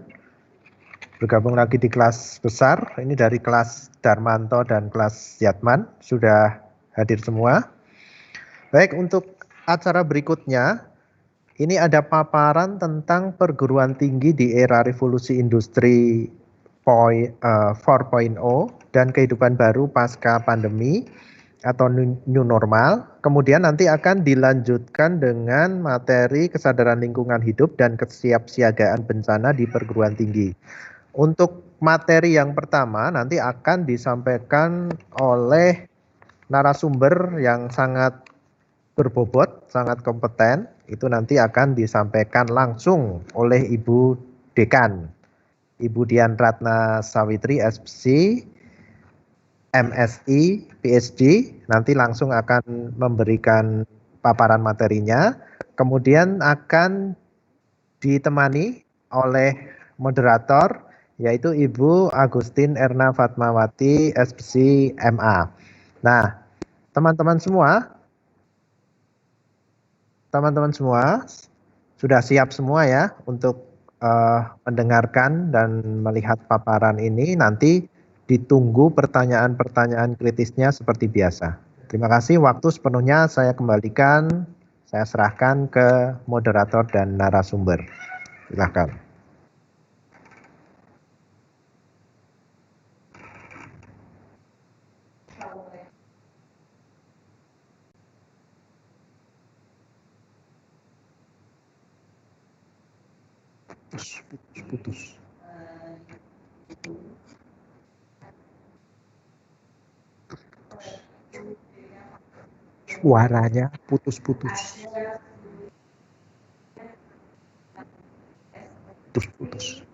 bergabung lagi di kelas besar, ini dari kelas Darmanto dan kelas Yatman, sudah hadir semua. Baik, untuk acara berikutnya, ini ada paparan tentang perguruan tinggi di era revolusi industri 4.0 dan kehidupan baru pasca pandemi atau new normal. Kemudian nanti akan dilanjutkan dengan materi kesadaran lingkungan hidup dan kesiapsiagaan bencana di perguruan tinggi. Untuk materi yang pertama nanti akan disampaikan oleh narasumber yang sangat berbobot, sangat kompeten. Itu nanti akan disampaikan langsung oleh Ibu Dekan, Ibu Dian Ratna Sawitri, SPC, MSI, PhD, nanti langsung akan memberikan paparan materinya. Kemudian akan ditemani oleh moderator, yaitu Ibu Agustin Erna Fatmawati, SPC, MA. Nah, teman-teman semua sudah siap semua ya untuk mendengarkan dan melihat paparan ini. Nanti ditunggu pertanyaan-pertanyaan kritisnya seperti biasa. Terima kasih, waktu sepenuhnya saya kembalikan, saya serahkan ke moderator dan narasumber. Silakan. Putus. Suaranya putus-putus. Putus-putus.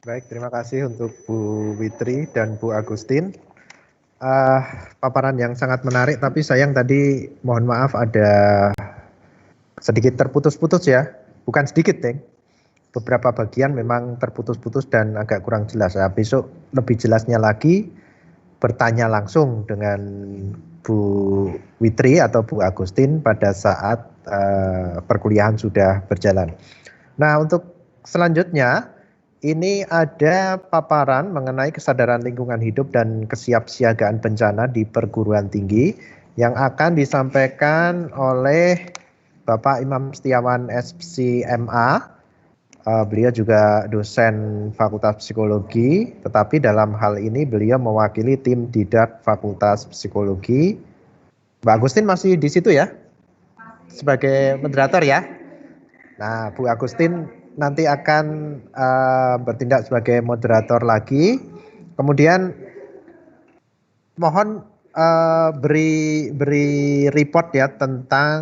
Baik, terima kasih untuk Bu Witri dan Bu Agustin. Paparan yang sangat menarik, tapi sayang tadi mohon maaf ada sedikit terputus-putus ya. Bukan sedikit, Teng. Beberapa bagian memang terputus-putus dan agak kurang jelas. Nah, besok lebih jelasnya lagi bertanya langsung dengan Bu Witri atau Bu Agustin pada saat perkuliahan sudah berjalan. Nah, untuk selanjutnya ini ada paparan mengenai kesadaran lingkungan hidup dan kesiapsiagaan bencana di perguruan tinggi yang akan disampaikan oleh Bapak Imam Setiawan SPMA. Beliau juga dosen Fakultas Psikologi, tetapi dalam hal ini beliau mewakili tim Didat Fakultas Psikologi. Mbak Agustin masih di situ ya? Sebagai moderator ya? Nah, Bu Agustin nanti akan bertindak sebagai moderator lagi. Kemudian mohon beri report ya tentang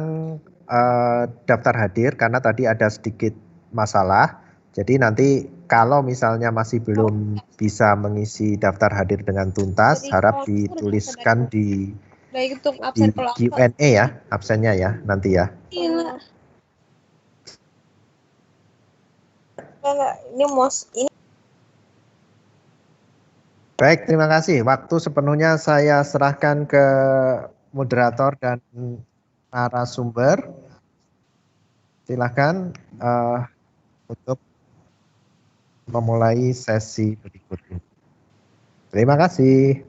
daftar hadir karena tadi ada sedikit masalah. Jadi nanti kalau misalnya masih belum bisa mengisi daftar hadir dengan tuntas, harap dituliskan di Q&A ya, absennya ya nanti ya. Ini Baik, terima kasih. Waktu sepenuhnya saya serahkan ke moderator dan narasumber. Silakan untuk memulai sesi berikutnya. Terima kasih.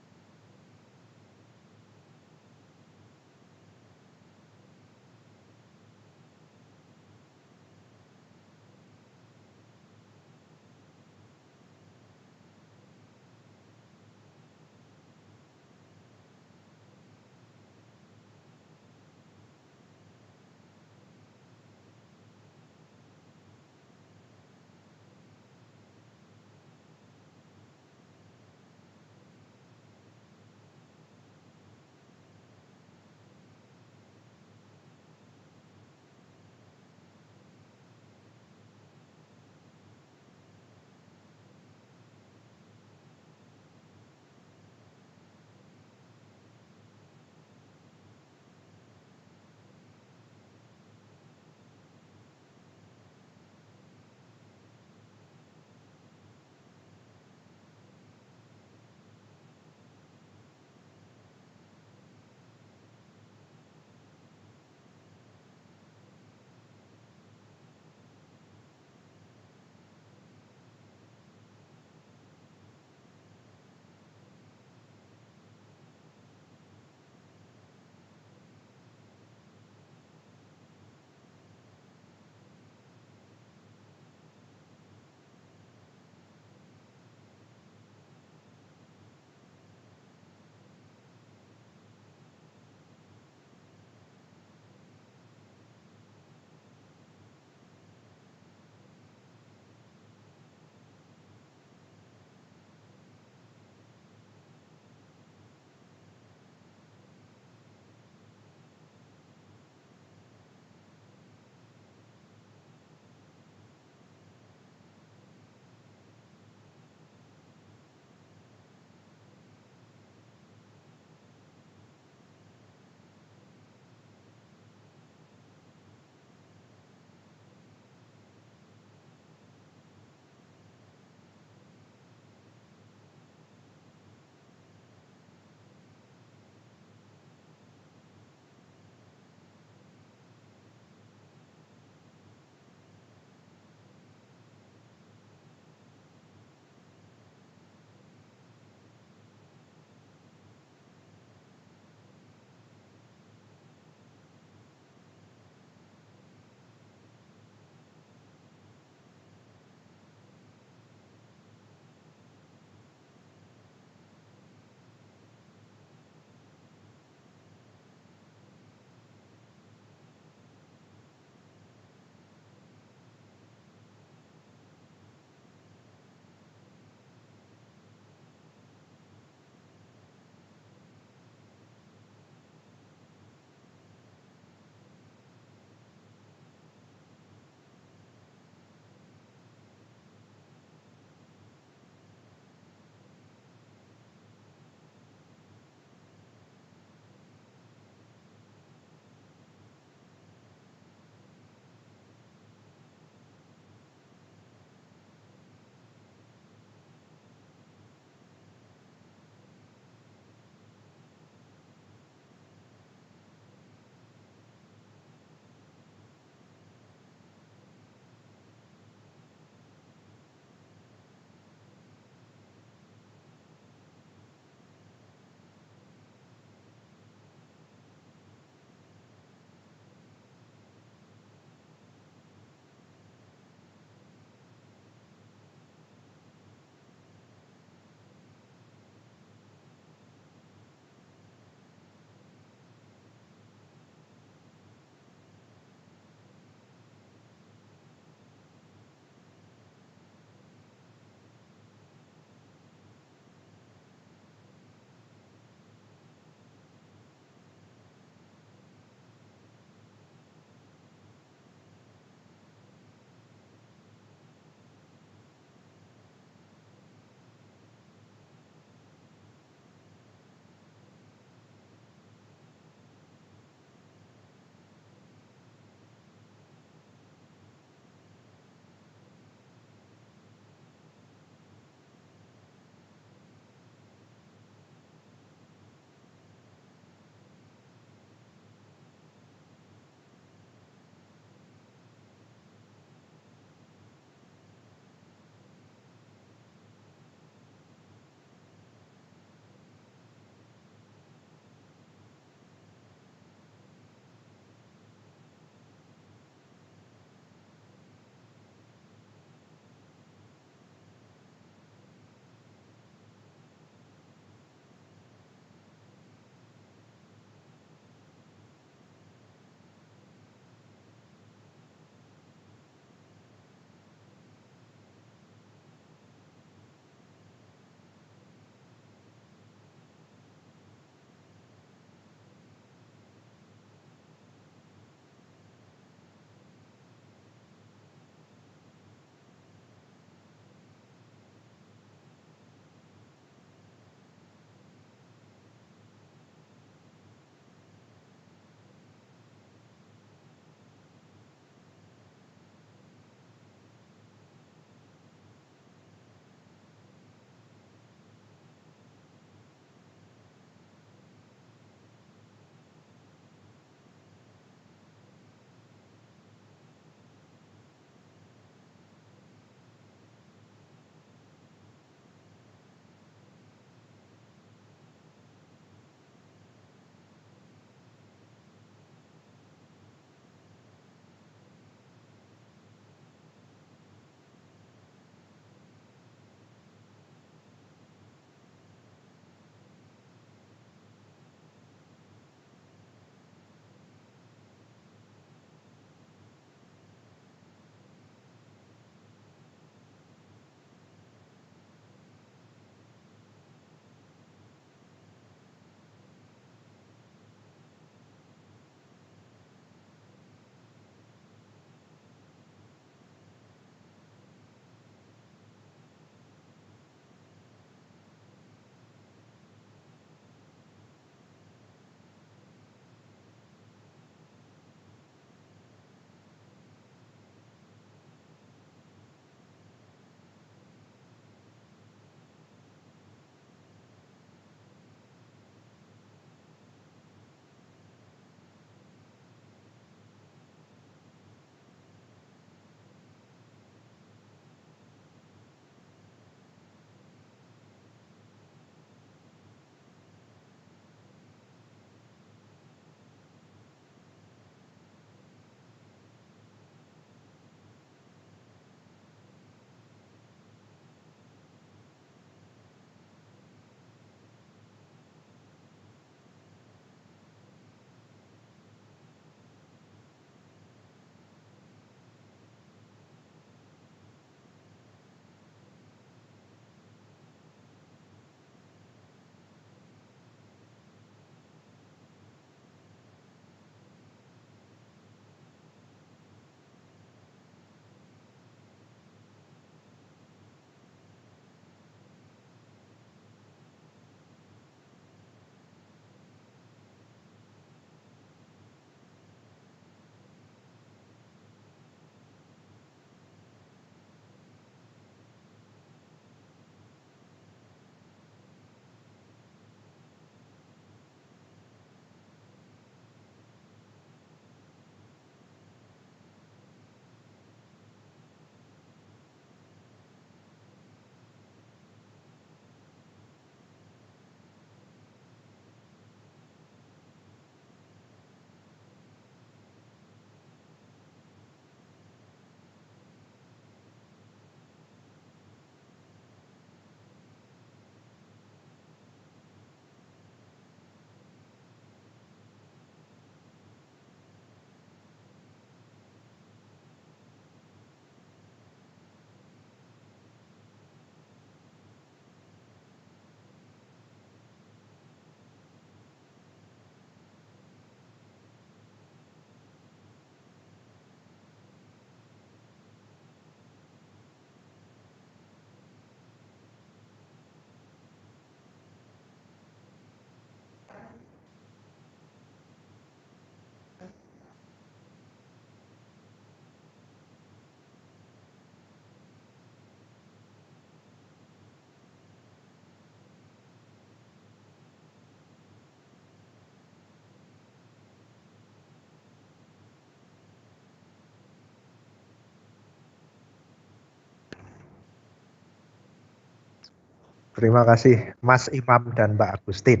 Terima kasih Mas Imam dan Mbak Agustin.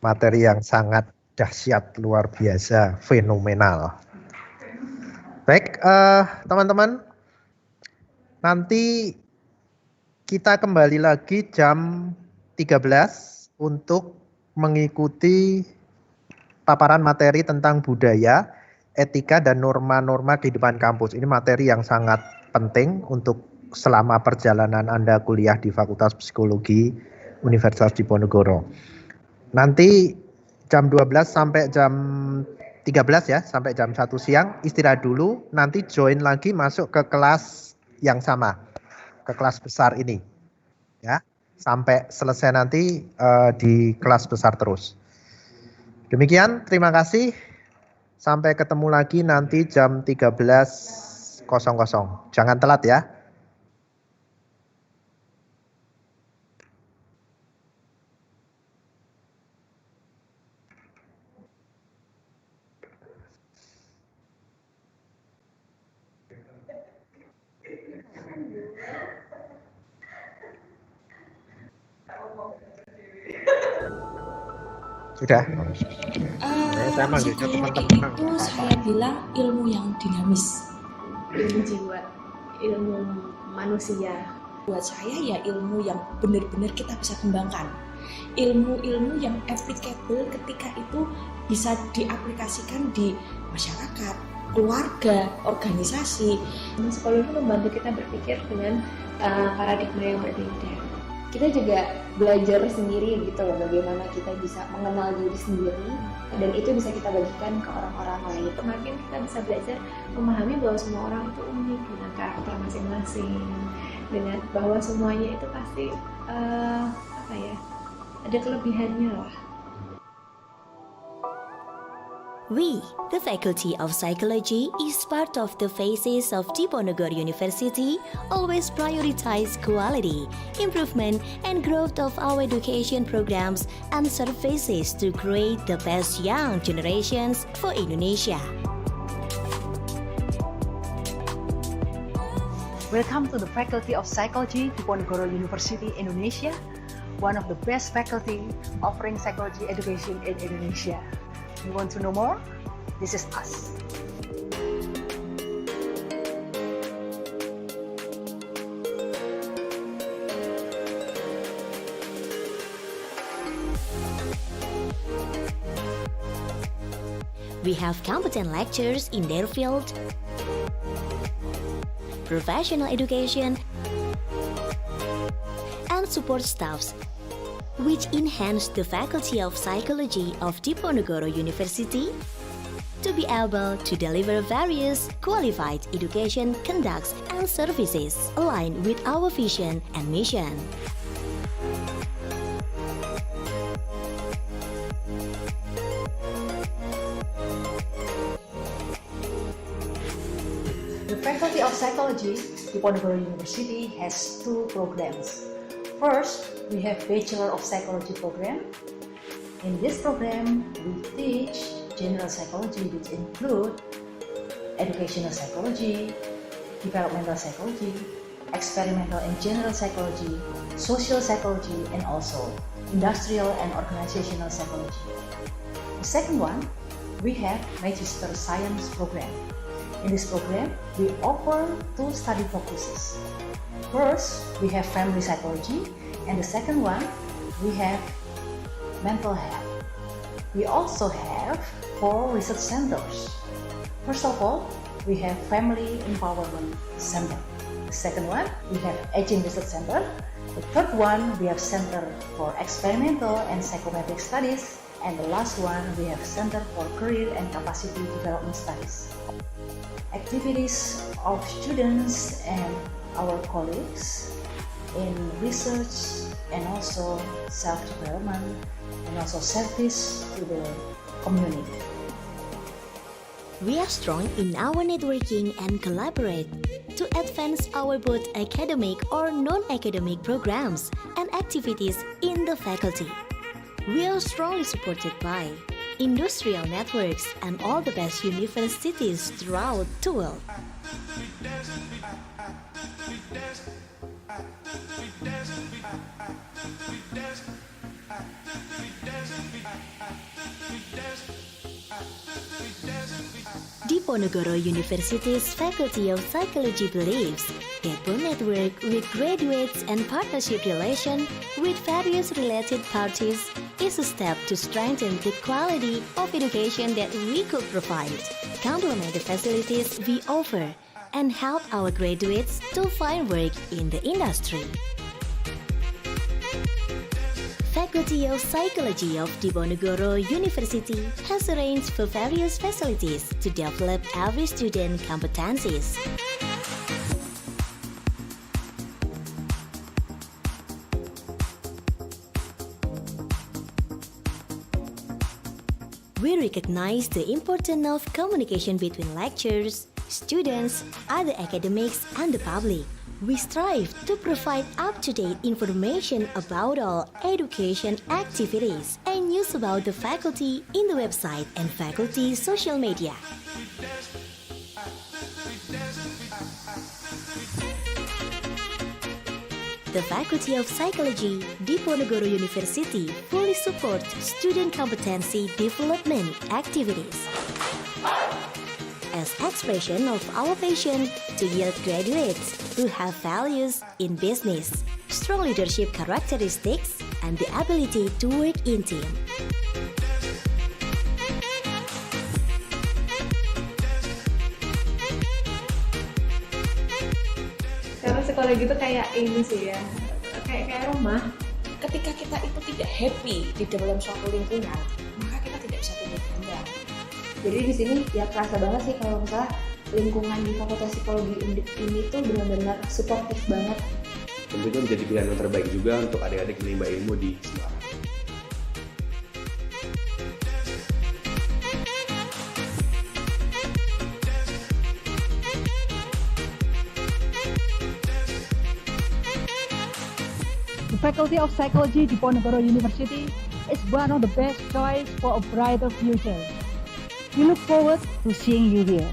Materi yang sangat dahsyat, luar biasa, fenomenal. Baik, teman-teman, nanti kita kembali lagi jam 13 untuk mengikuti paparan materi tentang budaya, etika, dan norma-norma kehidupan kampus. Ini materi yang sangat penting untuk selama perjalanan Anda kuliah di Fakultas Psikologi Universitas Diponegoro. Nanti jam 12 sampai jam 13 ya, sampai jam 1 siang istirahat dulu, nanti join lagi masuk ke kelas yang sama, ke kelas besar ini. Ya, sampai selesai nanti di kelas besar terus. Demikian, terima kasih. Sampai ketemu lagi nanti jam 13.00. Jangan telat ya. Sudah. Saya manggilnya teman-teman. Itu saya bilang ilmu yang dinamis. Ilmu jiwa, ilmu manusia. Buat saya ya ilmu yang benar-benar kita bisa kembangkan. Ilmu-ilmu yang applicable ketika itu bisa diaplikasikan di masyarakat, keluarga, organisasi. Psikologi membantu kita berpikir dengan paradigma yang berbeda. Kita juga belajar sendiri gitu loh, bagaimana kita bisa mengenal diri sendiri dan itu bisa kita bagikan ke orang-orang lain. Semakin kita bisa belajar memahami bahwa semua orang itu unik dengan karakter masing-masing, dengan bahwa semuanya itu pasti ada kelebihannya lah. We, the Faculty of Psychology, is part of the phases of Diponegoro University, always prioritize quality, improvement, and growth of our education programs and services to create the best young generations for Indonesia. Welcome to the Faculty of Psychology Diponegoro University Indonesia, one of the best faculty offering psychology education in Indonesia. You want to know more? This is us. We have competent lecturers in their field, professional education, and support staffs, which enhance the Faculty of Psychology of Diponegoro University to be able to deliver various qualified education conducts and services aligned with our vision and mission. The Faculty of Psychology Diponegoro University has two programs. First, we have Bachelor of Psychology program. In this program, we teach general psychology, which include educational psychology, developmental psychology, experimental and general psychology, social psychology, and also industrial and organizational psychology. The second one, we have Magister Science program. In this program, we offer two study focuses. First, we have family psychology, and the second one, we have mental health. We also have 4 research centers. First of all, we have Family Empowerment Center. The second one, we have Aging Research Center. The third one, we have Center for Experimental and Psychometric Studies. And the last one, we have Center for Career and Capacity Development Studies. Activities of students and our colleagues in research and also self-development and also service to the community. We are strong in our networking and collaborate to advance our both academic or non-academic programs and activities in the faculty. We are strongly supported by industrial networks and all the best universities throughout the world. Diponegoro University's Faculty of Psychology believes that one network with graduates and partnership relation with various related parties is a step to strengthen the quality of education that we could provide, complement the facilities we offer, and help our graduates to find work in the industry. Faculty of Psychology of Diponegoro University has arranged for various facilities to develop every student competencies. We recognize the importance of communication between lecturers, students, other academics, and the public. We strive to provide up-to-date information about all education activities and news about the faculty in the website and faculty social media. The Faculty of Psychology, Diponegoro University fully supports student competency development activities as expression of our passion to yield graduates who have values in business, strong leadership characteristics, and the ability to work in team. Karena psikologi itu kayak ini sih ya, kayak rumah. Ketika kita itu tidak happy di dalam suatu lingkungan, maka kita tidak bisa tumbuh kembang. Jadi di sini ya kerasa banget sih kalau misalnya lingkungan di Fakultas Psikologi ini tuh benar-benar suportif banget. Tentunya menjadi pilihan yang terbaik juga untuk adik-adik menimba ilmu di Semarang. The Faculty of Psychology Diponegoro University is one of the best choice for a brighter future. We look forward to seeing you here.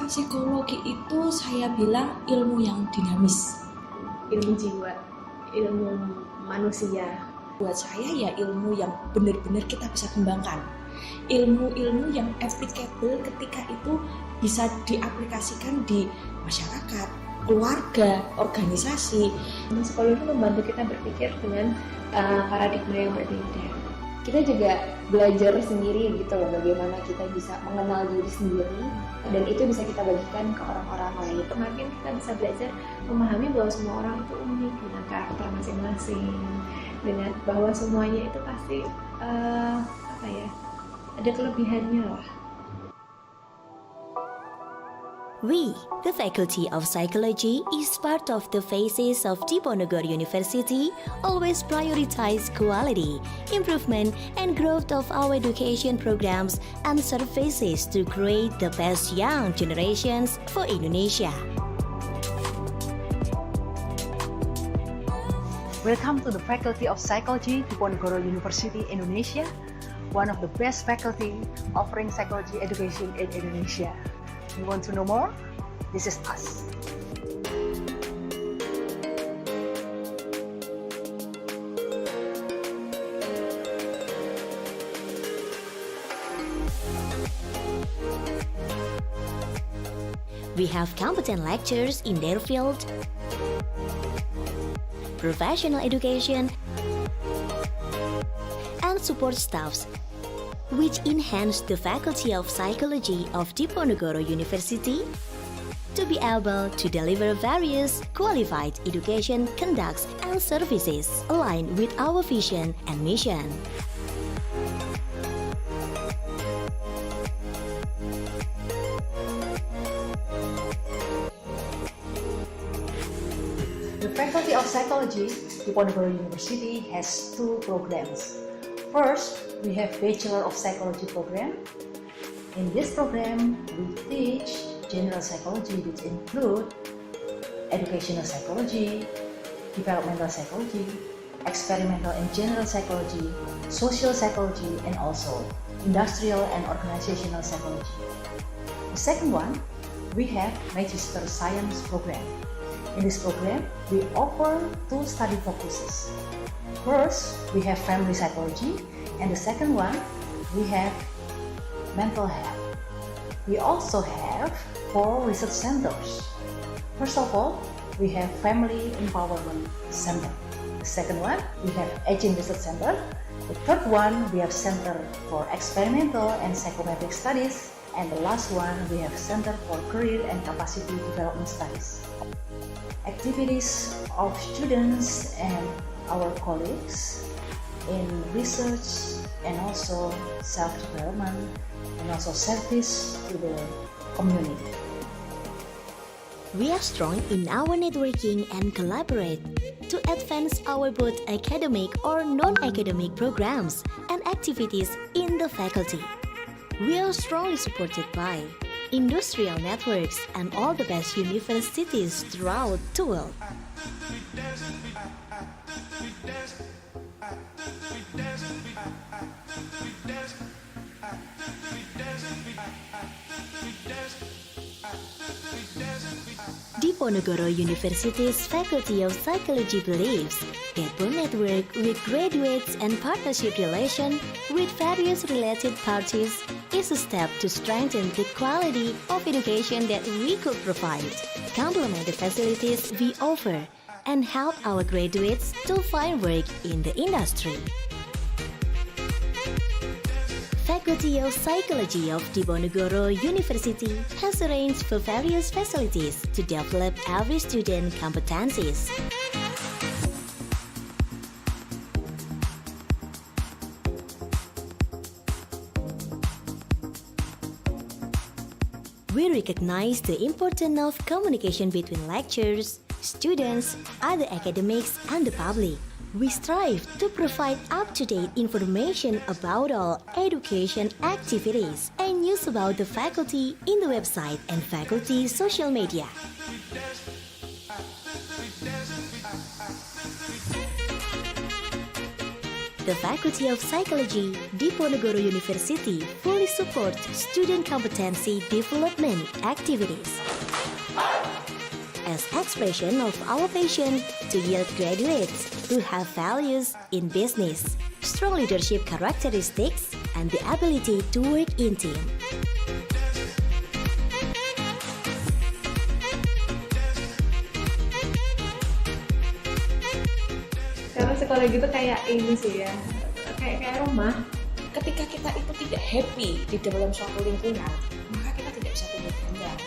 Psikologi itu saya bilang ilmu yang dinamis, ilmu jiwa, ilmu manusia. Buat saya ya ilmu yang benar-benar kita bisa kembangkan, ilmu-ilmu yang applicable ketika itu bisa diaplikasikan di masyarakat, keluarga, organisasi. Psikologi membantu kita berpikir dengan paradigma yang berbeda. Kita juga belajar sendiri gitu loh, bagaimana kita bisa mengenal diri sendiri dan itu bisa kita bagikan ke orang-orang lain. Makin kita bisa belajar memahami bahwa semua orang itu unik dengan karakter masing-masing, dengan bahwa semuanya itu pasti ada kelebihannya lah. We, the Faculty of Psychology, is part of the phases of Diponegoro University, always prioritize quality, improvement, and growth of our education programs and services to create the best young generations for Indonesia. Welcome to the Faculty of Psychology Diponegoro University Indonesia, one of the best faculty offering psychology education in Indonesia. You want to know more? This is us. We have competent lecturers in their field, professional education, and support staffs, which enhance the Faculty of Psychology of Diponegoro University to be able to deliver various qualified education conducts and services aligned with our vision and mission. The Faculty of Psychology Diponegoro University has two programs. First, we have Bachelor of Psychology program. In this program, we teach general psychology, which include educational psychology, developmental psychology, experimental and general psychology, social psychology, and also industrial and organizational psychology. The second one, we have Magister Science program. In this program, we offer two study focuses. First, we have family psychology, and the second one, we have mental health. We also have 4 research centers. First of all, we have Family Empowerment Center. The second one, we have Aging Research Center. The third one, we have Center for Experimental and Psychometric Studies. And the last one, we have Center for Career and Capacity Development Studies. Activities of students and our colleagues in research and also self-development and also service to the community. We are strong in our networking and collaborate to advance our both academic or non-academic programs and activities in the faculty. We are strongly supported by industrial networks and all the best universities throughout the world. Diponegoro University's Faculty of Psychology believes that will network with graduates and partnership relation with various related parties is a step to strengthen the quality of education that we could provide, complement the facilities we offer, and help our graduates to find work in the industry. Faculty of Psychology of Diponegoro University has arranged for various facilities to develop every student competencies. We recognize the importance of communication between lecturers, students, other academics, and the public. We strive to provide up-to-date information about all education activities and news about the faculty in the website and faculty social media. The Faculty of Psychology, Diponegoro University fully supports student competency development activities. As expression of our passion to yield graduates who have values in business, strong leadership characteristics, and the ability to work in team. Karena psikologi itu kayak ini sih ya, kayak rumah. Ketika kita itu tidak happy di dalam suatu lingkungan, maka kita tidak bisa tumbuh kembang.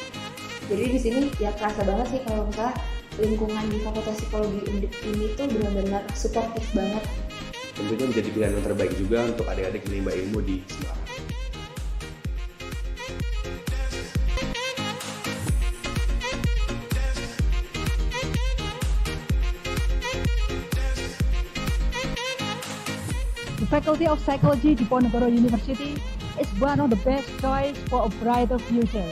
Jadi di sini ya kerasa banget sih kalau misalnya lingkungan di Fakultas Psikologi Undip ini tuh benar-benar suportif banget. Tentunya menjadi pilihan yang terbaik juga untuk adik-adik menimba ilmu di Semarang. The Faculty of Psychology Diponegoro University is one of the best choice for a brighter future.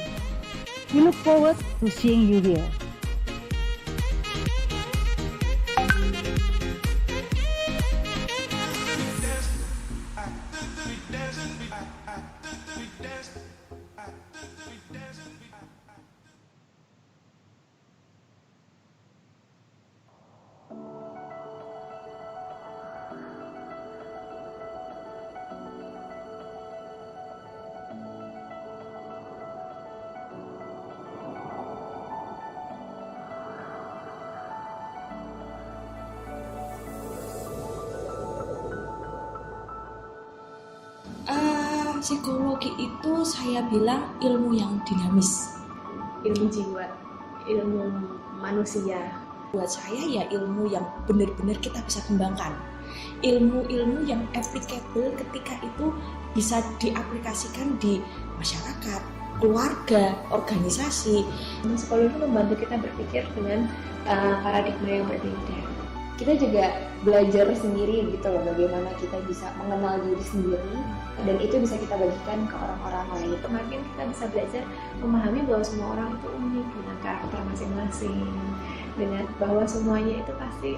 We look forward to seeing you here. Psikologi itu saya bilang ilmu yang dinamis. Ilmu jiwa, ilmu manusia. Buat saya ya ilmu yang benar-benar kita bisa kembangkan. Ilmu-ilmu yang applicable ketika itu bisa diaplikasikan di masyarakat, keluarga, organisasi. Psikologi itu membantu kita berpikir dengan paradigma yang berbeda. Kita juga belajar sendiri gitu loh, bagaimana kita bisa mengenal diri sendiri, dan itu bisa kita bagikan ke orang-orang lain. Makin kita bisa belajar memahami bahwa semua orang itu unik dengan karakter masing-masing, dengan bahwa semuanya itu pasti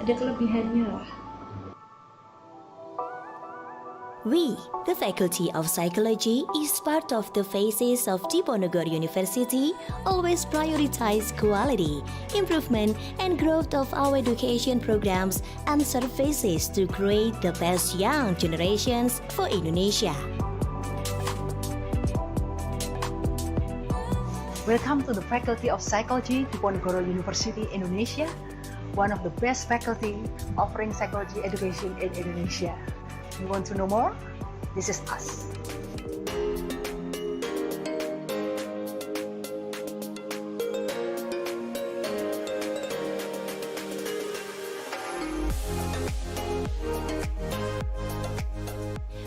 ada kelebihannya lah. We, the Faculty of Psychology, is part of the phases of Diponegoro University, always prioritize quality, improvement, and growth of our education programs and services to create the best young generations for Indonesia. Welcome to the Faculty of Psychology Diponegoro University Indonesia, one of the best faculty offering psychology education in Indonesia. You want to know more? This is us.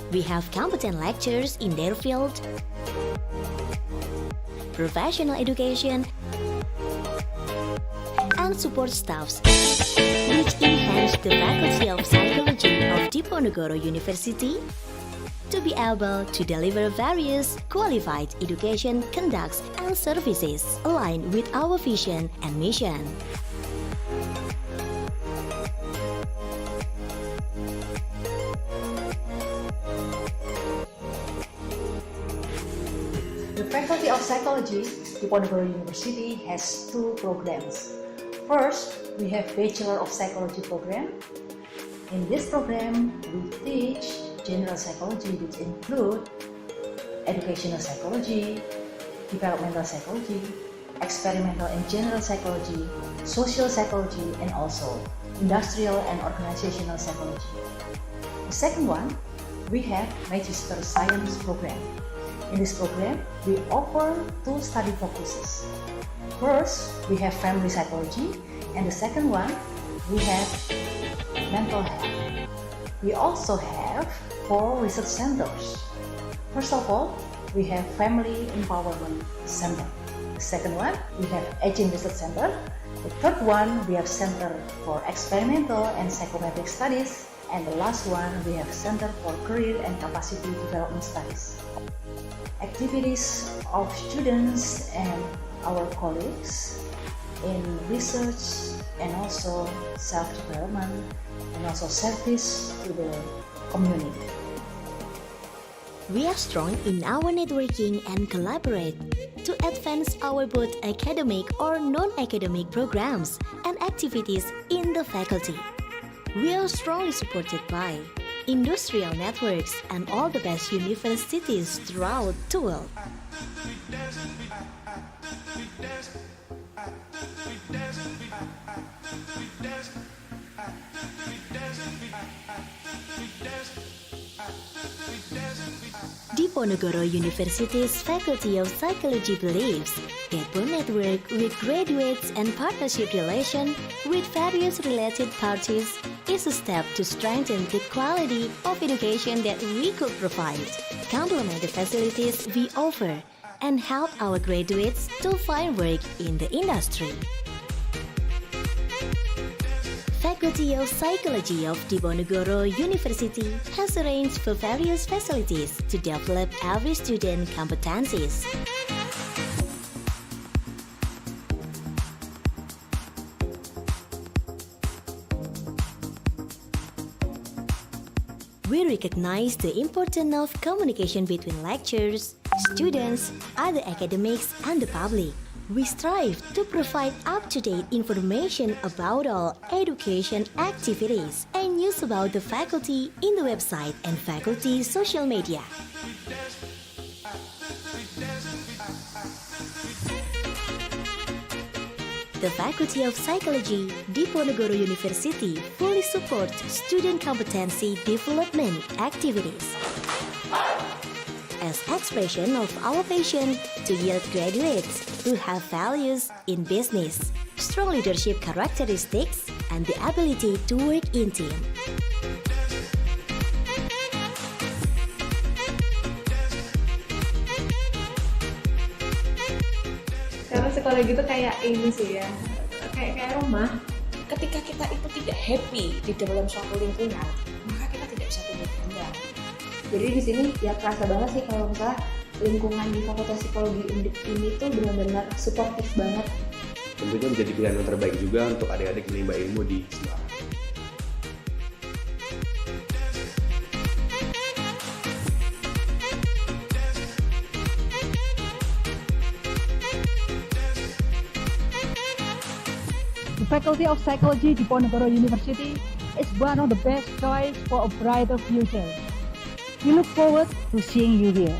We have competent lecturers in their field, professional education, and support staffs, which enhance the Faculty of Psychology of Diponegoro University to be able to deliver various qualified education conducts and services aligned with our vision and mission. The Faculty of Psychology Diponegoro University has two programs. First, we have Bachelor of Psychology program. In this program, we teach general psychology, which include educational psychology, developmental psychology, experimental and general psychology, social psychology, and also industrial and organizational psychology. The second one, we have Magister Science program. In this program, we offer two study focuses. First, we have family psychology, and the second one, we have mental health. We also have 4 research centers. First of all, we have Family Empowerment Center. The second one, we have Aging Research Center. The third one, we have Center for Experimental and Psychometric Studies. And the last one, we have Center for Career and Capacity Development Studies. Activities of students and our colleagues in research and also self-development and also service to the community. We are strong in our networking and collaborate to advance our both academic or non-academic programs and activities in the faculty. We are strongly supported by industrial networks and all the best universities throughout the world. Diponegoro University's Faculty of Psychology believes that to network with graduates and partnership relation with various related parties is a step to strengthen the quality of education that we could provide, complement the facilities we offer, and help our graduates to find work in the industry. Faculty of Psychology of Diponegoro University has arranged for various facilities to develop every student competencies. We recognize the importance of communication between lecturers, students, other academics, and the public. We strive to provide up-to-date information about all education activities and news about the faculty in the website and faculty social media. The Faculty of Psychologi Diponegoro University fully supports student competency development activities as expression of our passion to yield graduates who have values in business, strong leadership characteristics, and the ability to work in team. Karena psikologi itu kayak ini sih ya, kayak rumah. Ketika kita itu tidak happy di dalam suatu lingkungan, maka kita tidak bisa tumbuh kembang. Jadi di sini ya kerasa banget sih kalau misalnya lingkungan di Fakultas Psikologi Undip ini tuh benar-benar suportif banget. Tentunya menjadi pilihan yang terbaik juga untuk adik-adik menimba ilmu di Semarang. The Faculty of Psychology Diponegoro University is one of the best choice for a brighter future. We look forward to seeing you here.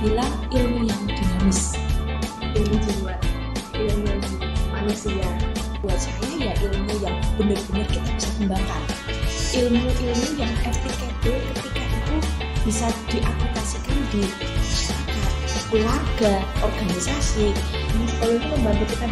bilang ilmu yang dinamis. Ilmu jiwa, ilmu manusia. Buat saya ya ilmu yang benar-benar kita bisa kembangkan. Ilmu-ilmu yang applicable ketika itu bisa diaplikasikan di masyarakat, keluarga, organisasi. Kalau itu membantu kita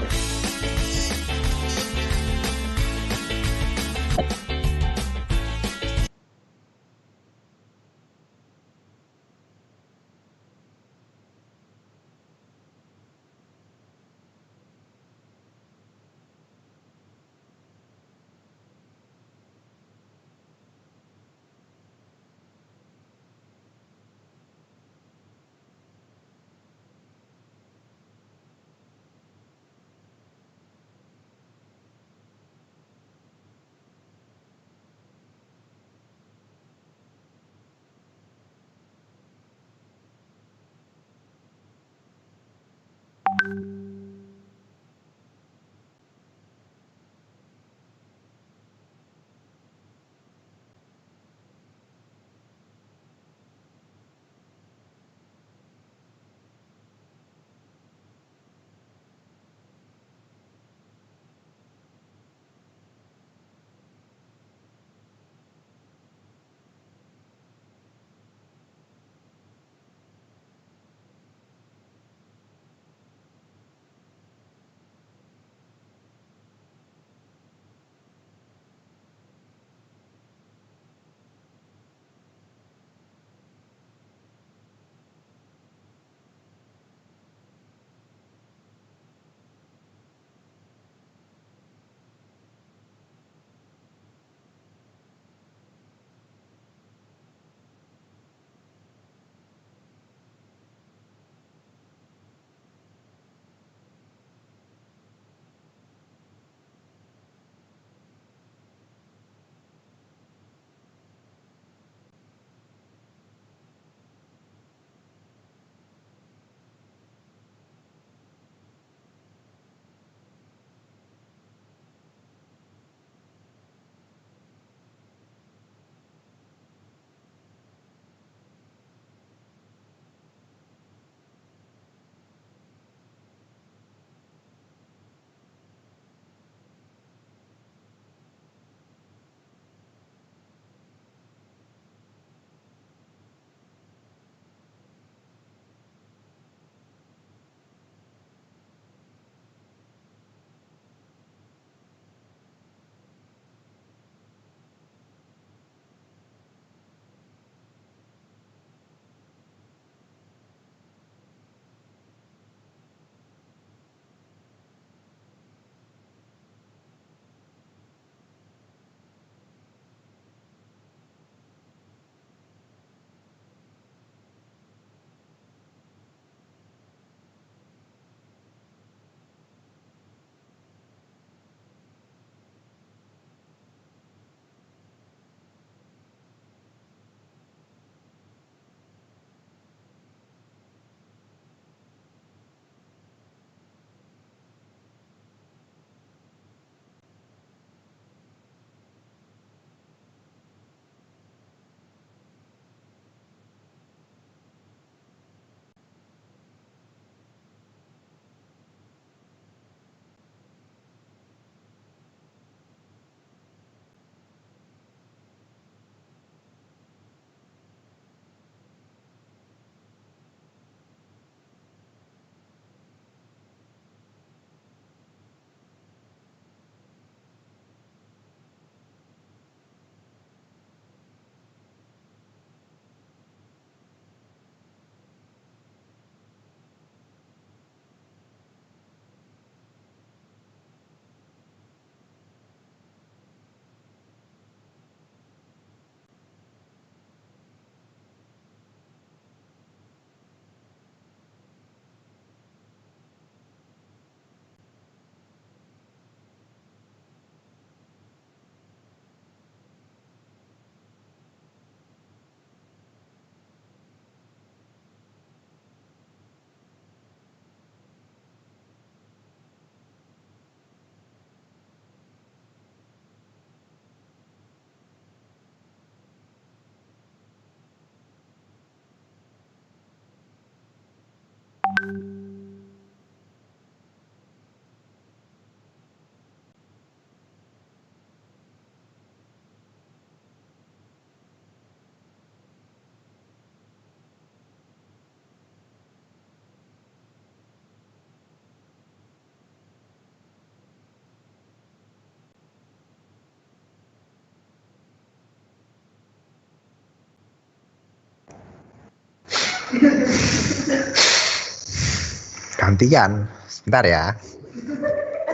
Gantian. Sebentar ya.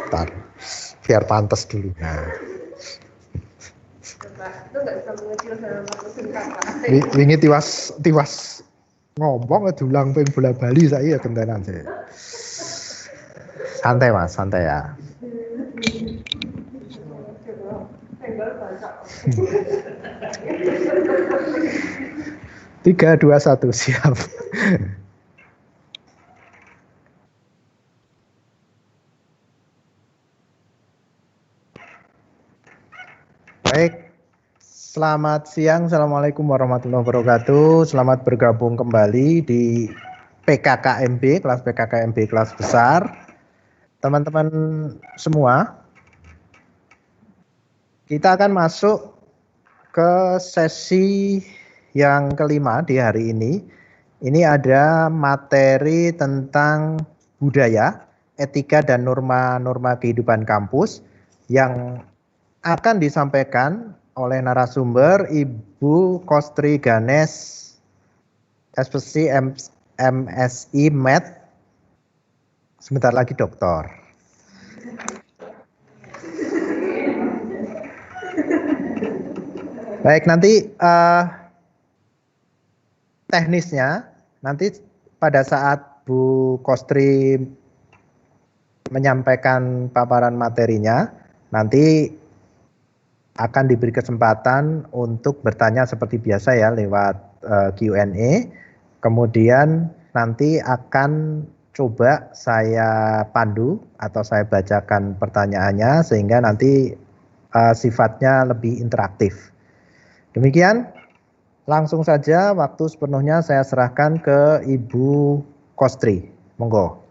Bentar. Biar pantas dulu. Nah. Wingi tiwas ngomong dulang ping bola bali saya gentenan sih. Santai Mas, santai ya. Tiga, dua, satu, siap. Baik, selamat siang. Assalamualaikum warahmatullahi wabarakatuh. Selamat bergabung kembali di PKKMB, kelas PKKMB kelas besar. Teman-teman semua, kita akan masuk ke sesi yang kelima di hari ini. Ini ada materi tentang budaya, etika dan norma-norma kehidupan kampus yang akan disampaikan oleh narasumber Ibu Kostri Ganes, SPC MSI Med, sebentar lagi doktor. Baik, nanti teknisnya nanti pada saat Bu Kostri menyampaikan paparan materinya, nanti akan diberi kesempatan untuk bertanya seperti biasa ya lewat Q&A. Kemudian nanti akan coba saya pandu atau saya bacakan pertanyaannya sehingga nanti sifatnya lebih interaktif. Demikian, langsung saja waktu sepenuhnya saya serahkan ke Ibu Kostri. Monggo.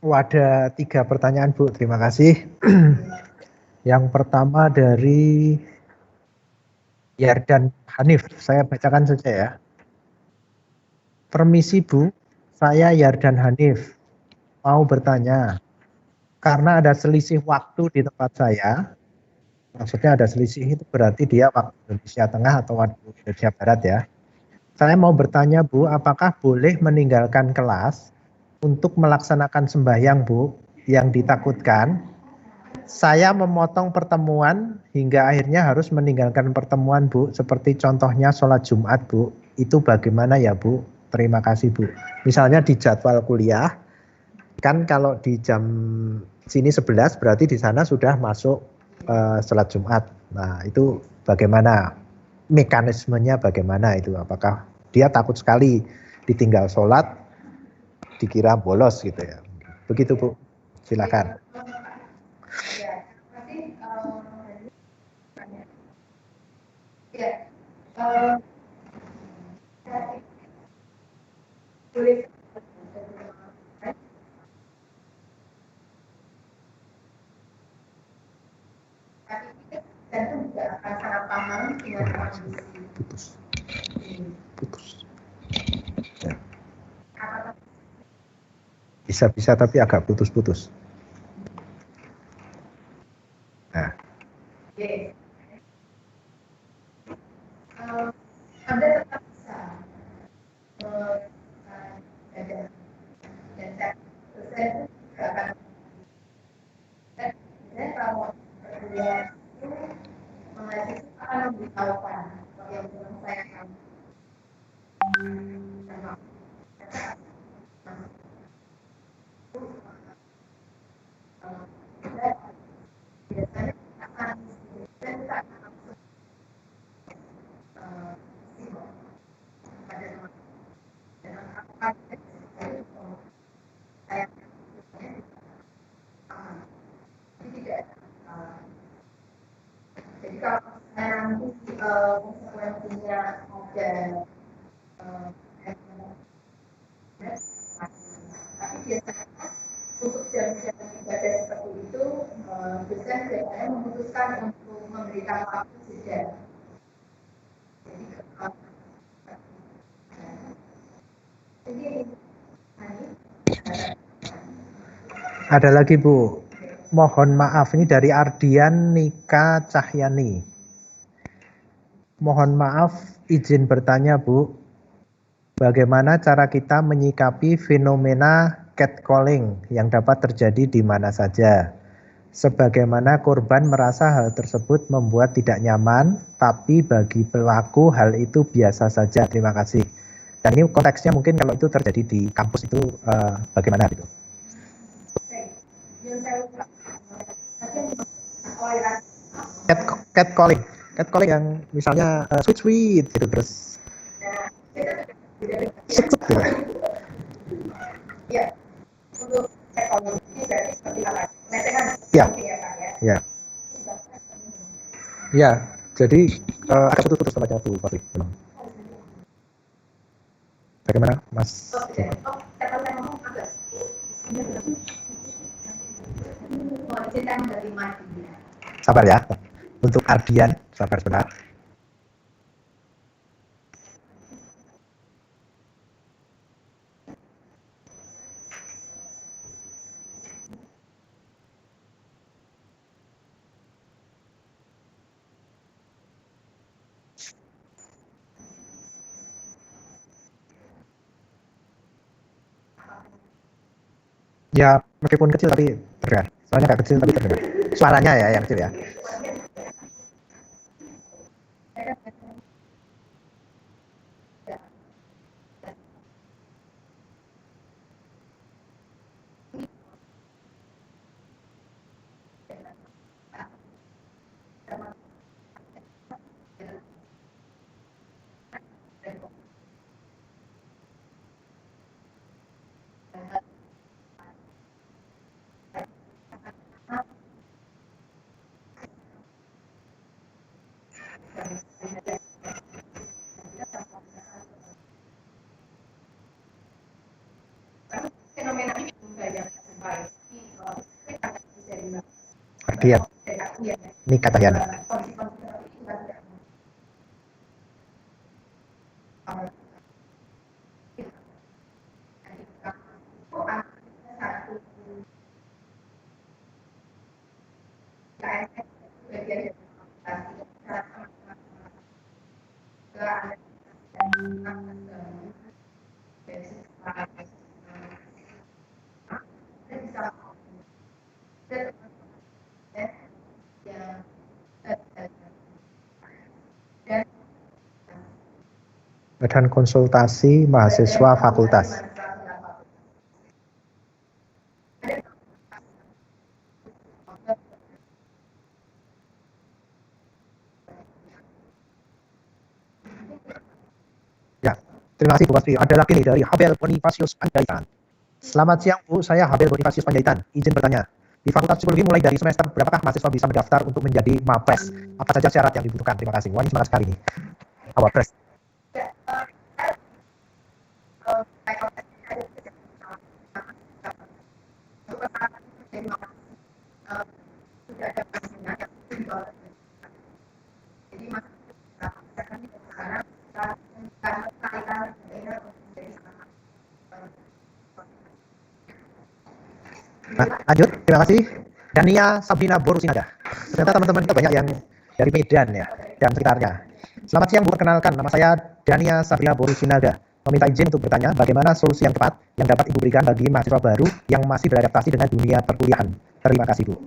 Ada 3 pertanyaan Bu, terima kasih. Yang pertama dari Yardan Hanif, saya bacakan saja ya. Permisi Bu, saya Yardan Hanif, mau bertanya. Karena ada selisih waktu di tempat saya, maksudnya ada selisih itu berarti dia waktu Indonesia Tengah atau waktu Indonesia Barat ya. Saya mau bertanya Bu, apakah boleh meninggalkan kelas untuk melaksanakan sembahyang Bu, yang ditakutkan saya memotong pertemuan hingga akhirnya harus meninggalkan pertemuan Bu, seperti contohnya sholat Jumat Bu, itu bagaimana ya Bu? Terima kasih Bu. Misalnya di jadwal kuliah, kan kalau di jam sini 11 berarti di sana sudah masuk sholat Jumat. Nah itu bagaimana? Mekanismenya bagaimana itu? Apakah dia takut sekali ditinggal sholat, dikira bolos gitu ya? Begitu Bu, silakan. Bisa-bisa tapi agak putus-putus. Nah. Anda tetap bisa dan saya akan dan kalau kemudian itu mahasiswa akan memberitahukan yang belum saya tahu. Jadi kalau saya nanti konsekuensinya ada tapi biasanya untuk jam-jam ibadah seperti itu biasanya memutuskan untuk memberikan waktu jeda. Ada lagi Bu, mohon maaf ini dari Ardian Nika Cahyani. Mohon maaf, izin bertanya Bu, bagaimana cara kita menyikapi fenomena catcalling yang dapat terjadi di mana saja? Sebagaimana korban merasa hal tersebut membuat tidak nyaman, tapi bagi pelaku hal itu biasa saja. Terima kasih. Dan ini konteksnya mungkin kalau itu terjadi di kampus itu bagaimana gitu? Catcalling yang misalnya sweet gitu terus gitu. Ya, untuk catcalling ini berarti seperti apa? Ya, ya, ya. Jadi agak putus-putus sama Bu Fahri. Bagaimana Mas? Sabar ya, untuk Ardian, sabar sebentar. Ya, meskipun kecil tapi terdengar. Soalnya nggak kecil tapi terdengar. Suaranya ya yang kecil ya. Ardian, ini katanya. Badan Konsultasi Mahasiswa Fakultas. Ya, terima kasih Bu Fahri. Ada lagi nih dari Habel Bonifasius Panjaitan. Selamat siang Bu, saya Habel Bonifasius Panjaitan. Izin bertanya, di Fakultas Psikologi mulai dari semester berapakah mahasiswa bisa mendaftar untuk menjadi mapres? Apa saja syarat yang dibutuhkan? Terima kasih. Wah, ini semangat sekali nih. Mapres. Nah, lanjut, terima kasih. Dania Sabrina Borusinaga. Ternyata teman-teman kita banyak yang dari Medan ya dan sekitarnya. Selamat siang Bu, perkenalkan nama saya Dania Sabrina Borusinaga. Meminta izin untuk bertanya bagaimana solusi yang tepat yang dapat Ibu berikan bagi mahasiswa baru yang masih beradaptasi dengan dunia perkuliahan. Terima kasih Bu.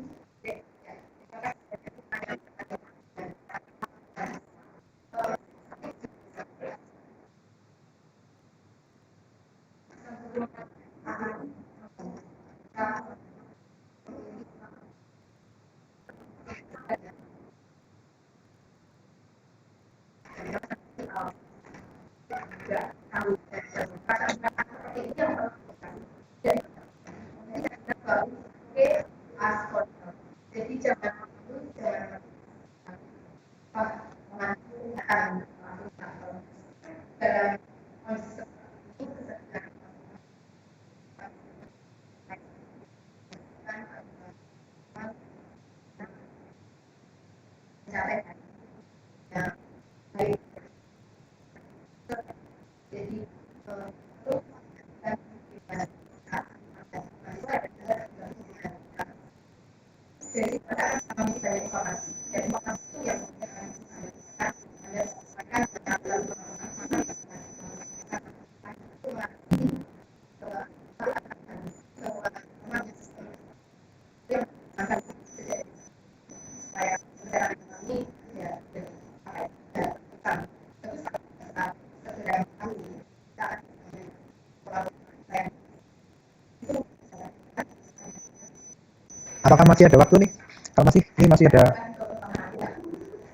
Apakah masih ada waktu nih? Kalau masih, ini masih ada.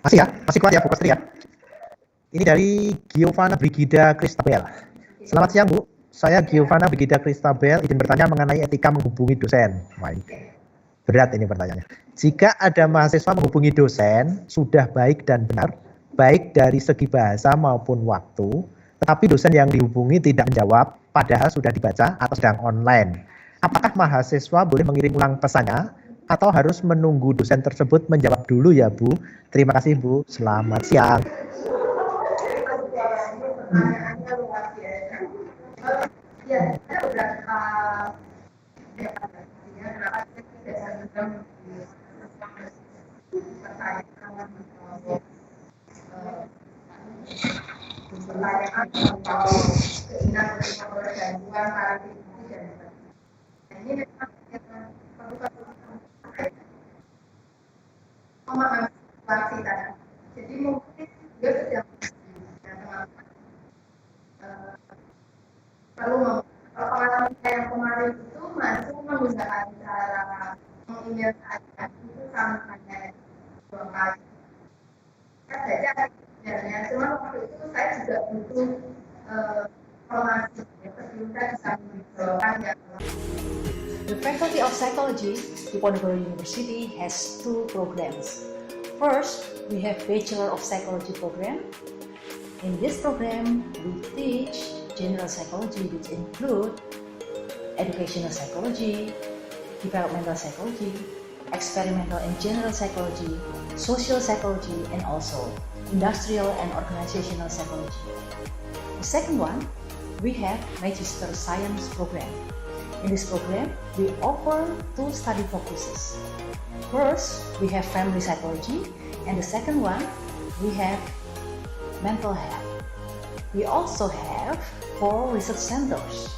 Masih ya? Masih kuat ya Bu Kostri ya? Ini dari Giovanna Brigida Christabel. Selamat siang Bu, saya Giovanna Brigida Christabel izin bertanya mengenai etika menghubungi dosen. Wah, berat ini pertanyaannya. Jika ada mahasiswa menghubungi dosen, sudah baik dan benar, baik dari segi bahasa maupun waktu, tetapi dosen yang dihubungi tidak menjawab, padahal sudah dibaca atau sedang online. Apakah mahasiswa boleh mengirim ulang pesannya atau harus menunggu dosen tersebut menjawab dulu ya Bu? Terima kasih Bu, selamat siang. Jadi mungkin dia sedang perlu pengalaman saya yang kemarin itu masih menggunakan cara meng-email saja itu sama hanya 2 kali. Saya saja sebenarnya, cuma waktu itu saya juga butuh informasi sebelum saya bisa menjawabkan yang. The Faculty of Psychologi Diponegoro University has 2 programs. First, we have Bachelor of Psychology program. In this program, we teach general psychology, which include educational psychology, developmental psychology, experimental and general psychology, social psychology, and also industrial and organizational psychology. The second one, we have Magister Science program. In this program, we offer 2 study focuses. First, we have family psychology, and the second one, we have mental health. We also have 4 research centers.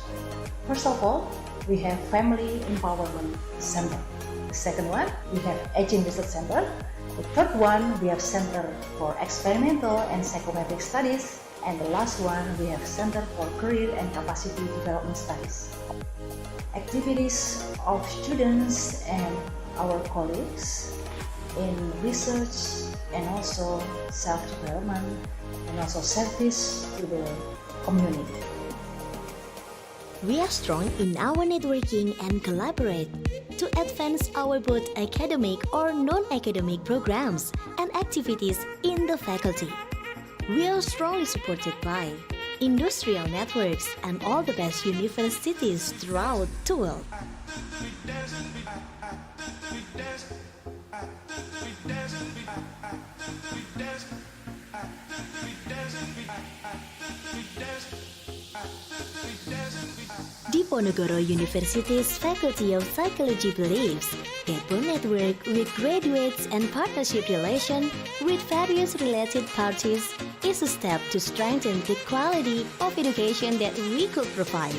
First of all, we have Family Empowerment Center. The second one, we have Aging Research Center. The third one, we have Center for Experimental and Psychometric Studies. And the last one, we have Center for Career and Capacity Development Studies. Activities of students and our colleagues in research and also self-development and also service to the community. We are strong in our networking and collaborate to advance our both academic or non-academic programs and activities in the faculty. We are strongly supported by industrial networks and all the best universities throughout the world. Diponegoro University's Faculty of Psychology believes that will network with graduates and partnership relation with various related parties is a step to strengthen the quality of education that we could provide,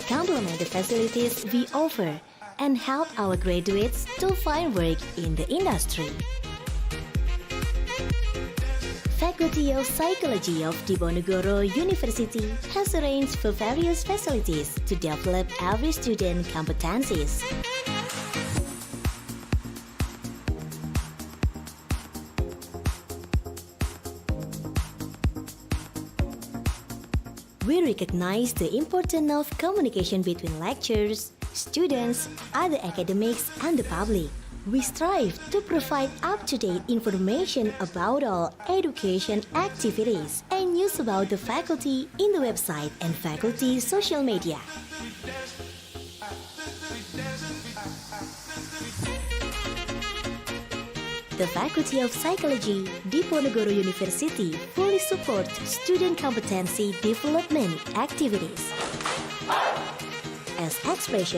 complement the facilities we offer, and help our graduates to find work in the industry. Faculty of Psychology of Diponegoro University has arranged for various facilities to develop every student competencies. We recognize the importance of communication between lecturers, students, other academics, and the public. We strive to provide up-to-date information about all education activities and news about the faculty in the website and faculty social media. The Faculty of Psychology, Diponegoro University fully supports student competency development activities. As expression